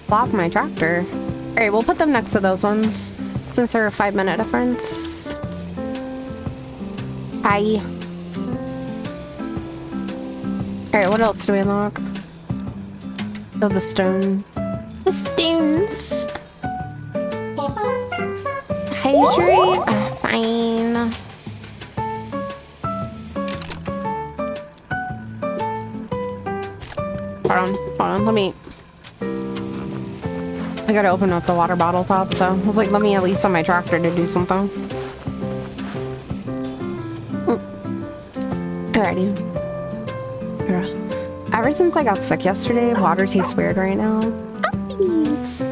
Speaker 1: block my tractor. Alright, we'll put them next to those ones since they're a 5-minute difference. Hi. Alright, what else do we unlock? Oh, the stone. The stones. Hydrate? Fine. Hold on, let me... I gotta open up the water bottle top, so I was like, let me at least on my tractor to do something. Alrighty. Ever since I got sick yesterday, water tastes weird right now. Oopsies.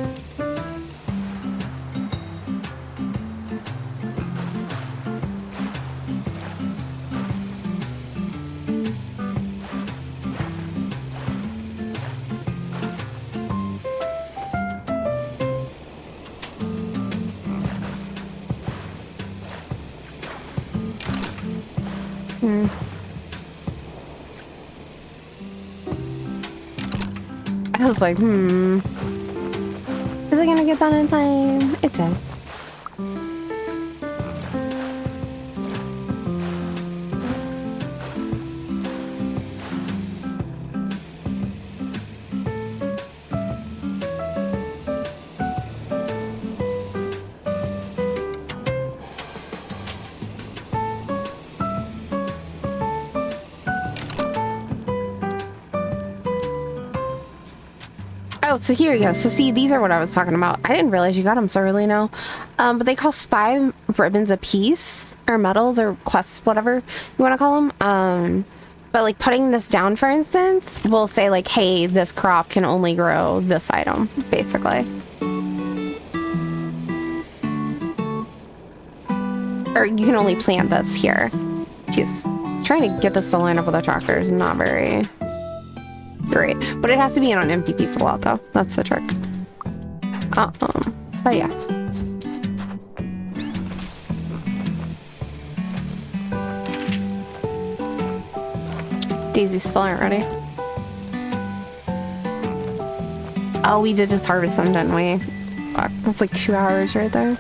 Speaker 1: I was like, is it gonna get done in time? It did. Oh, so here we go. So see, these are what I was talking about. I didn't realize you got them so early now. But they cost 5 ribbons a piece, or medals, or quests, whatever you want to call them. But like putting this down, for instance, will say like, hey, this crop can only grow this item, basically. Or you can only plant this here. Jeez. Trying to get this to line up with a tractor is not very... great, but it has to be on an empty piece of wall though. That's the trick. But yeah. Daisies still aren't ready. Oh, we did just harvest them, didn't we? Fuck, that's like 2 hours right there.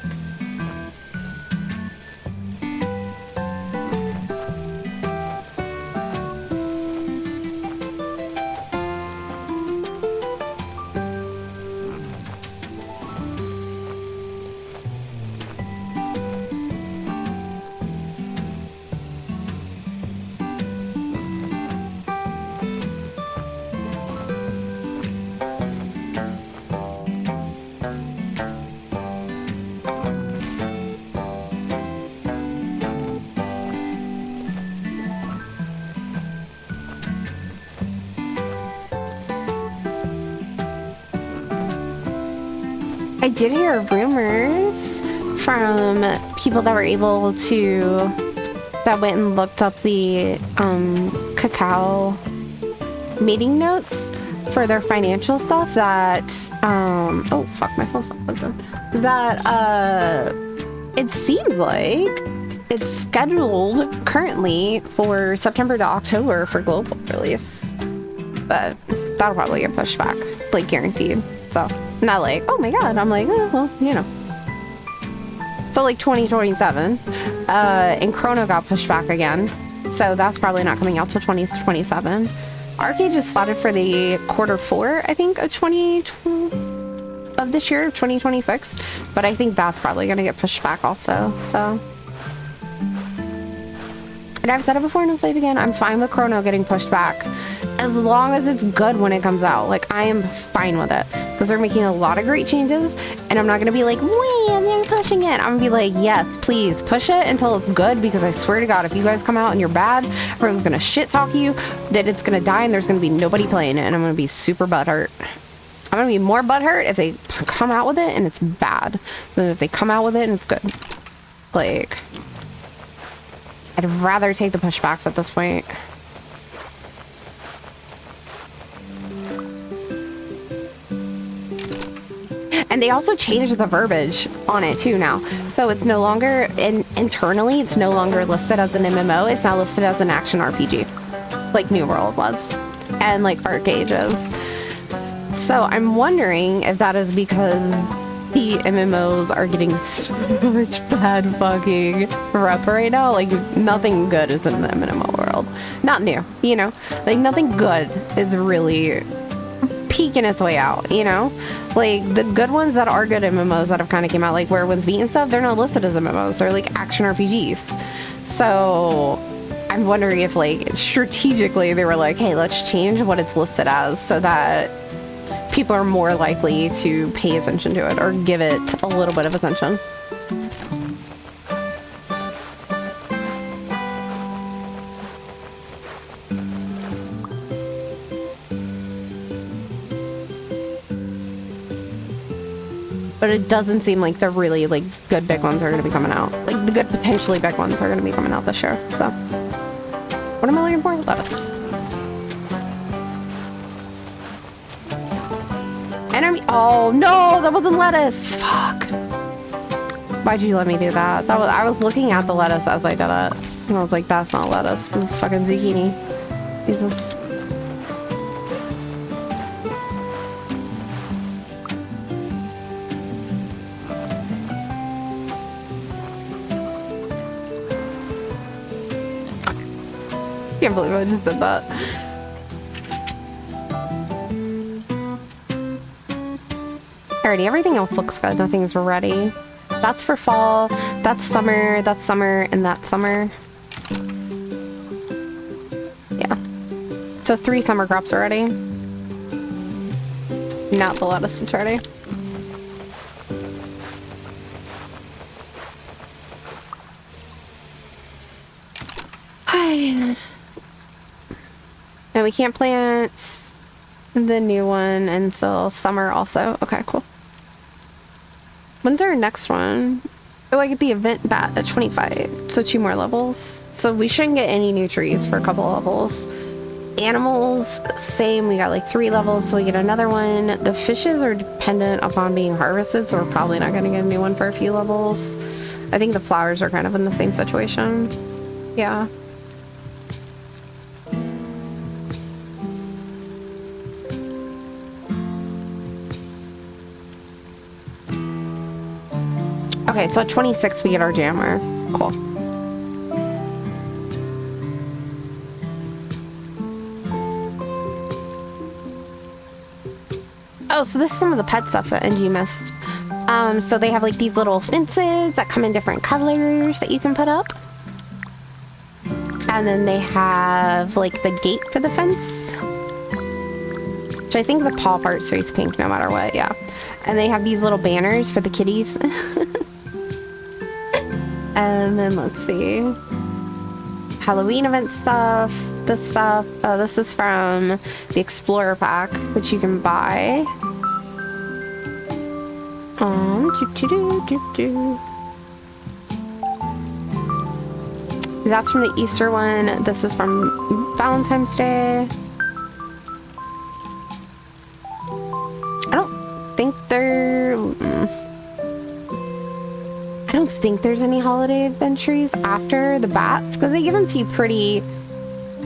Speaker 1: I did hear rumors from people that were able to, that went and looked up the Kakao meeting notes for their financial stuff that, oh fuck, my phone's not plugged in. That, it seems like it's scheduled currently for September to October for global release. But that'll probably get pushed back, like guaranteed. So, not like, oh my god, I'm like, oh, well, you know. So like 2027, and Chrono got pushed back again. So that's probably not coming out till 2027. Arcade is slotted for the Q4, I think, of this year, 2026. But I think that's probably gonna get pushed back also, so. And I've said it before and I'll say it again, I'm fine with Chrono getting pushed back. As long as it's good when it comes out. Like, I am fine with it. Because they're making a lot of great changes. And I'm not going to be like, wham, they're pushing it. I'm going to be like, yes, please, push it until it's good. Because I swear to God, if you guys come out and you're bad, everyone's going to shit talk you, that it's going to die, and there's going to be nobody playing it. And I'm going to be super butthurt. I'm going to be more butthurt if they come out with it and it's bad than if they come out with it and it's good. Like, I'd rather take the pushbacks at this point. And they also changed the verbiage on it too now. So it's no longer, internally, it's no longer listed as an MMO. It's now listed as an action RPG. Like New World was. And like Arcade is. So I'm wondering if that is because the MMOs are getting so much bad fucking rep right now. Like, nothing good is in the MMO world. Not new, you know? Like, nothing good is really peeking its way out, you know? Like, the good ones that are good MMOs that have kind of came out, like Werewolves Meet and stuff, they're not listed as MMOs. They're like action RPGs. So I'm wondering if, like, strategically they were like, hey, let's change what it's listed as so that people are more likely to pay attention to it or give it a little bit of attention. But it doesn't seem like the really like good big ones are going to be coming out. Like the good potentially big ones are going to be coming out this year. So what am I looking for? Lettuce. Enemy. Oh no, that wasn't lettuce. Fuck. Why'd you let me do that? I was looking at the lettuce as I did it, and I was like, that's not lettuce. This is fucking zucchini. Jesus. Can't believe I just did that. Alrighty, everything else looks good. Nothing's ready. That's for fall. That's summer, and that's summer. Yeah. So 3 summer crops are ready. Now the lettuce is ready. And we can't plant the new one until summer also. Okay, cool. When's our next one? Oh, I get the event bat at 25. So 2 more levels. So we shouldn't get any new trees for a couple levels. Animals, same. We got like 3 levels, so we get another one. The fishes are dependent upon being harvested, so we're probably not going to get a new one for a few levels. I think the flowers are kind of in the same situation. Yeah. Okay, so at 26 we get our jammer. Cool. Oh, so this is some of the pet stuff that NG missed. So they have like these little fences that come in different colors that you can put up. And then they have like the gate for the fence. Which I think the paw part stays pink no matter what, yeah. And they have these little banners for the kitties. And then let's see. Halloween event stuff. This stuff. This is from the Explorer pack, which you can buy. That's from the Easter one. This is from Valentine's Day. I don't think there's any holiday adventures after the bats because they give them to you pretty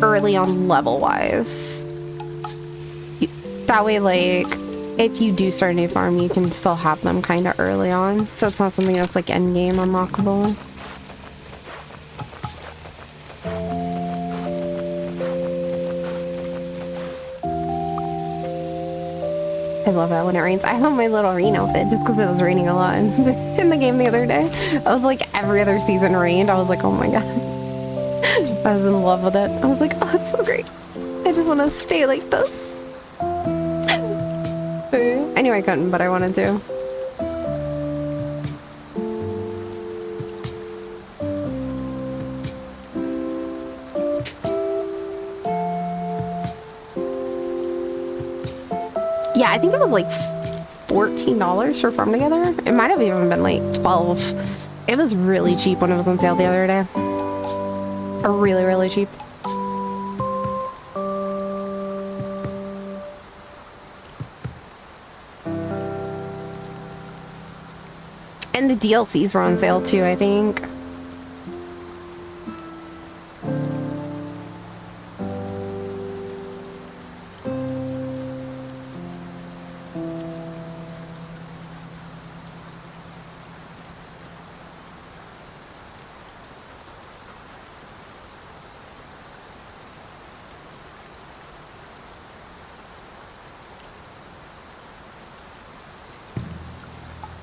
Speaker 1: early on level wise. That way, like, if you do start a new farm, you can still have them kind of early on. So it's not something that's like end game unlockable. I love it when it rains. I have my little rain outfit just because it was raining a lot in the game the other day. I was like, every other season rained. I was like, oh my god. I was in love with it. I was like, oh, it's so great. I just want to stay like this. I knew I couldn't, but I wanted to. Yeah, I think it was like $14 for Farm Together. It might have even been like 12. It was really cheap when it was on sale the other day. Really, really cheap. And the DLCs were on sale too, I think.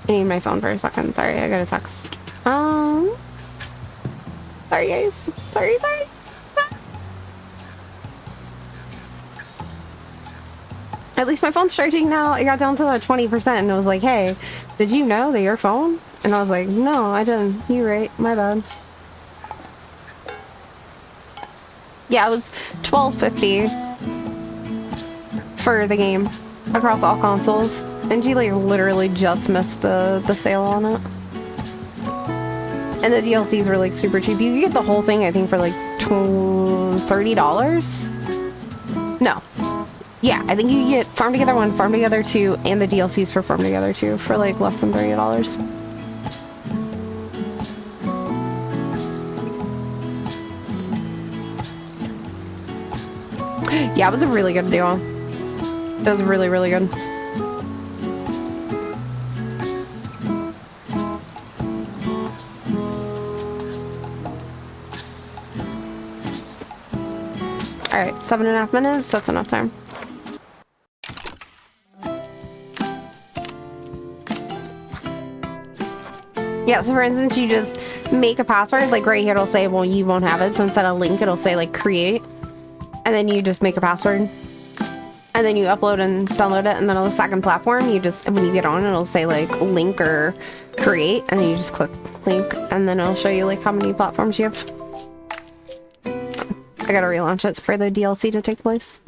Speaker 1: I need my phone for a second. Sorry, I got a text. Sorry guys. Sorry. At least my phone's charging now. It got down to like 20% and it was like, hey, did you know that your phone? And I was like, no, I didn't. You're right. My bad. Yeah, it was $12.50 for the game across all consoles. And she like literally just missed the sale on it. And the DLCs were like super cheap. You could get the whole thing, I think, for like $30. No. Yeah, I think you could get Farm Together 1, Farm Together 2, and the DLCs for Farm Together 2 for like less than $30. Yeah, it was a really good deal. It was really, really good. Alright, 7.5 minutes, that's enough time. Yeah, so for instance, you just make a password, like right here it'll say, well, you won't have it, so instead of link, it'll say like create, and then you just make a password, and then you upload and download it, and then on the second platform, you just, when you get on, it'll say like link or create, and then you just click link, and then it'll show you like how many platforms you have. I gotta relaunch it for the DLC to take place.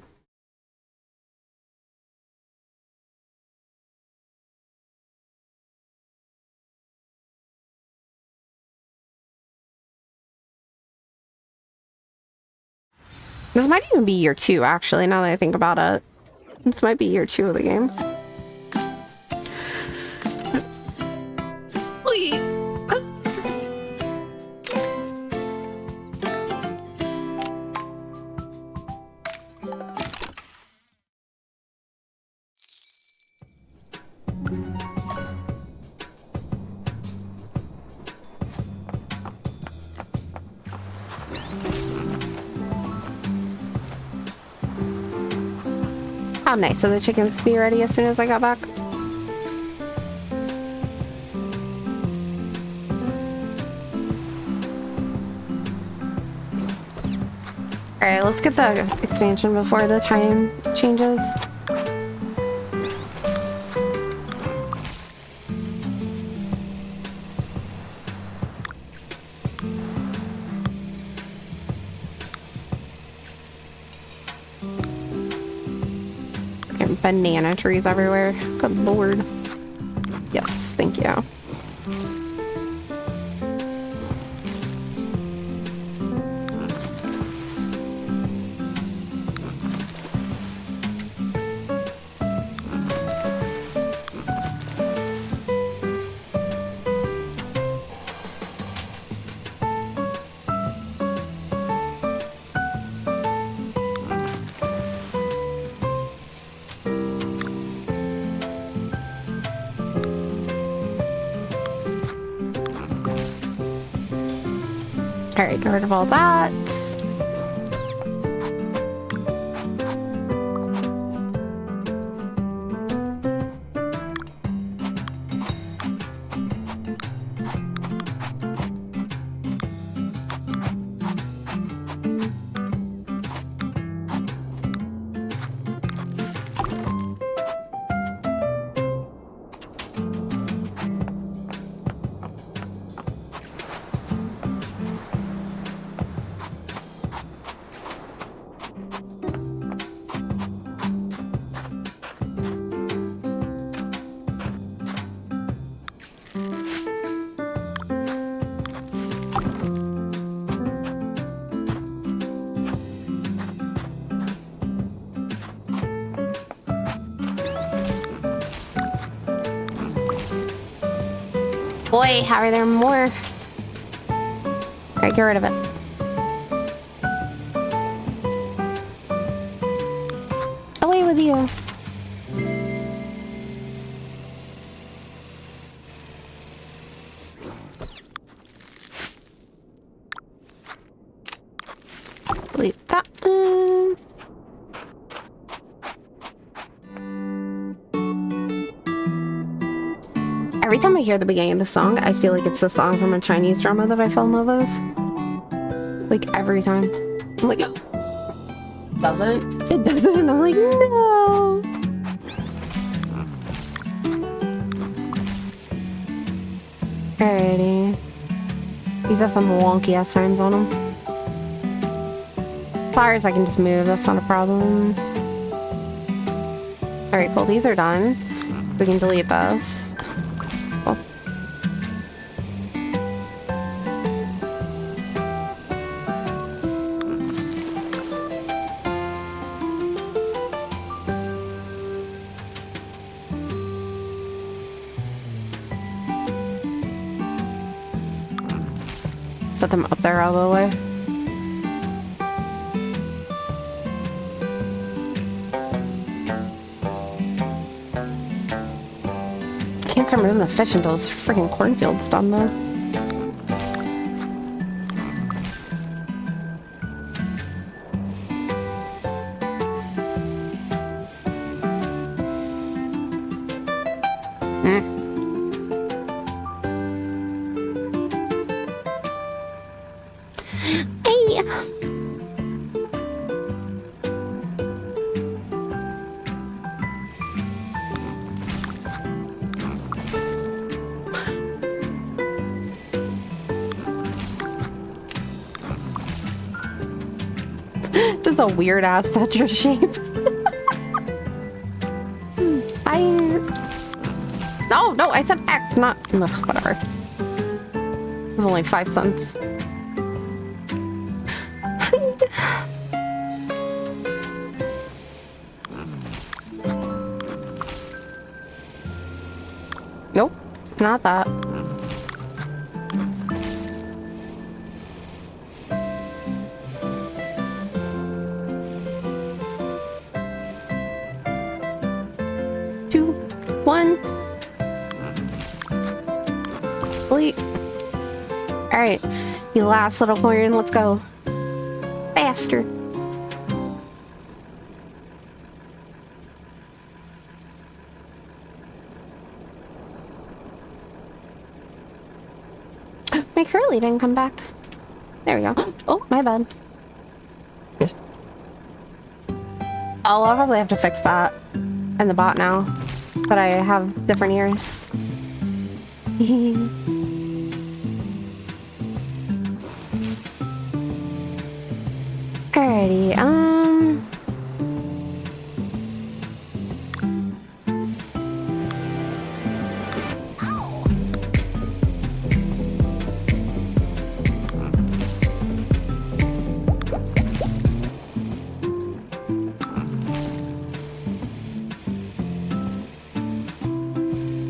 Speaker 1: This might even be year 2, actually, now that I think about it. This might be year 2 of the game. How nice of the chickens to be ready as soon as I got back. Alright, let's get the expansion before the time changes. Banana trees everywhere. Good lord. Yes, thank you. All right, get rid of all that. Boy, how are there more? All right, get rid of it. Away with you. Delete that one. Every time I hear the beginning of the song, I feel like it's the song from a Chinese drama that I fell in love with. Like every time. I'm like, doesn't. It doesn't. I'm like, no. Alrighty. These have some wonky ass times on them. Flowers I can just move. That's not a problem. Alright, cool. These are done. We can delete this. Cool. Put them up there all the way. Can't start moving the fish until this freaking cornfield's done though. Just a weird ass Tetris shape. No, I said X, not ugh, whatever. It was only 5 cents. Nope, not that. Alright, you last little coin, let's go. Faster. My curly didn't come back. There we go. Oh, my bad. Oh, I'll probably have to fix that. And the bot now. But I have different ears. Alrighty,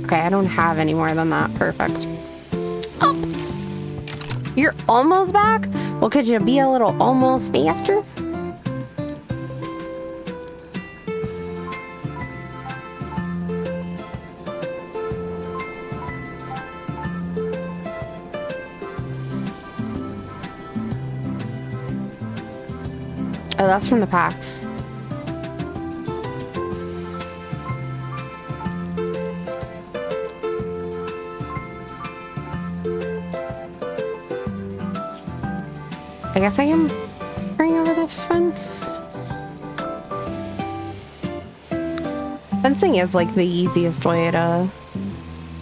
Speaker 1: okay, I don't have any more than that. Perfect. Oh! You're almost back? Well, could you be a little almost faster? Oh, that's from the packs. I guess I can bring over the fence. Fencing is like the easiest way to...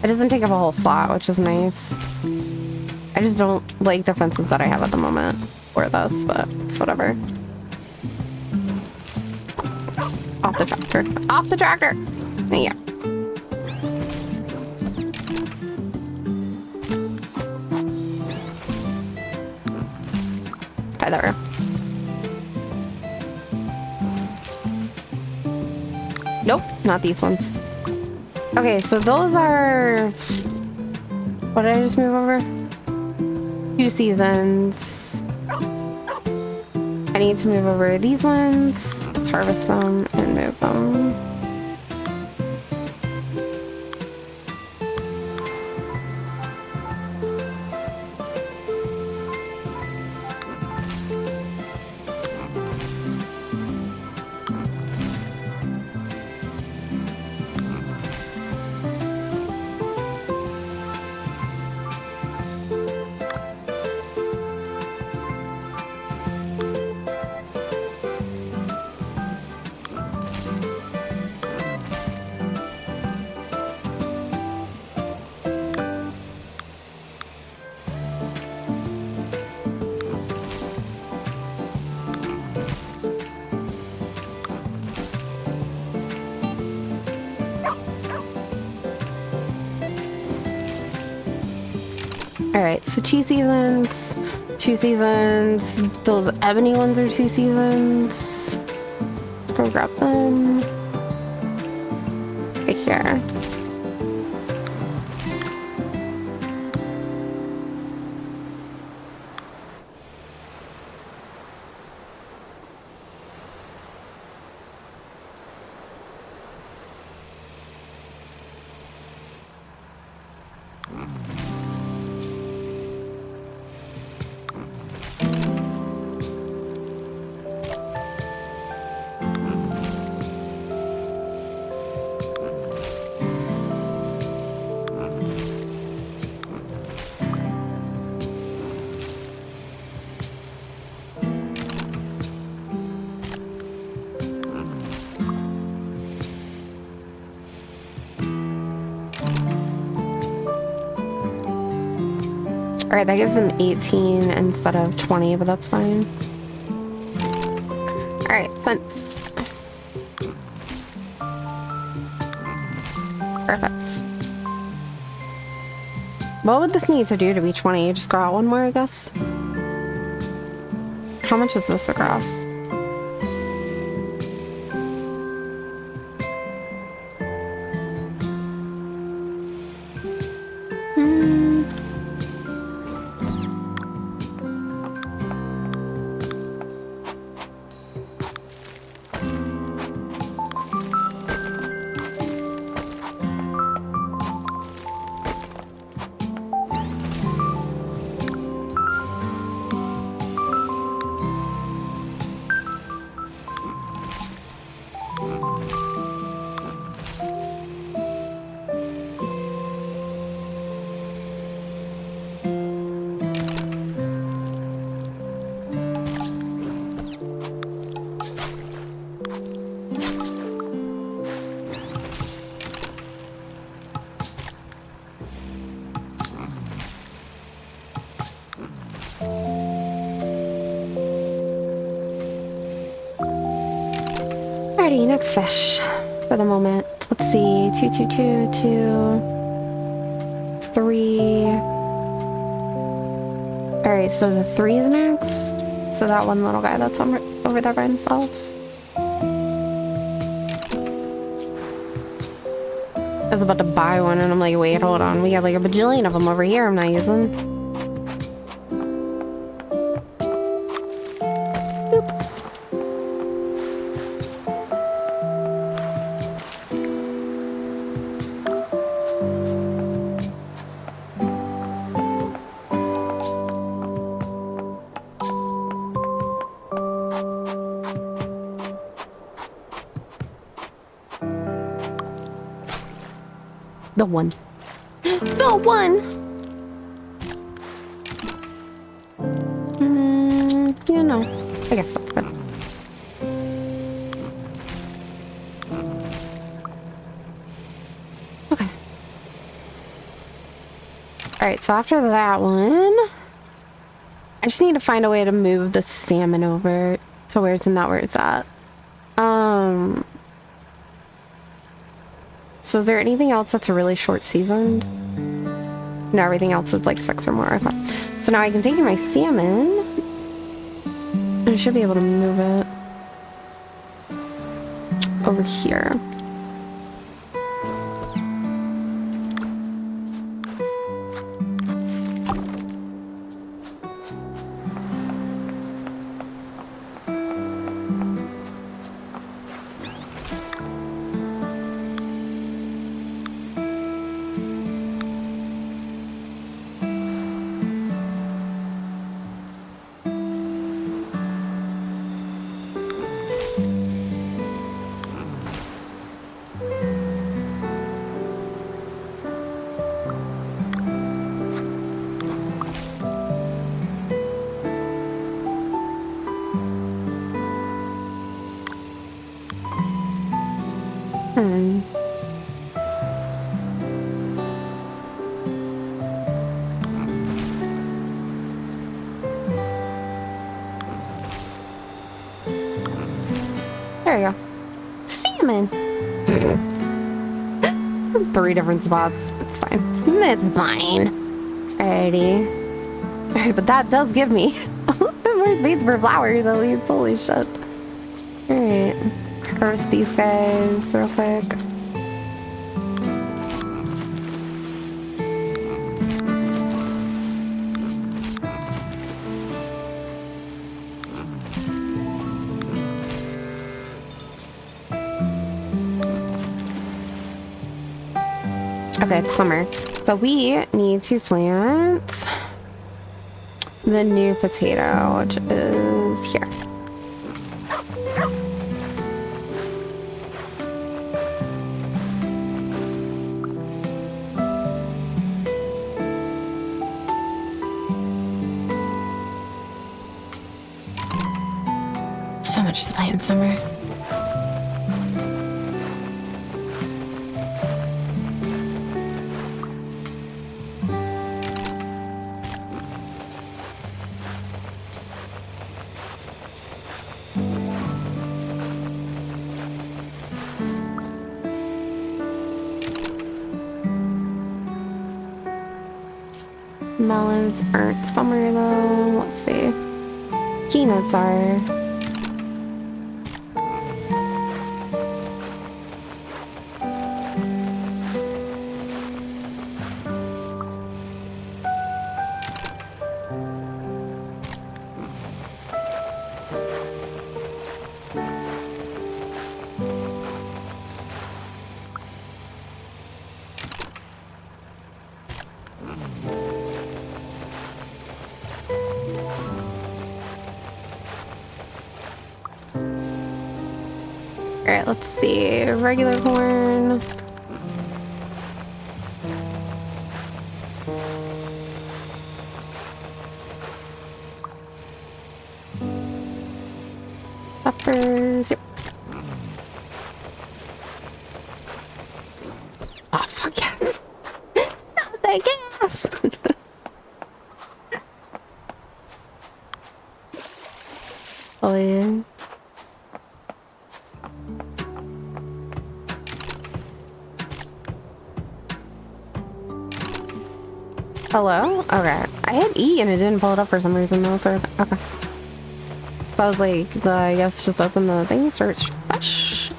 Speaker 1: It doesn't take up a whole slot, which is nice. I just don't like the fences that I have at the moment for this, but it's whatever. Off the tractor. Off the tractor! Yeah. Hi there. Nope, not these ones. Okay, so those are... What did I just move over? 2 seasons. I need to move over these ones. Let's harvest them and move them. All right, so 2 seasons, 2 seasons. Those ebony ones are 2 seasons. Let's go grab them. Right here. All right, that gives them 18 instead of 20, but that's fine. All right, fence. Perfect. What would this need to do to be 20? Just grow out one more, I guess. How much is this across? Alrighty, next fish for the moment. Let's see, 2, 2, 2, 2, 3. Alright, so the 3 is next. So that one little guy that's over there by himself. I was about to buy one and I'm like, wait, hold on. We got like a bajillion of them over here I'm not using. The one. The one! You know, I guess that's good. Okay. Alright, so after that one, I just need to find a way to move the salmon over to where it's not where it's at. So is there anything else that's a really short season? No, everything else is like 6 or more. Okay. So now I can take my salmon. I should be able to move it over here. There you go. Salmon. 3 different spots. It's fine. It's fine. Alrighty. Alright, but that does give me a little bit more space for flowers at least. Holy shit. Alright. Harvest these guys real quick. Okay, it's summer. So we need to plant the new potato, which is here. So much to play in summer. Melons aren't summer though. Let's see. Peanuts are. Alright, let's see. Regular corn. Peppers. Yep. Oh, fuck yes. Not the gas. Oh, yeah. Hello? Okay. I had E and it didn't pull it up for some reason though, so okay. So I was like, I guess just open the thing, search fresh.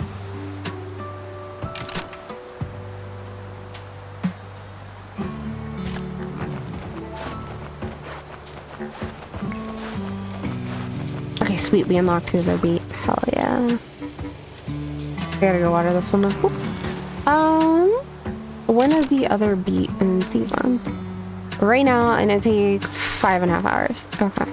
Speaker 1: Okay, sweet, we unlocked the beet. Hell yeah. I gotta go water this one though. When is the other beet in season? Right now, and it takes 5.5 hours. Okay.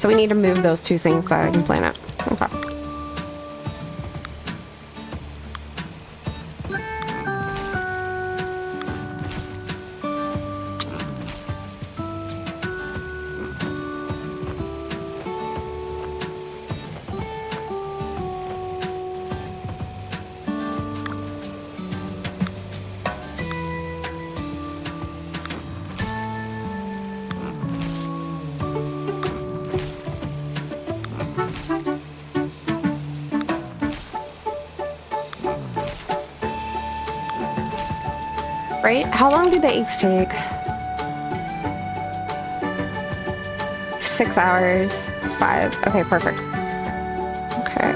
Speaker 1: So we need to move those two things so I can plant it. Okay. Right? How long do the eggs take? 6 hours. 5. Okay, perfect. Okay.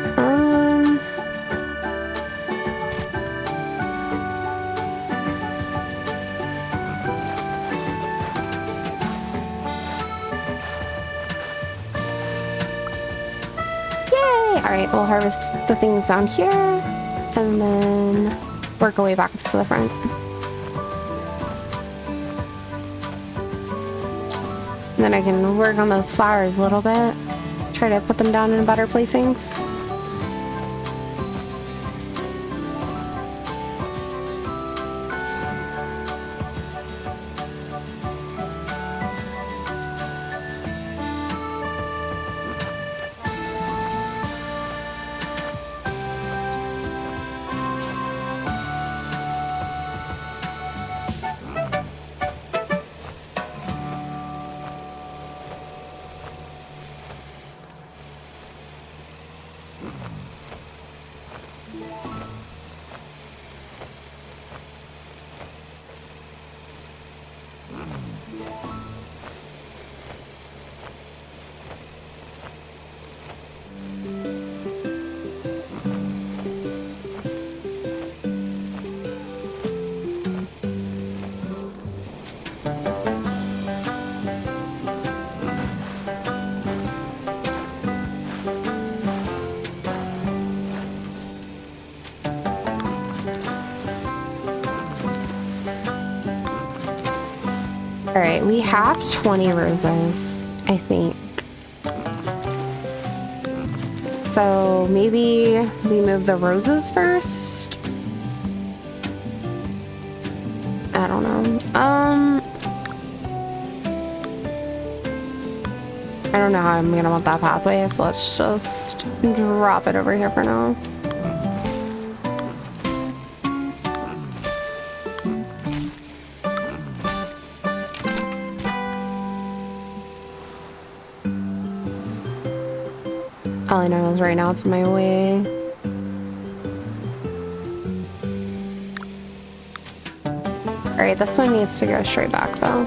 Speaker 1: Yay! All right, we'll harvest the things down here and then work our way back up to the front. Then I can work on those flowers a little bit. Try to put them down in better placings. All right, we have 20 roses, I think. So maybe we move the roses first. I don't know. I don't know how I'm gonna want that pathway, so let's just drop it over here for now. All I know is right now it's in my way. Alright, this one needs to go straight back though.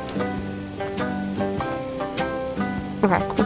Speaker 1: Okay, cool.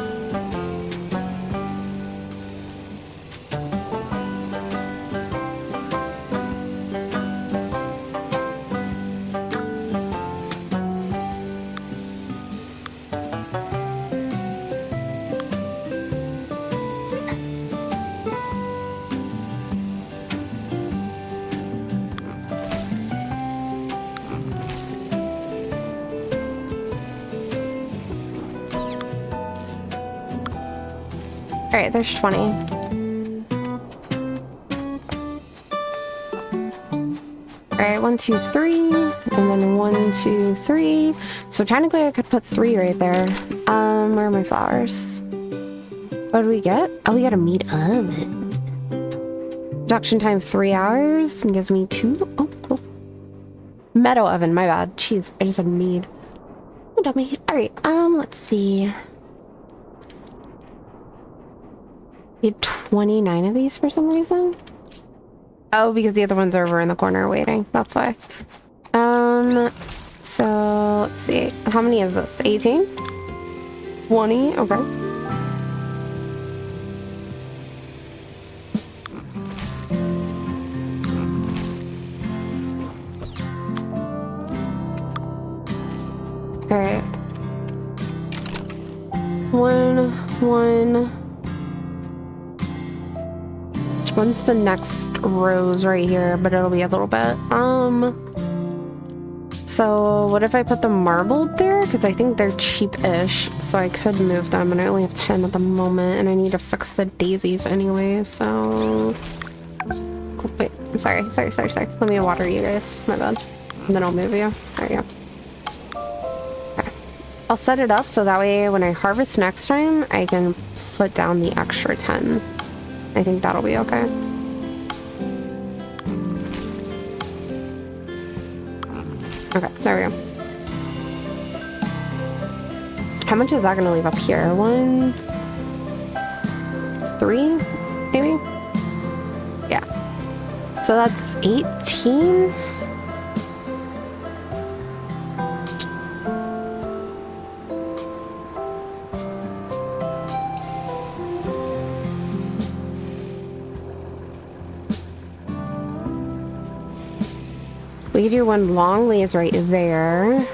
Speaker 1: All right, there's 20. All right, 1, 2, 3, and then 1, 2, 3. So technically I could put 3 right there. Where are my flowers? What do we get? Oh, we got a meat oven. Production time 3 hours and gives me 2. Oh, cool. Meadow oven, my bad. Jeez, I just said mead. Oh, dummy. All right, let's see. We have 29 of these for some reason. Oh, because the other ones are over in the corner waiting. That's why. So let's see. How many is this? 18? 20? Okay. All right. 1. When's the next rose right here? But it'll be a little bit. So what if I put the marbled there? Because I think they're cheap-ish, so I could move them, and I only have 10 at the moment, and I need to fix the daisies anyway, so... Oh, wait, I'm sorry. Let me water you guys. My bad. And then I'll move you. There you go. Okay. I'll set it up so that way when I harvest next time, I can put down the extra 10. I think that'll be okay. Okay, there we go. How much is that gonna leave up here? 1, 3, maybe? Yeah. So that's 18? We could do one long ways right there.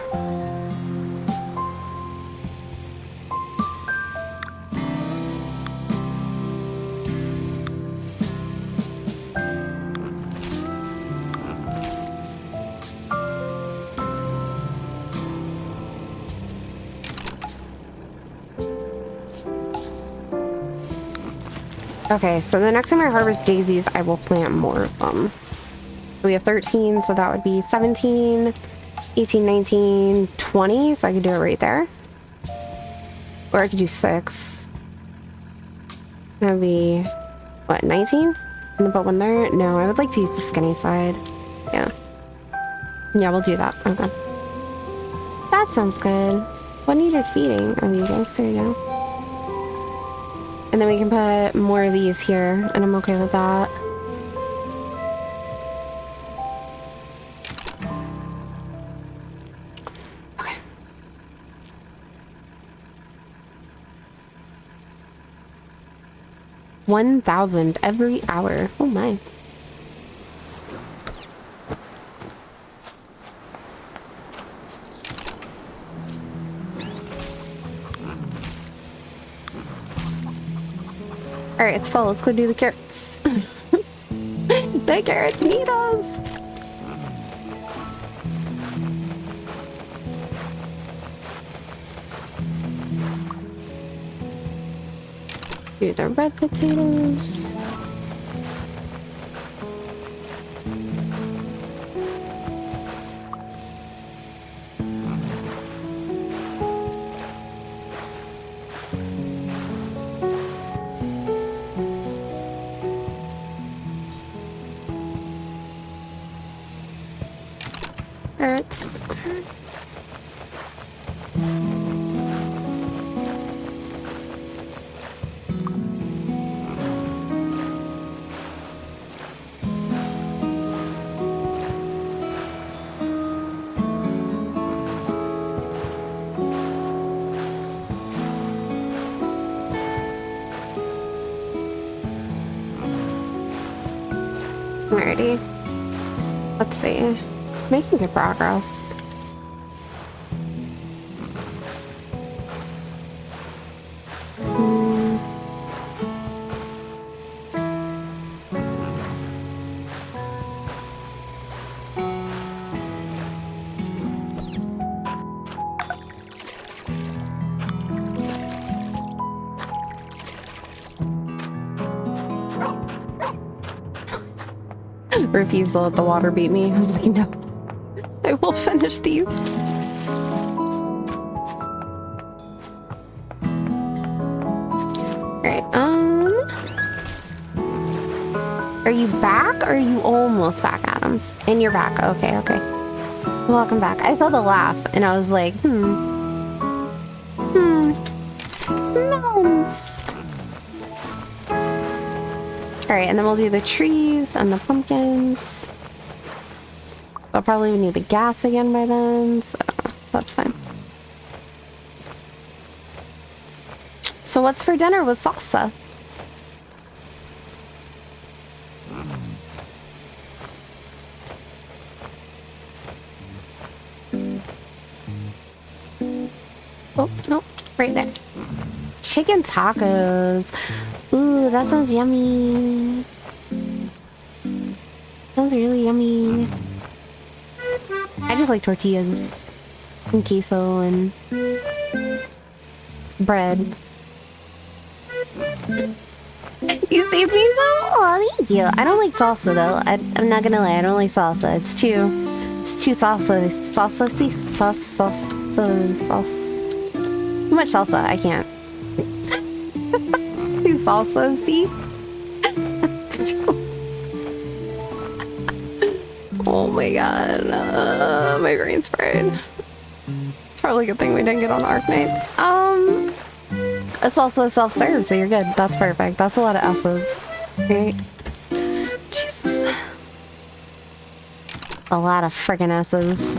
Speaker 1: Okay, so the next time I harvest daisies, I will plant more of them. We have 13, so that would be 17, 18, 19, 20, so I could do it right there. Or I could do 6. That would be, what, 19? And put one there? No, I would like to use the skinny side. Yeah. Yeah, we'll do that. Okay. That sounds good. What needed feeding? Oh, you guys, there you go. And then we can put more of these here, and I'm okay with that. Okay. 1,000 every hour. Oh my. Alright, it's full. Let's go do the carrots. The carrots need us. Do the red potatoes. Carrots. Alrighty. Let's see. Making good progress. Refuse to let the water beat me. I was like, no. I will finish these. Alright, are you back or are you almost back, Adams? And you're back. Okay, okay. Welcome back. I saw the laugh and I was like, Melons. Alright, and then we'll do the trees and the pumpkins. I'll probably need the gas again by then, so that's fine. So what's for dinner with salsa? Oh, no, right there. Chicken tacos. Ooh, that sounds yummy. Sounds really yummy. I just like tortillas and queso and bread. You saved me some? Oh, thank you. I don't like salsa though. I'm not gonna lie, I don't like salsa. It's too salsa. Sauce. Too much salsa. I can't. Too salsa. See? Oh my god. My brain's fried. It's probably a good thing we didn't get on Arc Nights. It's also self-serve, so you're good. That's perfect. That's a lot of S's. Right? Jesus. A lot of friggin' S's.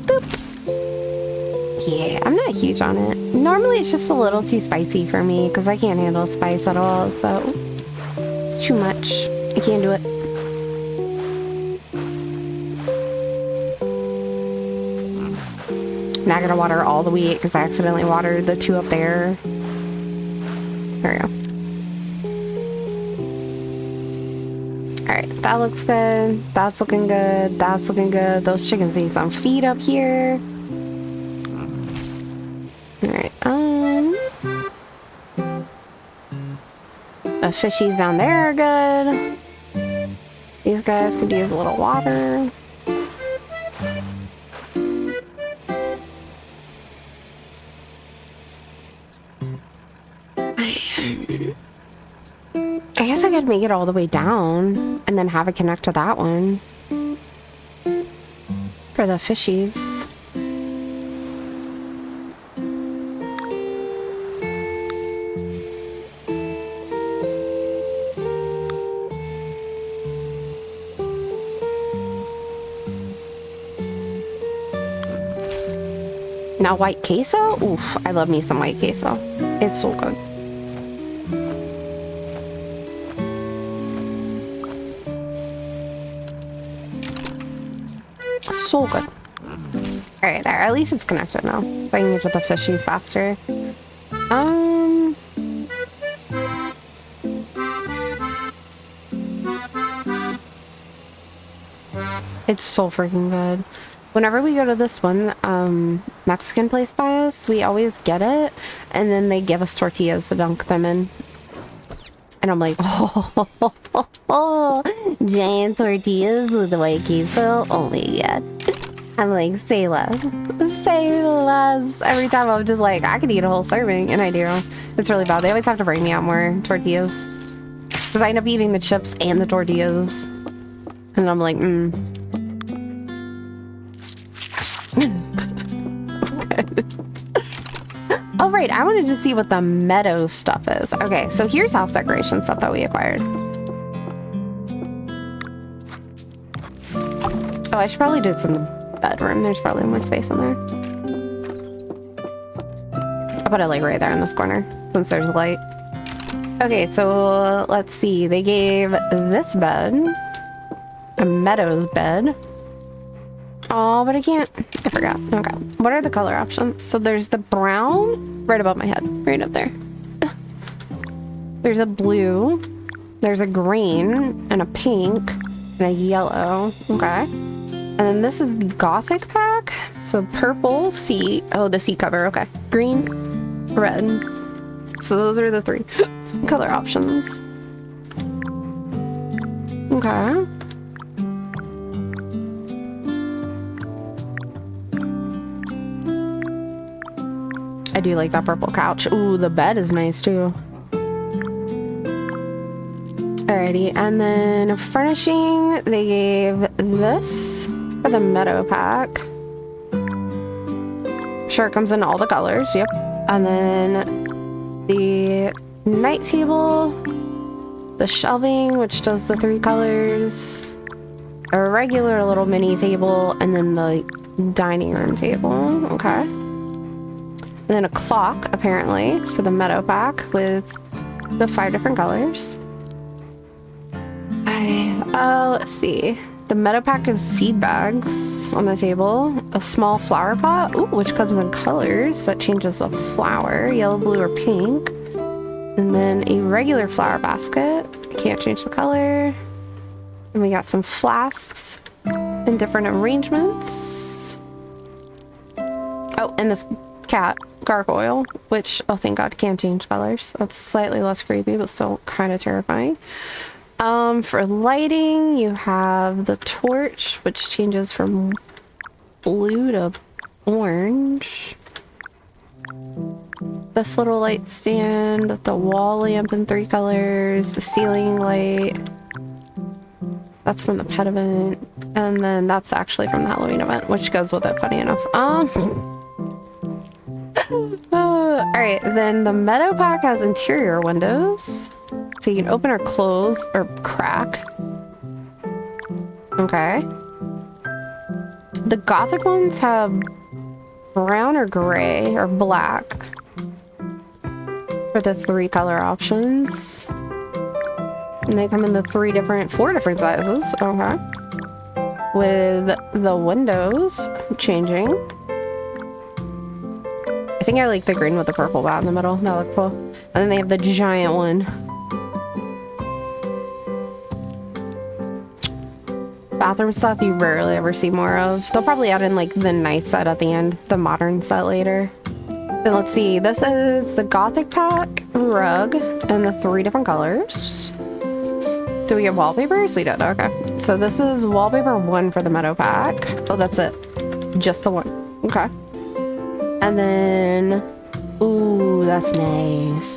Speaker 1: Boop. Yeah, I'm not huge on it. Normally it's just a little too spicy for me because I can't handle spice at all, so it's too much. I can't do it. Not gonna water all the wheat because I accidentally watered the two up there. There we go. Alright, that looks good. That's looking good. That's looking good. Those chickens need some feed up here. Alright, the fishies down there are good. These guys could use a little water. I guess I could make it all the way down and then have it connect to that one for the fishies. Now white queso? Oof, I love me some white queso. It's so good. So good. Alright, there. At least it's connected now. So I can get to the fishies faster. It's so freaking good. Whenever we go to this one Mexican place by us, we always get it, and then they give us tortillas to dunk them in. And I'm like, oh, giant tortillas with the white queso. Oh my god. I'm like, say less. Say less. Every time I'm just like, I could eat a whole serving, and I do. It's really bad. They always have to bring me out more tortillas. Because I end up eating the chips and the tortillas. And I'm like, Oh, right. I wanted to see what the meadow stuff is. Okay, so here's house decoration stuff that we acquired. Oh, I should probably do this in the bedroom. There's probably more space in there. I'll put it like right there in this corner since there's light. Okay, so let's see. They gave this bed a Meadows bed. Oh, but I can't. I forgot. Okay. What are the color options? So there's the brown right above my head. Right up there. There's a blue. There's a green and a pink and a yellow. Okay. And then this is the Gothic pack. So purple, seat. Oh, the seat cover. Okay. Green, red. So those are the three color options. Okay. I do like that purple couch. Ooh, the bed is nice too. Alrighty, and then furnishing, they gave this for the meadow pack. Sure, it comes in all the colors, yep. And then the night table, the shelving, which does the three colors, a regular little mini table, and then the dining room table, okay. And then a clock, apparently, for the meadow pack with the 5 different colors. Let's see. The meadow pack has seed bags on the table. A small flower pot, ooh, which comes in colors that changes the flower, yellow, blue, or pink. And then a regular flower basket. Can't change the color. And we got some flasks in different arrangements. Oh, and this cat gargoyle, which, oh thank god, can change colors. That's slightly less creepy, but still kind of terrifying. For lighting, you have the torch, which changes from blue to orange. This little light stand, the wall lamp in 3 colors, the ceiling light. That's from the pet event. And then that's actually from the Halloween event, which goes with it, funny enough. Alright, then the Meadow Pack has interior windows. So you can open or close or crack. Okay. The Gothic ones have brown or gray or black for the 3 color options. And they come in the 4 different sizes. Okay. With the windows changing. I think I like the green with the purple dot in the middle. That looks cool. And then they have the giant one. Bathroom stuff you rarely ever see more of. They'll probably add in like the nice set at the end, the modern set later. Then let's see, this is the Gothic pack rug in the 3 different colors. Do we get wallpapers? We don't. Okay. So this is wallpaper 1 for the Meadow Pack. Oh, that's it. Just the 1. Okay. And then, ooh, that's nice.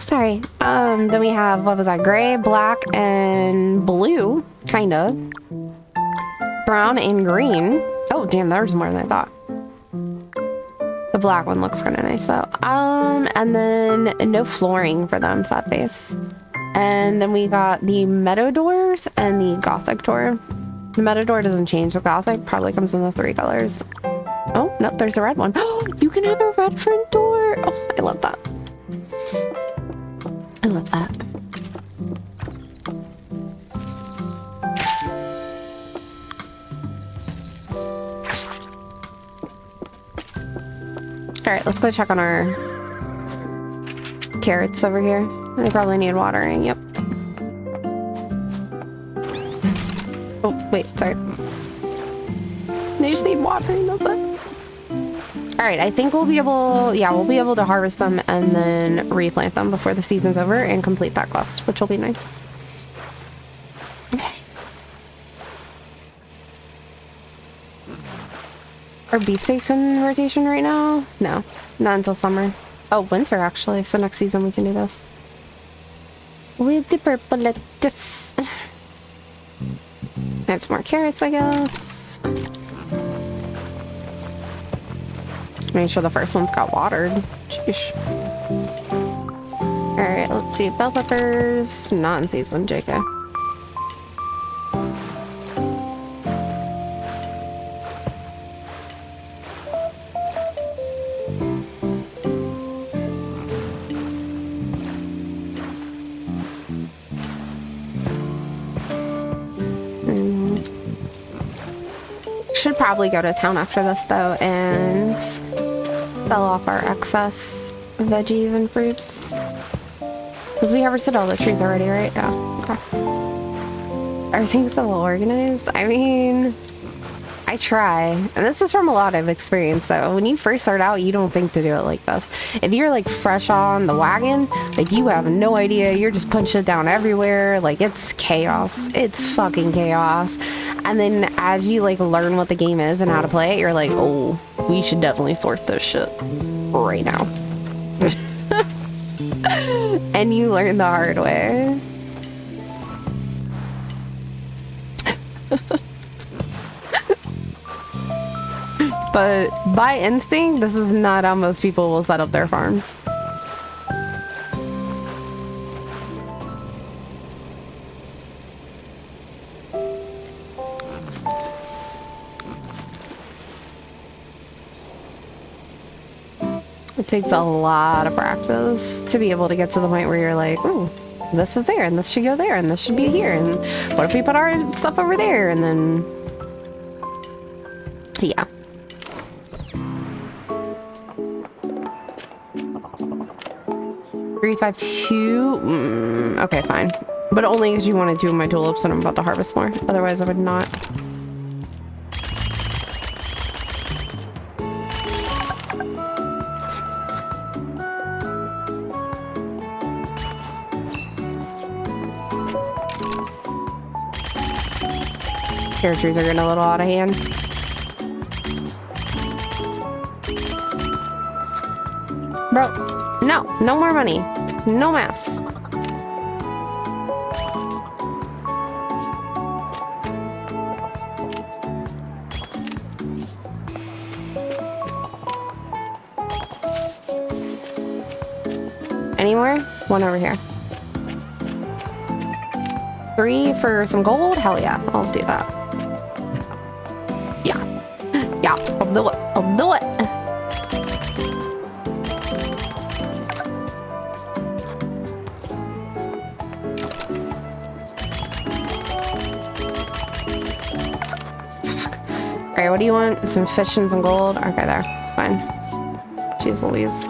Speaker 1: Sorry. Then we have, what was that? Gray, black, and blue, kind of. Brown and green. Oh, damn, there's more than I thought. The black one looks kind of nice, though. And then no flooring for them, sad face. And then we got the Meadow doors and the Gothic door. The Meadow door doesn't change. The Gothic probably comes in the 3 colors. Oh, nope, there's a red one. Oh, you can have a red front door. Oh, I love that. I love that. All right, let's go check on our carrots over here. They probably need watering. Yep. Oh, wait, sorry. They just need watering, that's it. All right, I think we'll be able, yeah, we'll be able to harvest them and then replant them before the season's over and complete that quest, which will be nice. Okay. Are beefsteaks in rotation right now? No, not until summer. Oh, winter actually, so next season we can do this. With the purple lettuce. Add some more carrots, I guess. Make sure the first one's got watered. Sheesh. Alright, let's see. Bell peppers. Not in season, JK. Should probably go to town after this though and sell off our excess veggies and fruits. Because we harvested all the trees already, right? Yeah. Okay. Everything's so well organized. I mean, I try. And this is from a lot of experience though. When you first start out, you don't think to do it like this. If you're like fresh on the wagon, like you have no idea. You're just punching it down everywhere. Like it's chaos. It's fucking chaos. And then as you like learn what the game is and how to play it, you're like, oh, we should definitely sort this shit right now. And you learn the hard way. But by instinct, this is not how most people will set up their farms. It takes a lot of practice to be able to get to the point where you're like, oh, this is there, and this should go there, and this should be here, and what if we put our stuff over there, and then, yeah. 352. Okay, fine. But only because you want to do my tulips and I'm about to harvest more. Otherwise, I would not. Carrot trees are getting a little out of hand. Bro, no more money. No mess. Any more? One over here. 3 for some gold? Hell yeah, I'll do that. Yeah. Yeah, I'll do it. I'll do it. Okay, what do you want? Some fish and some gold? Okay, there. Fine. Jeez Louise.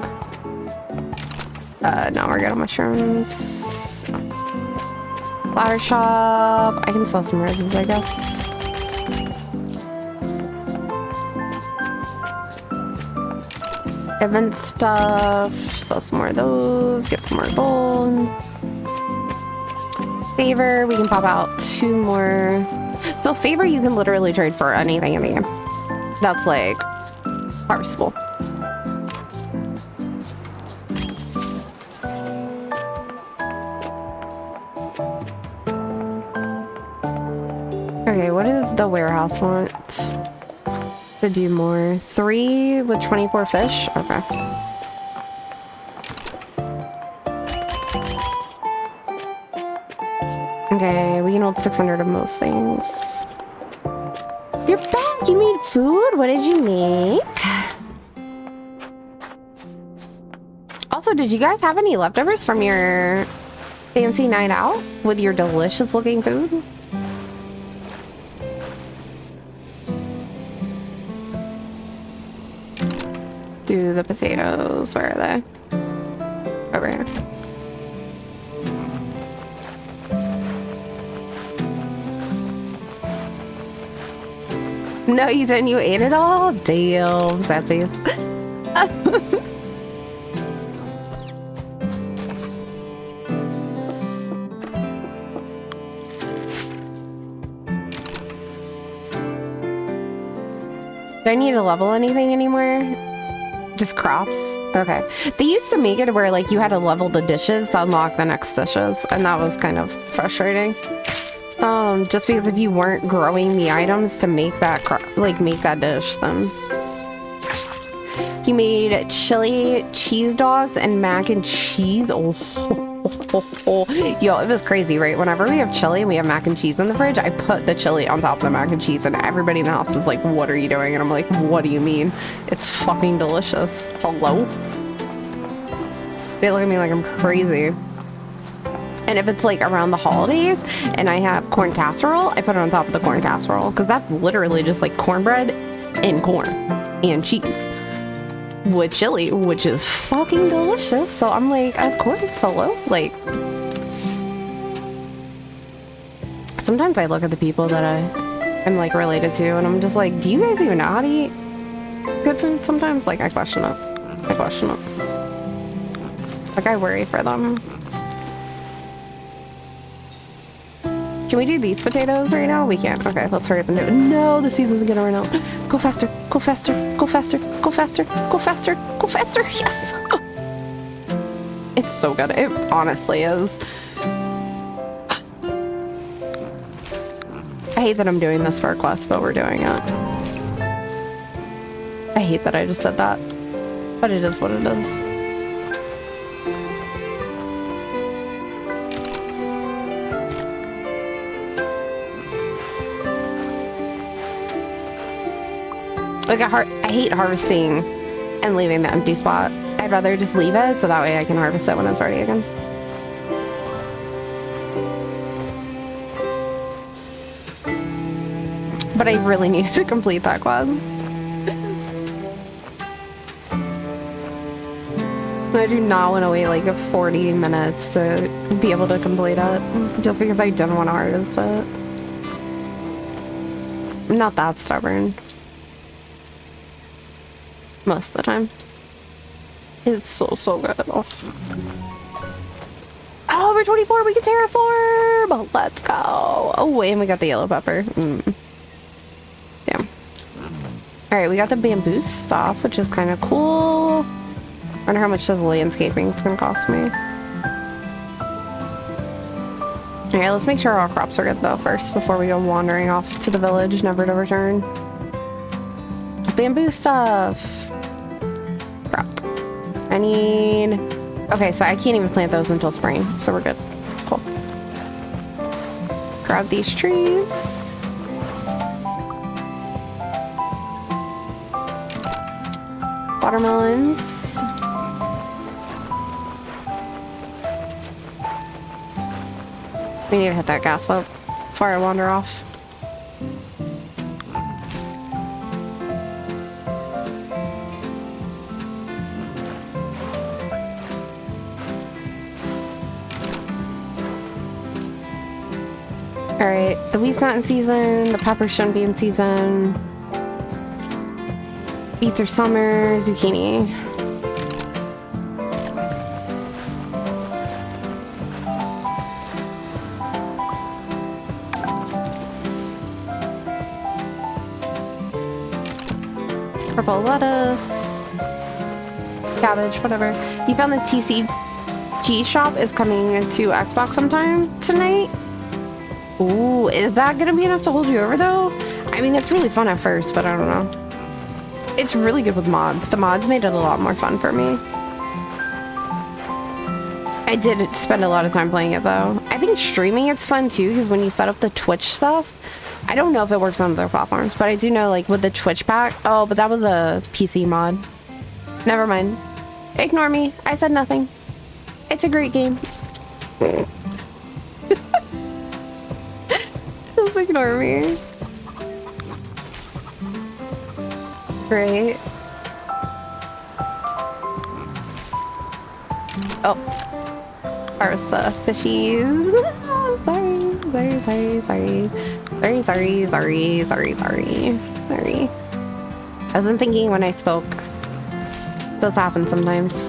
Speaker 1: No, we're good on mushrooms. Flower shop. I can sell some roses, I guess. Event stuff. Sell some more of those. Get some more gold. Favor. We can pop out 2 more. So favor, you can literally trade for anything in the game. That's like harvestable. Okay, what does the warehouse want to do more? 3 with 24 fish? Okay. Okay, we can hold 600 of most things. You're back! You made food? What did you make? Also, did you guys have any leftovers from your fancy night out with your delicious looking food? Do the potatoes, where are they? Over here. No, you didn't. You ate it all? Damn, sad face. Do I need to level anything anymore? Just crops? Okay. They used to make it where like you had to level the dishes to unlock the next dishes, and that was kind of frustrating. Just because if you weren't growing the items to make that make that dish, then you made chili cheese dogs and mac and cheese. Oh, yo, it was crazy, right? Whenever we have chili and we have mac and cheese in the fridge, I put the chili on top of the mac and cheese, and everybody in the house is like, "What are you doing?" And I'm like, "What do you mean? It's fucking delicious." Hello? They look at me like I'm crazy. And if it's like around the holidays and I have corn casserole, I put it on top of the corn casserole because that's literally just like cornbread and corn and cheese with chili, which is fucking delicious. So I'm like, of course, hello. Like, sometimes I look at the people that I'm like related to and I'm just like, do you guys even know how to eat good food? Sometimes like I question it. I question it. Like I worry for them. Can we do these potatoes right now? We can't. Okay, let's hurry up and do it. No, the season's gonna run out. Go faster, go faster, go faster, go faster, go faster, go faster. Yes! It's so good. It honestly is. I hate that I'm doing this for a quest, but we're doing it. I hate that I just said that. But it is what it is. Like I hate harvesting and leaving the empty spot. I'd rather just leave it so that way I can harvest it when it's ready again. But I really needed to complete that quest. I do not want to wait like 40 minutes to be able to complete it just because I didn't want to harvest it. I'm not that stubborn. Most of the time. It's so good. Oh, we're 24. We can terraform. Let's go. Oh, and we got the yellow pepper. Damn. All right, we got the bamboo stuff, which is kind of cool. I wonder how much this landscaping is going to cost me. All right, let's make sure our crops are good though first before we go wandering off to the village, never to return. Bamboo stuff. Crap. I need... Okay, so I can't even plant those until spring, so we're good. Cool. Grab these trees. Watermelons. We need to hit that gas up before I wander off. Alright, the wheat's not in season, the pepper shouldn't be in season. Beets are summer, zucchini. Purple lettuce. Cabbage, whatever. You found the TCG shop is coming to Xbox sometime tonight? Ooh, is that gonna be enough to hold you over though? I mean, it's really fun at first, but I don't know. It's really good with mods. The mods made it a lot more fun for me. I did spend a lot of time playing it though. I think streaming it's fun too, because when you set up the Twitch stuff, I don't know if it works on other platforms, but I do know like with the Twitch pack. Oh, but that was a PC mod. Never mind. Ignore me. I said nothing. It's a great game. Just ignore me. Great. Oh. Harvest the fishies. Sorry. I wasn't thinking when I spoke. Does happen sometimes.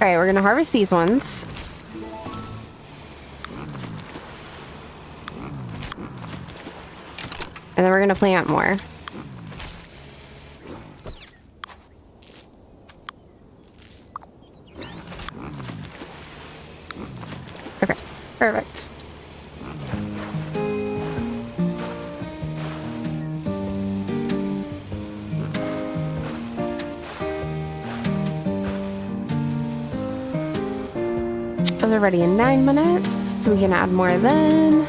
Speaker 1: All right, we're gonna harvest these ones. And then we're gonna plant more. Okay, perfect. Those are ready in 9 minutes, so we can add more then.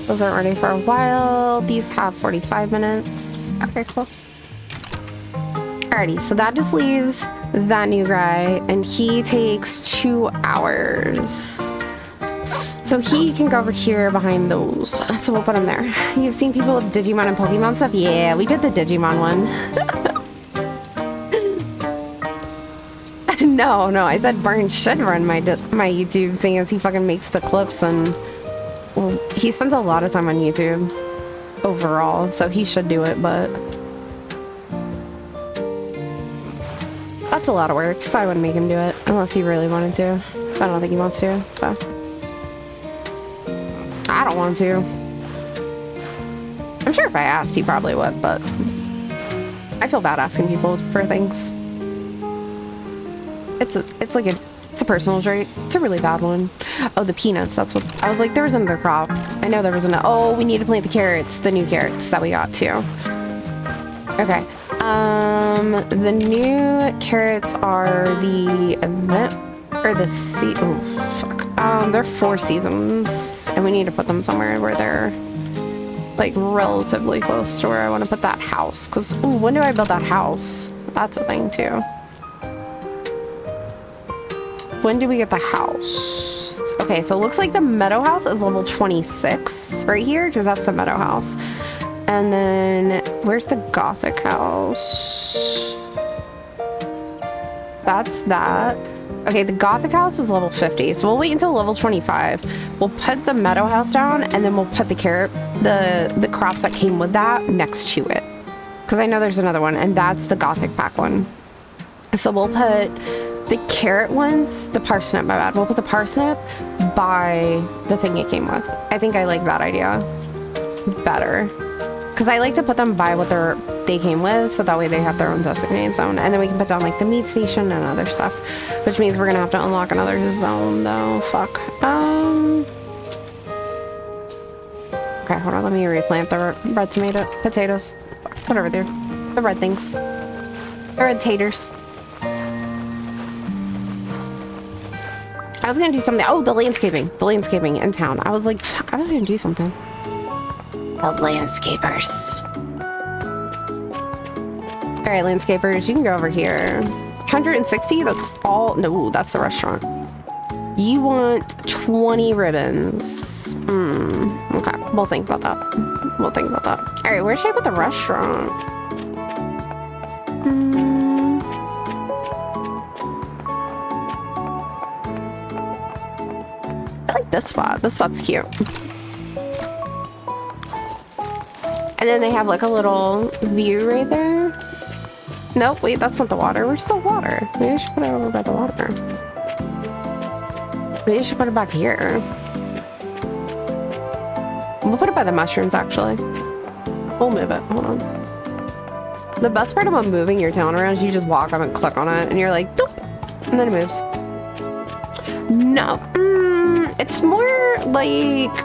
Speaker 1: Those aren't ready for a while. These have 45 minutes. Okay, cool. Alrighty, so that just leaves that new guy, and he takes 2 hours. So he can go over here behind those. So we'll put him there. You've seen people with Digimon and Pokemon stuff? Yeah, we did the Digimon one. No, I said Burn should run my YouTube, seeing as he fucking makes the clips, and well, he spends a lot of time on YouTube overall, so he should do it, but that's a lot of work, so I wouldn't make him do it unless he really wanted to. But I don't think he wants to, so I don't want to. I'm sure if I asked, he probably would, but I feel bad asking people for things. It's a personal trait. It's a really bad one. Oh, the peanuts. That's what I was like. There was another crop. I know there was an. Oh, we need to plant the carrots. The new carrots that we got too. Okay. The new carrots are the event or the oh fuck. They're 4 seasons, and we need to put them somewhere where they're like relatively close to where I want to put that house. Cause ooh, when do I build that house? That's a thing too. when do we get the house? Okay, so it looks like the Meadow House is level 26 right here, because that's the Meadow House. And then where's the Gothic House? That's that. Okay, the Gothic House is level 50, so we'll wait until level 25. We'll put the Meadow House down, and then we'll put the the crops that came with that next to it. Because I know there's another one, and that's the Gothic pack one. So we'll put the carrot ones, the parsnip, my bad. We'll put the parsnip by the thing it came with. I think I like that idea better. Because I like to put them by what they came with, so that way they have their own designated zone. And then we can put down like the meat station and other stuff. Which means we're gonna have to unlock another zone though. Fuck. Okay, hold on, let me replant the red potatoes. Whatever they're the red things. The red taters. I was gonna do something. Oh, the landscaping. The landscaping in town. I was like, fuck, I was gonna do something. The landscapers. Alright, landscapers, you can go over here. 160, that's all. No, that's the restaurant. You want 20 ribbons. Okay, we'll think about that. We'll think about that. Alright, where should I put the restaurant? I like this spot. This spot's cute. And then they have like a little view right there. Nope, wait, that's not the water. Where's the water? Maybe I should put it over by the water. Maybe I should put it back here. We'll put it by the mushrooms, actually. We'll move it. Hold on. The best part about moving your town around is you just walk up and click on it, and you're like, doop, and then it moves. No. It's more like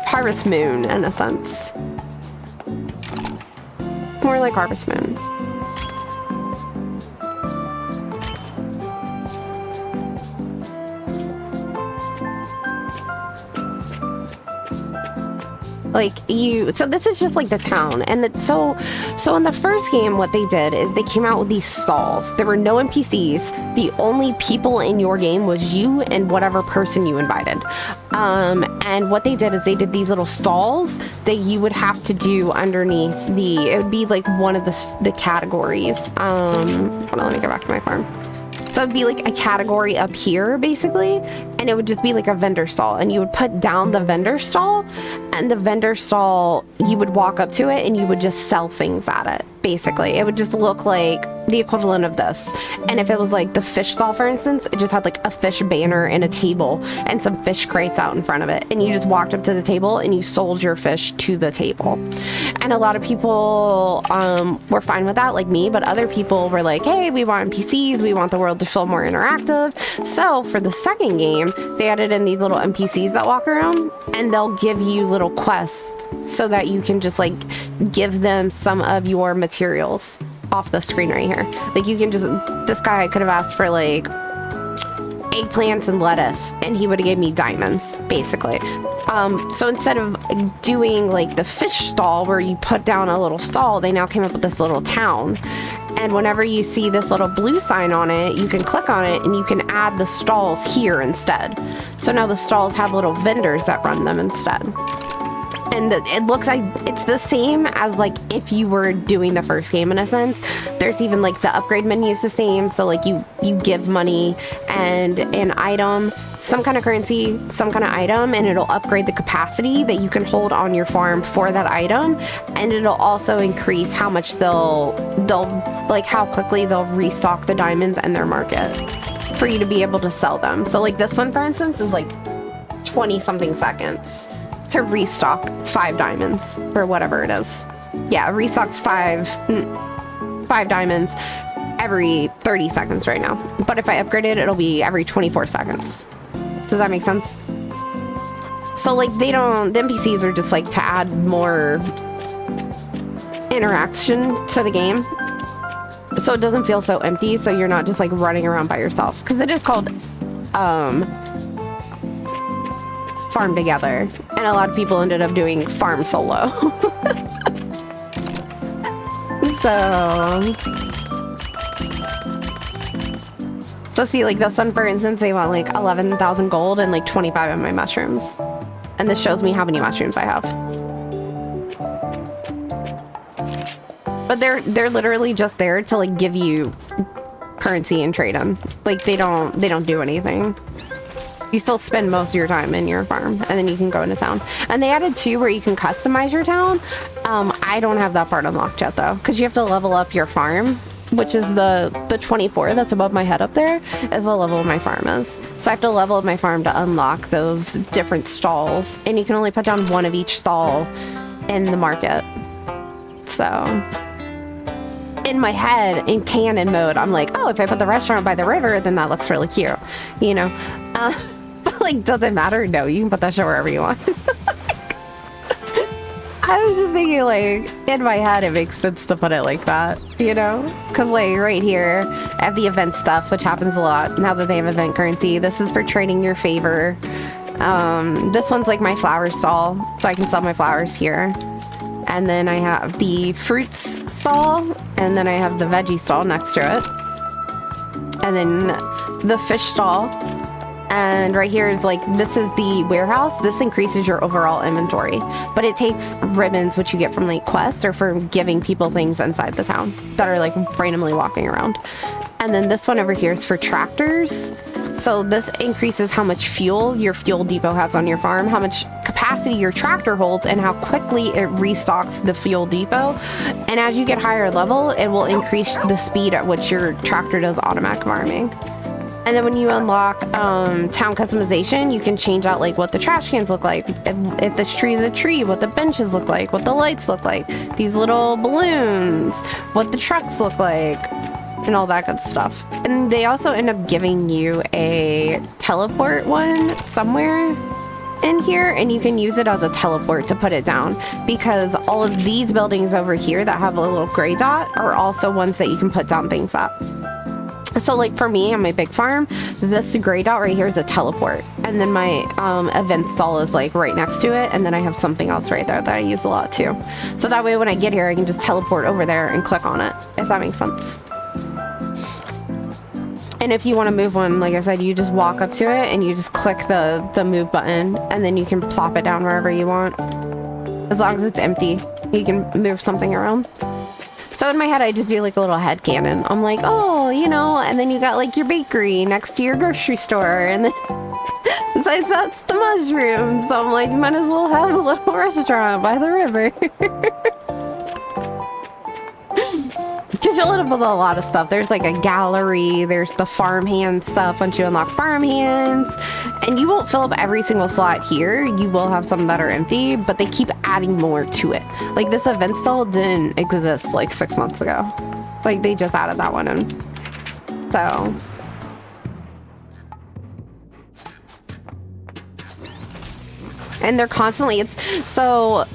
Speaker 1: Harvest Moon in a sense. More like Harvest Moon. Like so this is just like the town, and so in the first game, what they did is they came out with these stalls. There were no NPCs. The only people in your game was you and whatever person you invited. And what they did is they did these little stalls that you would have to do underneath it would be like one of the categories. Hold on, let me go back to my farm. So it'd be like a category up here, basically, and it would just be like a vendor stall, and you would put down the vendor stall, and the vendor stall, you would walk up to it and you would just sell things at it. Basically, it would just look like the equivalent of this. And if it was like the fish stall, for instance, it just had like a fish banner and a table and some fish crates out in front of it, and you just walked up to the table and you sold your fish to the table. And a lot of people were fine with that, like me, but other people were like, hey, we want NPCs, we want the world to feel more interactive. So for the second game, they added in these little NPCs that walk around, and they'll give you little quests so that you can just like give them some of your materials off the screen right here. Like you can just, this guy could have asked for like eggplants and lettuce, and he would have gave me diamonds, basically. So instead of doing like the fish stall where you put down a little stall, they now came up with this little town. And whenever you see this little blue sign on it, you can click on it and you can add the stalls here instead. So now the stalls have little vendors that run them instead. And it looks like it's the same as like if you were doing the first game in a sense. There's even like the upgrade menu is the same. So like you give money and an item, some kind of currency, some kind of item, and it'll upgrade the capacity that you can hold on your farm for that item. And it'll also increase how much they'll like how quickly they'll restock the diamonds in their market for you to be able to sell them. So like this one, for instance, is like 20 something seconds to restock 5 diamonds or whatever it is. Yeah, it restocks 5 diamonds every 30 seconds right now. But if I upgrade it, it'll be every 24 seconds. Does that make sense? So like the NPCs are just like to add more interaction to the game. So it doesn't feel so empty, so you're not just like running around by yourself. Because it is called Farm Together, and a lot of people ended up doing Farm Solo. So So see, like this one, for instance, they want like 11,000 gold and like 25 of my mushrooms. And this shows me how many mushrooms I have. But they're literally just there to like give you currency and trade them. Like they don't do anything. You still spend most of your time in your farm, and then you can go into town. And they added 2 where you can customize your town. I don't have that part unlocked yet though, because you have to level up your farm, which is the 24 that's above my head up there, is what level my farm is. So I have to level up my farm to unlock those different stalls, and you can only put down 1 of each stall in the market. So in my head, in canon mode, I'm like, oh, if I put the restaurant by the river, then that looks really cute, you know? But like, does it matter? No, you can put that shit wherever you want. I was just thinking, like, in my head, it makes sense to put it like that, you know? Because, like, right here, I have the event stuff, which happens a lot now that they have event currency. This is for trading your favor. This one's like my flower stall, so I can sell my flowers here. And then I have the fruits stall, and then I have the veggie stall next to it. And then the fish stall. And right here is like, this is the warehouse. This increases your overall inventory, but it takes ribbons, which you get from like quests or for giving people things inside the town that are like randomly walking around. And then this one over here is for tractors. So this increases how much fuel your fuel depot has on your farm, how much capacity your tractor holds, and how quickly it restocks the fuel depot. And as you get higher level, it will increase the speed at which your tractor does automatic farming. And then when you unlock town customization, you can change out like what the trash cans look like, if this tree is a tree, what the benches look like, what the lights look like, these little balloons, what the trucks look like, and all that good stuff. And they also end up giving you a teleport one somewhere in here, and you can use it as a teleport to put it down, because all of these buildings over here that have a little gray dot are also ones that you can put down things at. So like for me on my big farm, this gray dot right here is a teleport, and then my event stall is like right next to it, and then I have something else right there that I use a lot too. So that way when I get here, I can just teleport over there and click on it, if that makes sense. And if you want to move one, like I said, you just walk up to it and you just click the move button, and then you can plop it down wherever you want. As long as it's empty, you can move something around. So in my head, I just do like a little head cannon. I'm like, oh, you know, and then you got like your bakery next to your grocery store, and then besides that's the mushrooms. So I'm like, might as well have a little restaurant by the river. Because you'll end up with a lot of stuff. There's like a gallery, there's the farmhand stuff once you unlock farmhands, and you won't fill up every single slot here. You will have some that are empty, but they keep adding more to it. Like this event stall didn't exist like 6 months ago. Like they just added that one in. So and they're constantly, it's so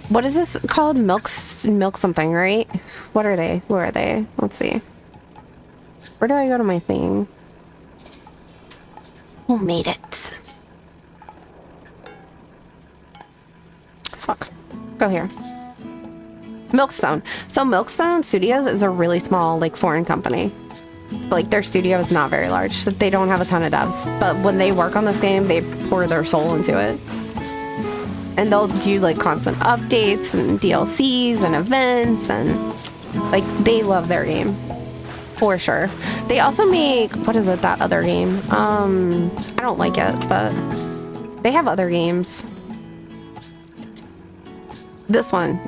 Speaker 1: what is this called? Milk something, right? What are they? Where are they? Let's see. Where do I go to my thing? Who made it? Fuck. Go here. Milkstone. So Milkstone Studios is a really small, like, foreign company. Like, their studio is not very large. So they don't have a ton of devs. But when they work on this game, they pour their soul into it. And they'll do like constant updates and DLCs and events, and like they love their game for sure. They also make, what is it, that other game? I don't like it, but they have other games. This one,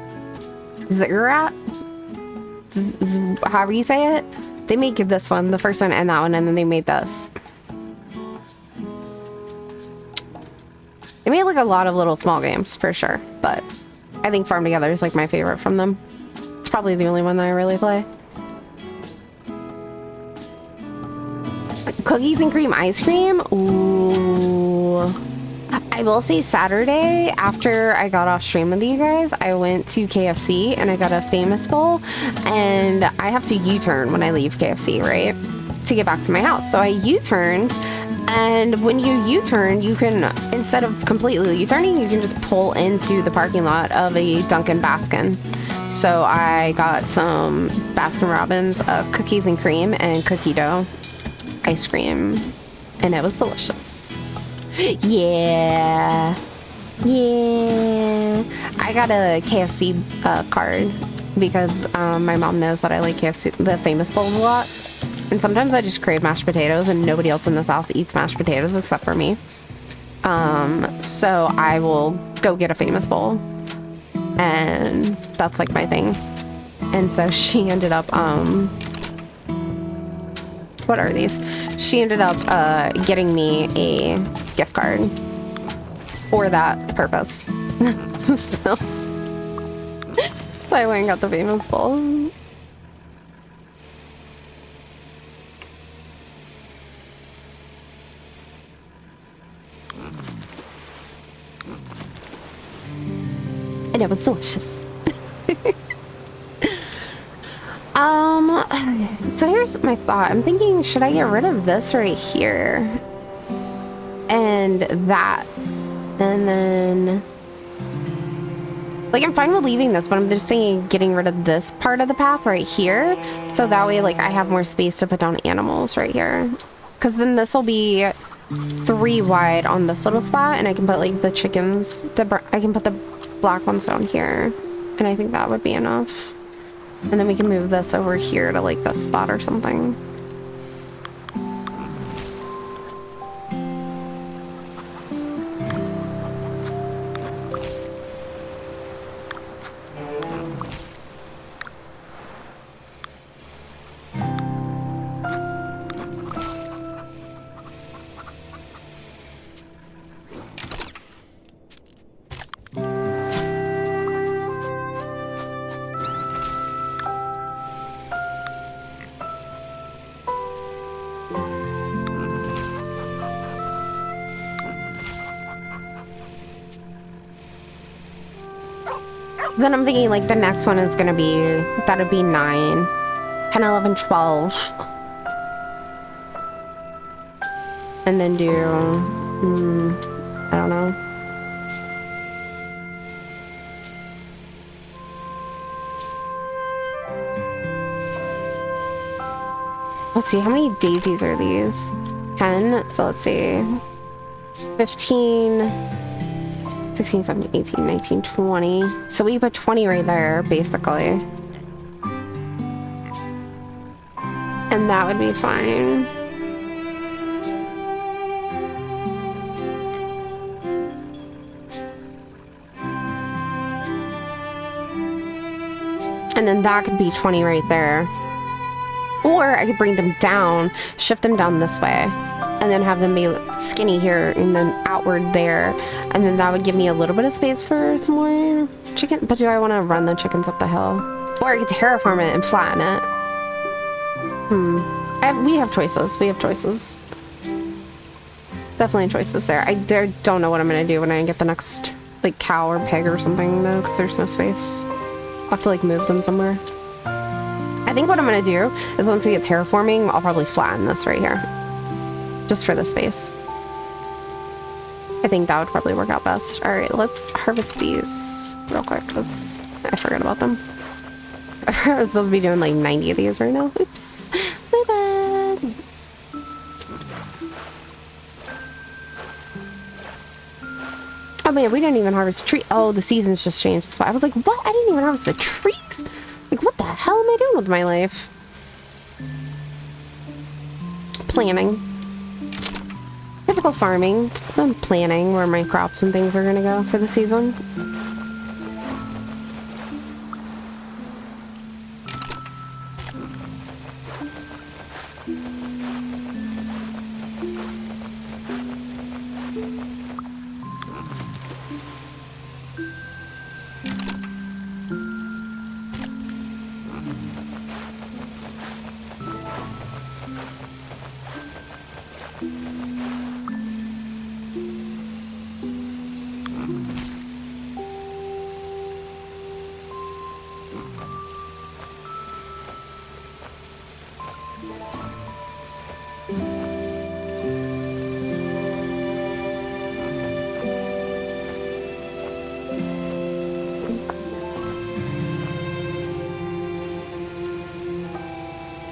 Speaker 1: Ziggurat, however you say it. They make this one, the first one and that one, and then they made this. They made like a lot of little small games for sure, but I think Farm Together is like my favorite from them. It's probably the only one that I really play. Cookies and cream ice cream. Ooh. I will say Saturday after I got off stream with you guys, I went to KFC and I got a Famous Bowl, and I have to U-turn when I leave KFC, right? To get back to my house. So I U-turned. And when you U-turn, you can, instead of completely U-turning, you can just pull into the parking lot of a Dunkin' Baskin. So I got some Baskin Robbins cookies and cream and cookie dough ice cream, and it was delicious. Yeah. Yeah. I got a KFC card because my mom knows that I like KFC, the Famous Bowls, a lot. And sometimes I just crave mashed potatoes, and nobody else in this house eats mashed potatoes except for me. So I will go get a Famous Bowl, and that's like my thing. And so she ended up, what are these? She ended up getting me a gift card for that purpose. So I went and got the Famous Bowl. And it was delicious. So here's my thought. I'm thinking, should I get rid of this right here? And that. And then... like, I'm fine with leaving this, but I'm just thinking getting rid of this part of the path right here. So that way, like, I have more space to put down animals right here. Because then this will be 3 wide on this little spot, and I can put, like, the chickens... I can put the black ones down here. And I think that would be enough. And then we can move this over here to, like, this spot or something. Then I'm thinking, like, the next one is gonna be, that'd be 9, 10, 11, 12. And then do, I don't know. Let's see, how many daisies are these? 10, so let's see. 15... 16, 17, 18, 19, 20. So we put 20 right there, basically. And that would be fine. And then that could be 20 right there. Or I could bring them down, shift them down this way, and then have them be skinny here and then outward there. And then that would give me a little bit of space for some more chicken. But do I want to run the chickens up the hill? Or I could terraform it and flatten it. We have choices. We have choices. Definitely choices there. I don't know what I'm going to do when I get the next, like, cow or pig or something, though, because there's no space. I'll have to, like, move them somewhere. I think what I'm going to do is once we get terraforming, I'll probably flatten this right here. Just for the space. I think that would probably work out best. Alright, let's harvest these real quick, because I forgot about them. I was supposed to be doing like 90 of these right now. Oops. My bad. Oh man, we didn't even harvest a tree. Oh, the seasons just changed. That's why I was like, what? I didn't even harvest the trees? Like, what the hell am I doing with my life? Planning. Typical farming. I'm planning where my crops and things are gonna go for the season.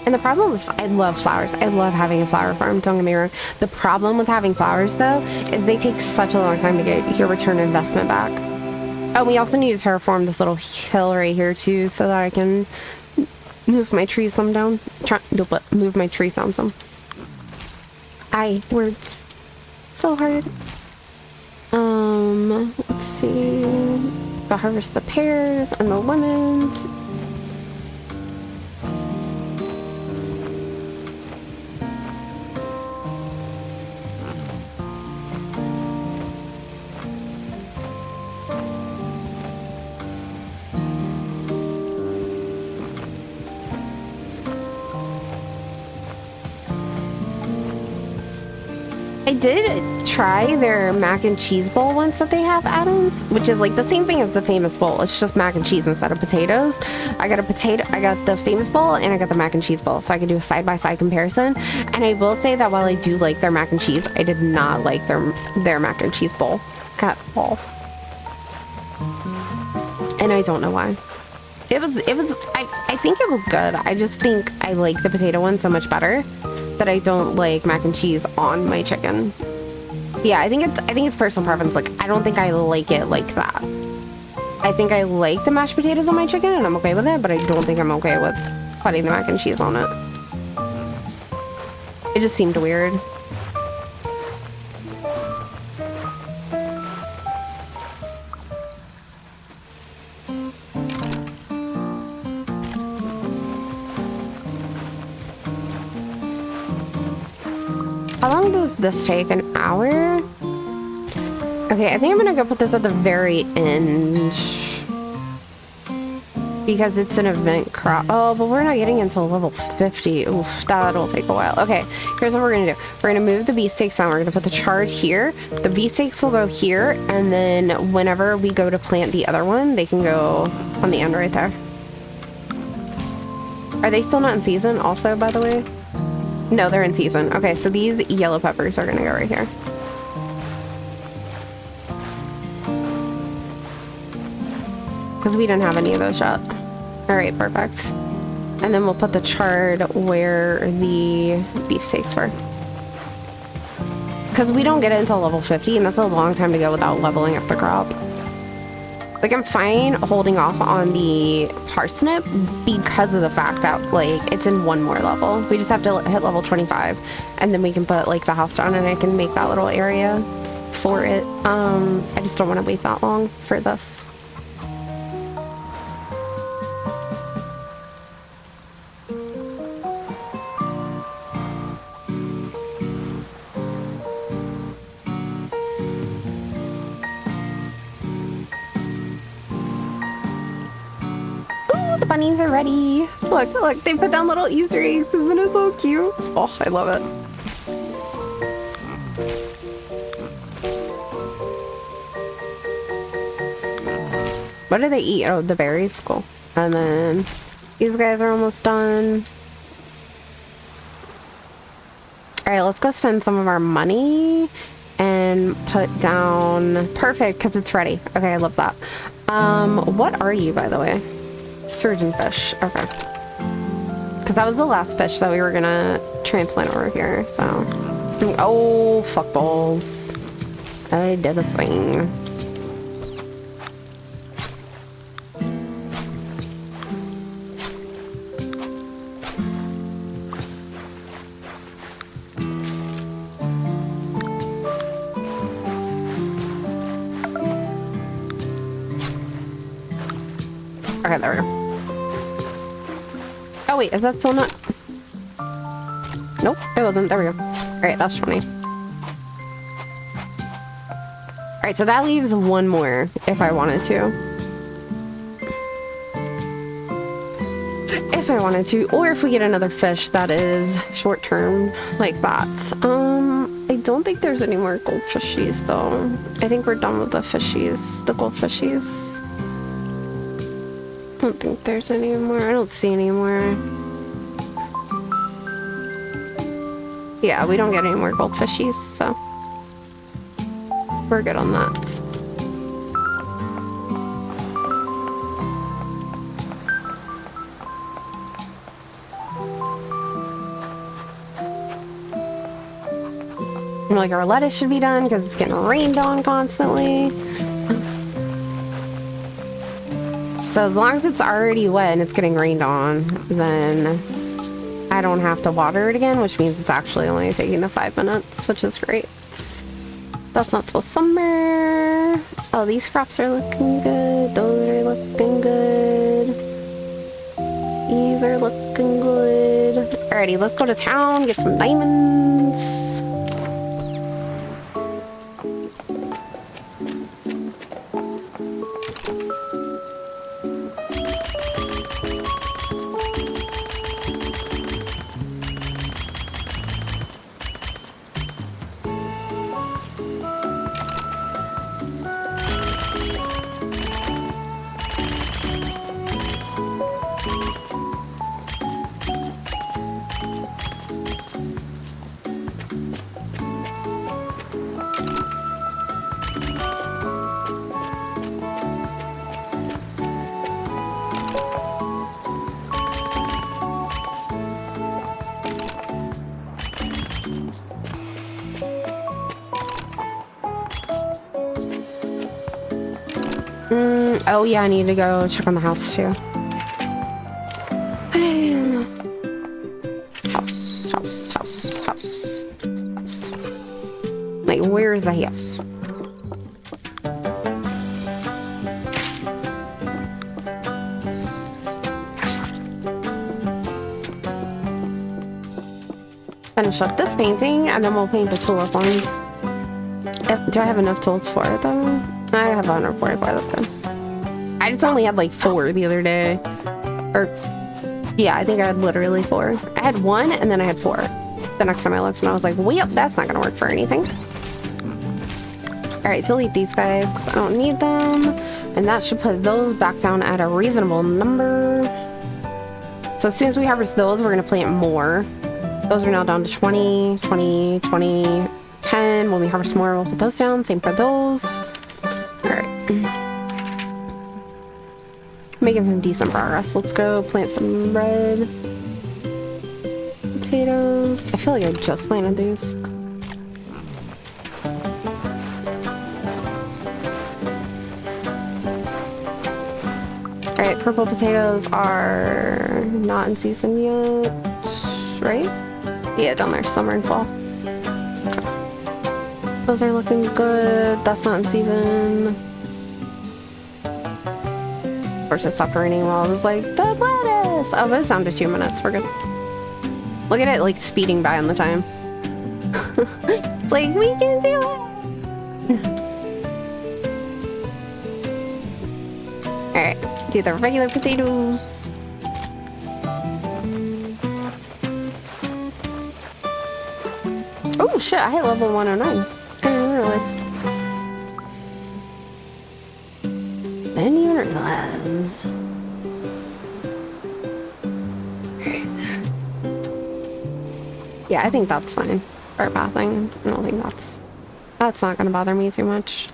Speaker 1: And the problem with, I love flowers. I love having a flower farm, don't get me wrong. The problem with having flowers, though, is they take such a long time to get your return on investment back. Oh, we also need to terraform this little hill right here, too, so that I can move my trees some down. Move my trees down some. Words. So hard. Let's see. I'll harvest the pears and the lemons. I did try their mac and cheese bowl once that they have, Adams, which is like the same thing as the famous bowl. It's just mac and cheese instead of potatoes. I got the famous bowl and I got the mac and cheese bowl, so I can do a side-by-side comparison. And I will say that while I do like their mac and cheese, I did not like their mac and cheese bowl at all. And I don't know why. I think it was good. I just think I like the potato one so much better that I don't like mac and cheese on my chicken. Yeah, I think it's personal preference. Like, I don't think I like it like that. I think I like the mashed potatoes on my chicken and I'm okay with it, but I don't think I'm okay with putting the mac and cheese on it. It just seemed weird. How long does this take? An hour? Okay, I think I'm gonna go put this at the very end. Because it's an event crop. Oh, but we're not getting until level 50. Oof, that'll take a while. Okay, here's what we're gonna do. We're gonna move the beefsteaks down. We're gonna put the chard here. The beefsteaks will go here, and then whenever we go to plant the other one, they can go on the end right there. Are they still not in season also, by the way? No, they're in season. Okay, so these yellow peppers are gonna go right here. Because we didn't have any of those yet. Alright, perfect. And then we'll put the chard where the beefsteaks were. Because we don't get it until level 50, and that's a long time to go without leveling up the crop. Like, I'm fine holding off on the parsnip because of the fact that, like, it's in one more level. We just have to hit level 25, and then we can put, like, the house down, and I can make that little area for it. I just don't want to wait that long for this. Bunnies are ready. Look, look, they put down little Easter eggs. Isn't it so cute? Oh, I love it. What do they eat? Oh, the berries. Cool. And then these guys are almost done. All right, let's go spend some of our money and put down... Perfect, because it's ready. Okay, I love that. What are you, by the way? Surgeon fish. Okay. Because that was the last fish that we were gonna transplant over here, so... Oh, fuck balls. I did a thing. Okay, there we go. Oh wait, is that still not? Nope, it wasn't. There we go. Alright, that's 20. Alright, so that leaves one more if I wanted to. If I wanted to. Or if we get another fish that is short term like that. I don't think there's any more goldfishies though. I think we're done with the fishies. The goldfishies. I don't think there's any more. I don't see any more. Yeah, we don't get any more goldfishies, so we're good on that. like our lettuce should be done because it's getting rained on constantly. So as long as it's already wet and it's getting rained on, then I don't have to water it again, which means it's actually only taking the 5 minutes, which is great. That's not till summer. Oh, these crops are looking good. Those are looking good. These are looking good. Alrighty, let's go to town, get some diamonds. Oh yeah, I need to go check on the house too. House. Like, where's the house? Finish up this painting and then we'll paint the tulip one. Do I have enough tools for it though? I have 144, that's good. I just only had like 4 the other day. Or, yeah, I think I had literally 4. I had 1 and then I had 4. The next time I looked and I was like, well, yep, that's not gonna work for anything. All right, delete these guys because I don't need them. And that should put those back down at a reasonable number. So as soon as we harvest those, we're gonna plant more. Those are now down to 20, 20, 20, 10. When we harvest more, we'll put those down. Same for those. All right. Making some decent progress. Let's go plant some red potatoes. I feel like I just planted these. All right, purple potatoes are not in season yet, right? Yeah, down there, summer and fall. Those are looking good. That's not in season. Of course, it stopped raining while I was like, the lettuce. Oh, but it's down to 2 minutes. We're good. Look at it, like, speeding by on the time. It's like, we can do it. All right, do the regular potatoes. Oh, shit, I hit level 109. I didn't realize. Didn't even realize. Yeah, I think that's fine. For pathing. I don't think that's not gonna bother me too much.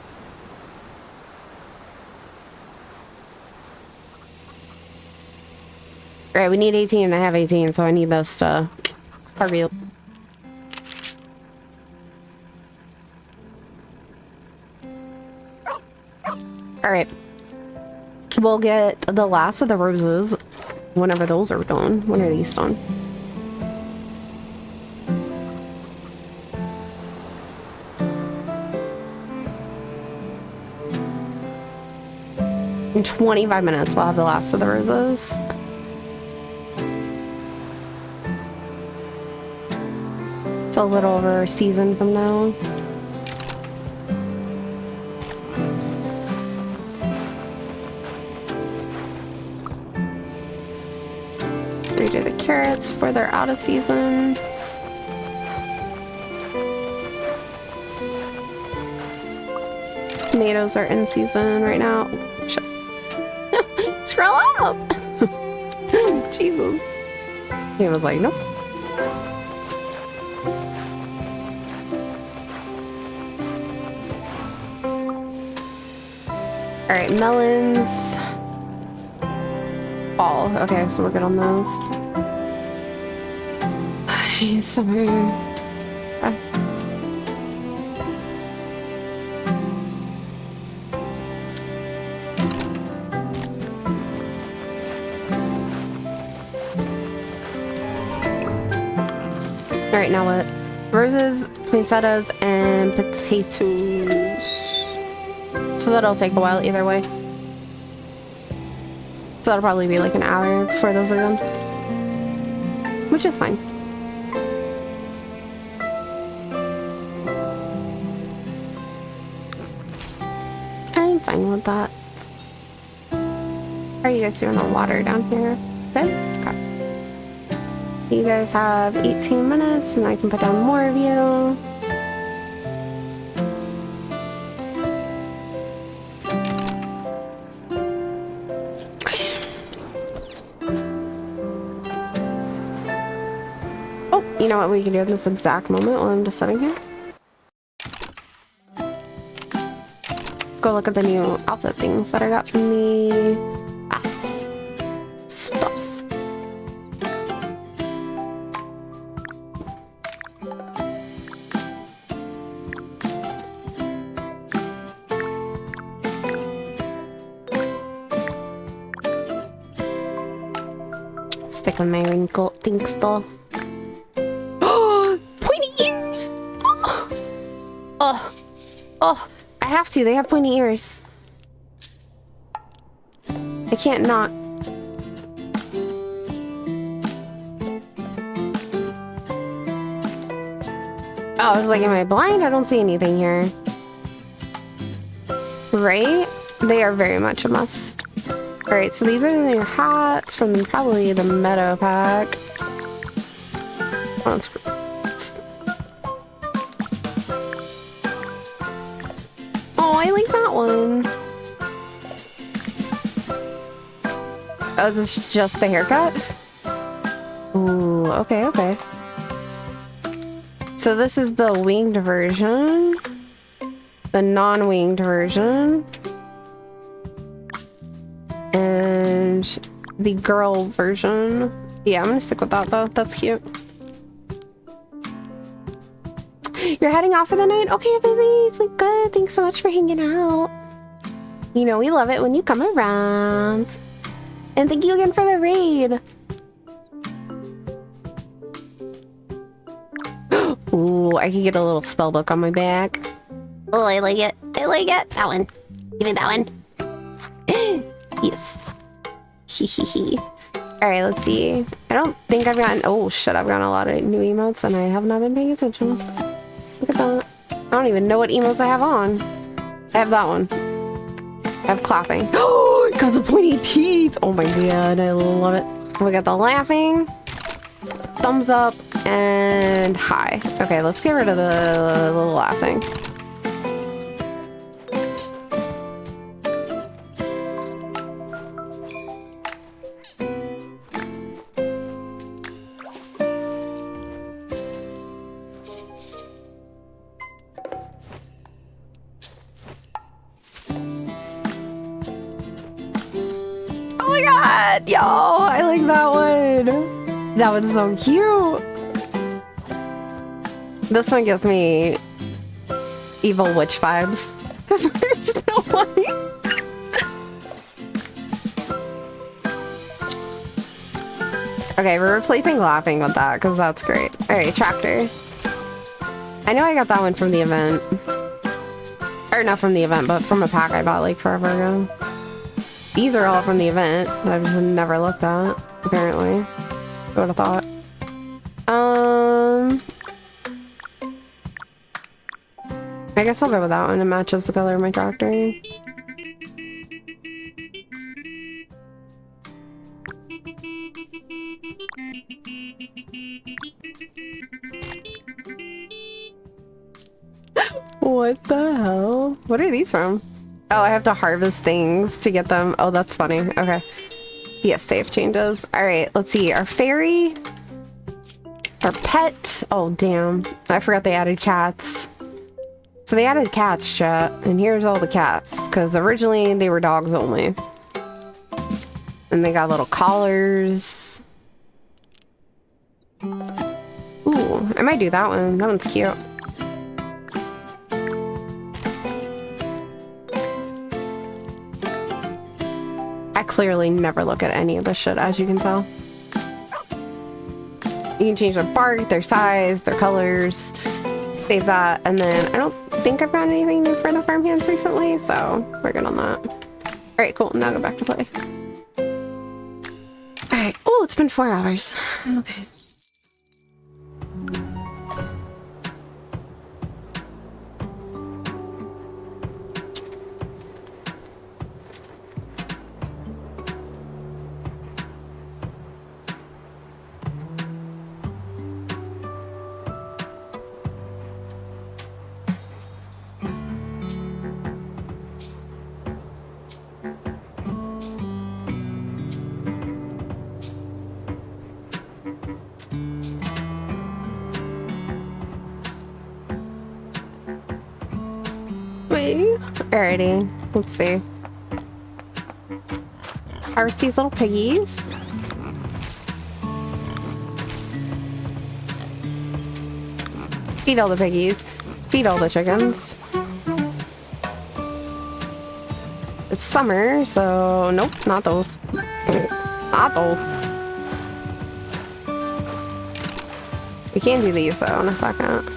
Speaker 1: Alright, we need 18 and I have 18, so I need those to harvest. Alright. We'll get the last of the roses whenever those are done. When are these done? In 25 minutes, we'll have the last of the roses. It's a little over a season from now. Redo the carrots before they're out of season. Tomatoes are in season right now. Shit. Scroll up! Jesus. He was like, nope. Alright, melons. Fall. Okay, so we're good on those. Summer. Alright, now what? Roses, poinsettias, and potatoes. So that'll take a while either way. So that'll probably be like an hour before those are done. Which is fine. I'm fine with that. How are you guys doing on water down here? Good? Okay. You guys have 18 minutes and I can put down more of you. Oh, you know what we can do in this exact moment while I'm just sitting here? Go look at the new outfit things that I got from the stuffs. Stick with my wrinkle things though. Pointy ears! Oh, I have to. They have pointy ears. I can't not. Oh, I was like, am I blind? I don't see anything here. Right? They are very much a must. Alright, so these are the new hats from probably the Meadow Pack. Oh, I like that one. Oh, is this just the haircut? Ooh, okay. So this is the winged version. The non-winged version. And the girl version. Yeah, I'm gonna stick with that though. That's cute. You're heading off for the night? Okay, busy. Sleep good. Thanks so much for hanging out. You know we love it when you come around. And thank you again for the raid. Ooh, I can get a little spell book on my back. Oh, I like it. I like it. That one. Give me that one. Yes. Hehehe. Alright, let's see. I don't think I've gotten... Oh, shit. I've gotten a lot of new emotes and I have not been paying attention. Look at that. I don't even know what emotes I have on. I have that one. I have clapping. Oh, it comes with pointy teeth. Oh my god, I love it. We got the laughing, thumbs up, and high. Okay, let's get rid of the laughing. Oh my god, yo, I like that one. That one's so cute. This one gives me evil witch vibes. Okay, we're replacing laughing with that because that's great. Alright, tractor. I know I got that one from the event. Or not from the event, but from a pack I bought like forever ago. These are all from the event that I've just never looked at, apparently. I would have thought. I guess I'll go with that one. It matches the color of my tractor. What the hell? What are these from? Oh, I have to harvest things to get them. Oh, that's funny. Okay. Yes, save changes. All right, let's see. Our fairy. Our pet. Oh, damn. I forgot they added cats. So they added cats, chat. And here's all the cats. Because originally they were dogs only. And they got little collars. Ooh, I might do that one. That one's cute. I clearly never look at any of this shit, as you can tell. You can change their bark, their size, their colors. Save that, and then I don't think I've gotten anything new for the farmhands recently, so we're good on that. All right, cool. Now go back to play. All right. Oh, it's been 4 hours. Okay. Alrighty, let's see. Harvest these little piggies. Feed all the piggies. Feed all the chickens. It's summer, so nope, not those. Not those. We can do these though in a second.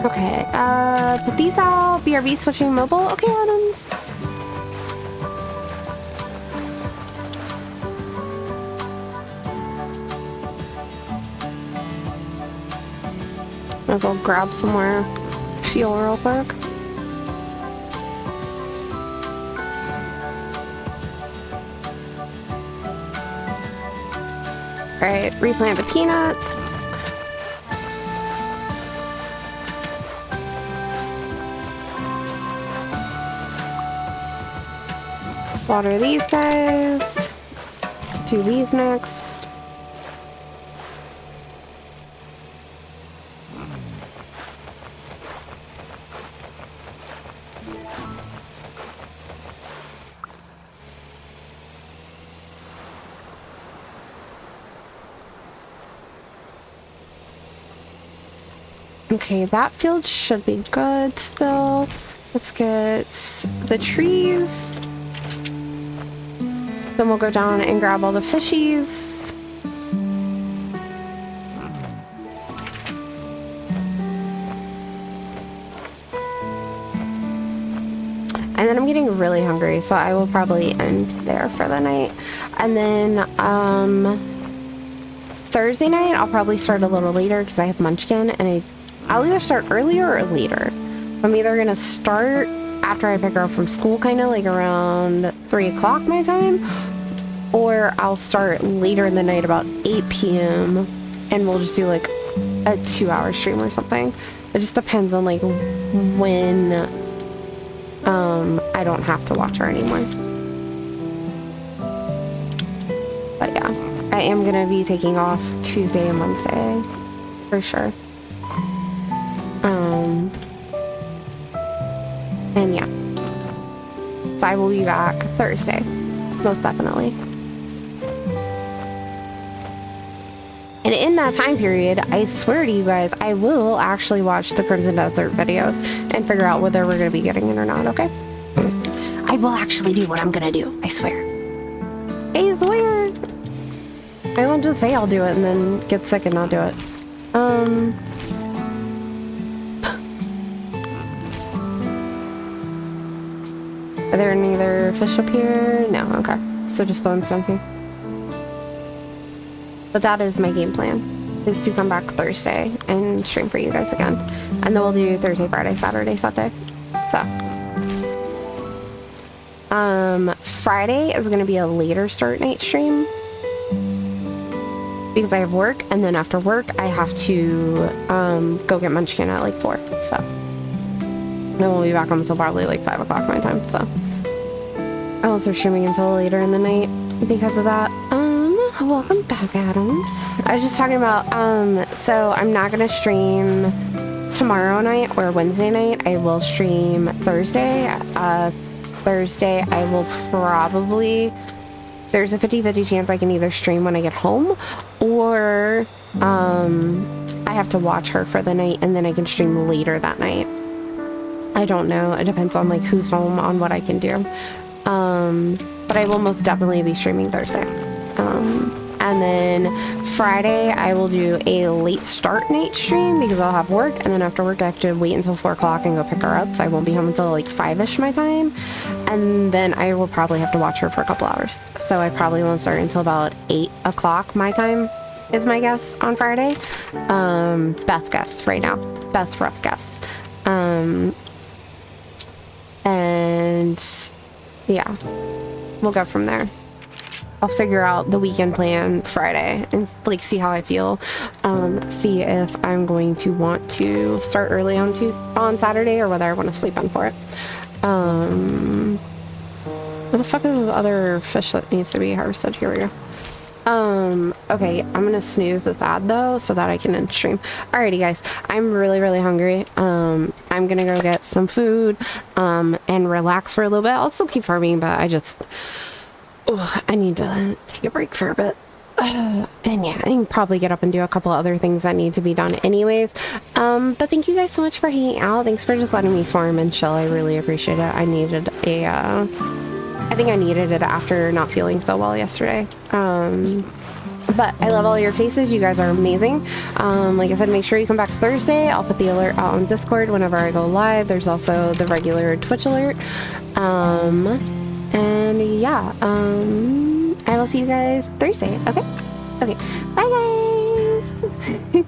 Speaker 1: Okay, put these out. BRB switching mobile. Okay, Adams. Might as well grab some more fuel real quick. Alright, replant the peanuts. Water these guys. Do these next. Okay, that field should be good still. Let's get the trees. Then we'll go down and grab all the fishies. And then I'm getting really hungry, so I will probably end there for the night. And then Thursday night, I'll probably start a little later because I have Munchkin, and I'll either start earlier or later. I'm either gonna start after I pick her up from school, kind of like around 3 o'clock my time, or I'll start later in the night about 8 p.m. and we'll just do like a 2-hour stream or something. It just depends on like when I don't have to watch her anymore. But yeah, I am gonna be taking off Tuesday and Wednesday for sure. And yeah, so I will be back Thursday, most definitely. And in that time period, I swear to you guys, I will actually watch the Crimson Desert videos and figure out whether we're going to be getting it or not, okay? I will actually do what I'm going to do, I swear. I swear. I won't just say I'll do it and then get sick and not do it. Are there any other fish up here? No, okay. So just the one stumping. But that is my game plan, is to come back Thursday and stream for you guys again. And then we'll do Thursday, Friday, Saturday, Sunday. So. Friday is going to be a later start night stream because I have work, and then after work I have to go get Munchkin at like 4. So then we'll be back until probably like 5 o'clock my time. So I won't start streaming until later in the night because of that. Welcome back, Adams. I was just talking about so I'm not gonna stream tomorrow night or Wednesday night. I will stream Thursday. Thursday I will probably, there's a 50-50 chance I can either stream when I get home, or I have to watch her for the night and then I can stream later that night. I don't know. It depends on like who's home, on what I can do. But I will most definitely be streaming Thursday. And then Friday I will do a late start night stream because I'll have work, and then after work I have to wait until 4 o'clock and go pick her up, so I won't be home until like 5ish my time, and then I will probably have to watch her for a couple hours, so I probably won't start until about 8 o'clock my time is my guess on Friday. Best guess right now, best rough guess. And yeah, we'll go from there. I'll figure out the weekend plan Friday and like see how I feel. See if I'm going to want to start early on Saturday or whether I want to sleep in for it. Where the fuck is this other fish that needs to be harvested? Here we go. Okay, I'm gonna snooze this ad though so that I can end stream. Alrighty guys, I'm really hungry. I'm gonna go get some food and relax for a little bit. I'll still keep farming, but I need to take a break for a bit. And yeah, I can probably get up and do a couple other things that need to be done anyways. But thank you guys so much for hanging out. Thanks for just letting me farm and chill. I really appreciate it. I needed I think I needed it after not feeling so well yesterday. But I love all your faces. You guys are amazing. Like I said, make sure you come back Thursday. I'll put the alert out on Discord whenever I go live. There's also the regular Twitch alert. And yeah, I will see you guys Thursday. Okay? Okay. Bye, guys.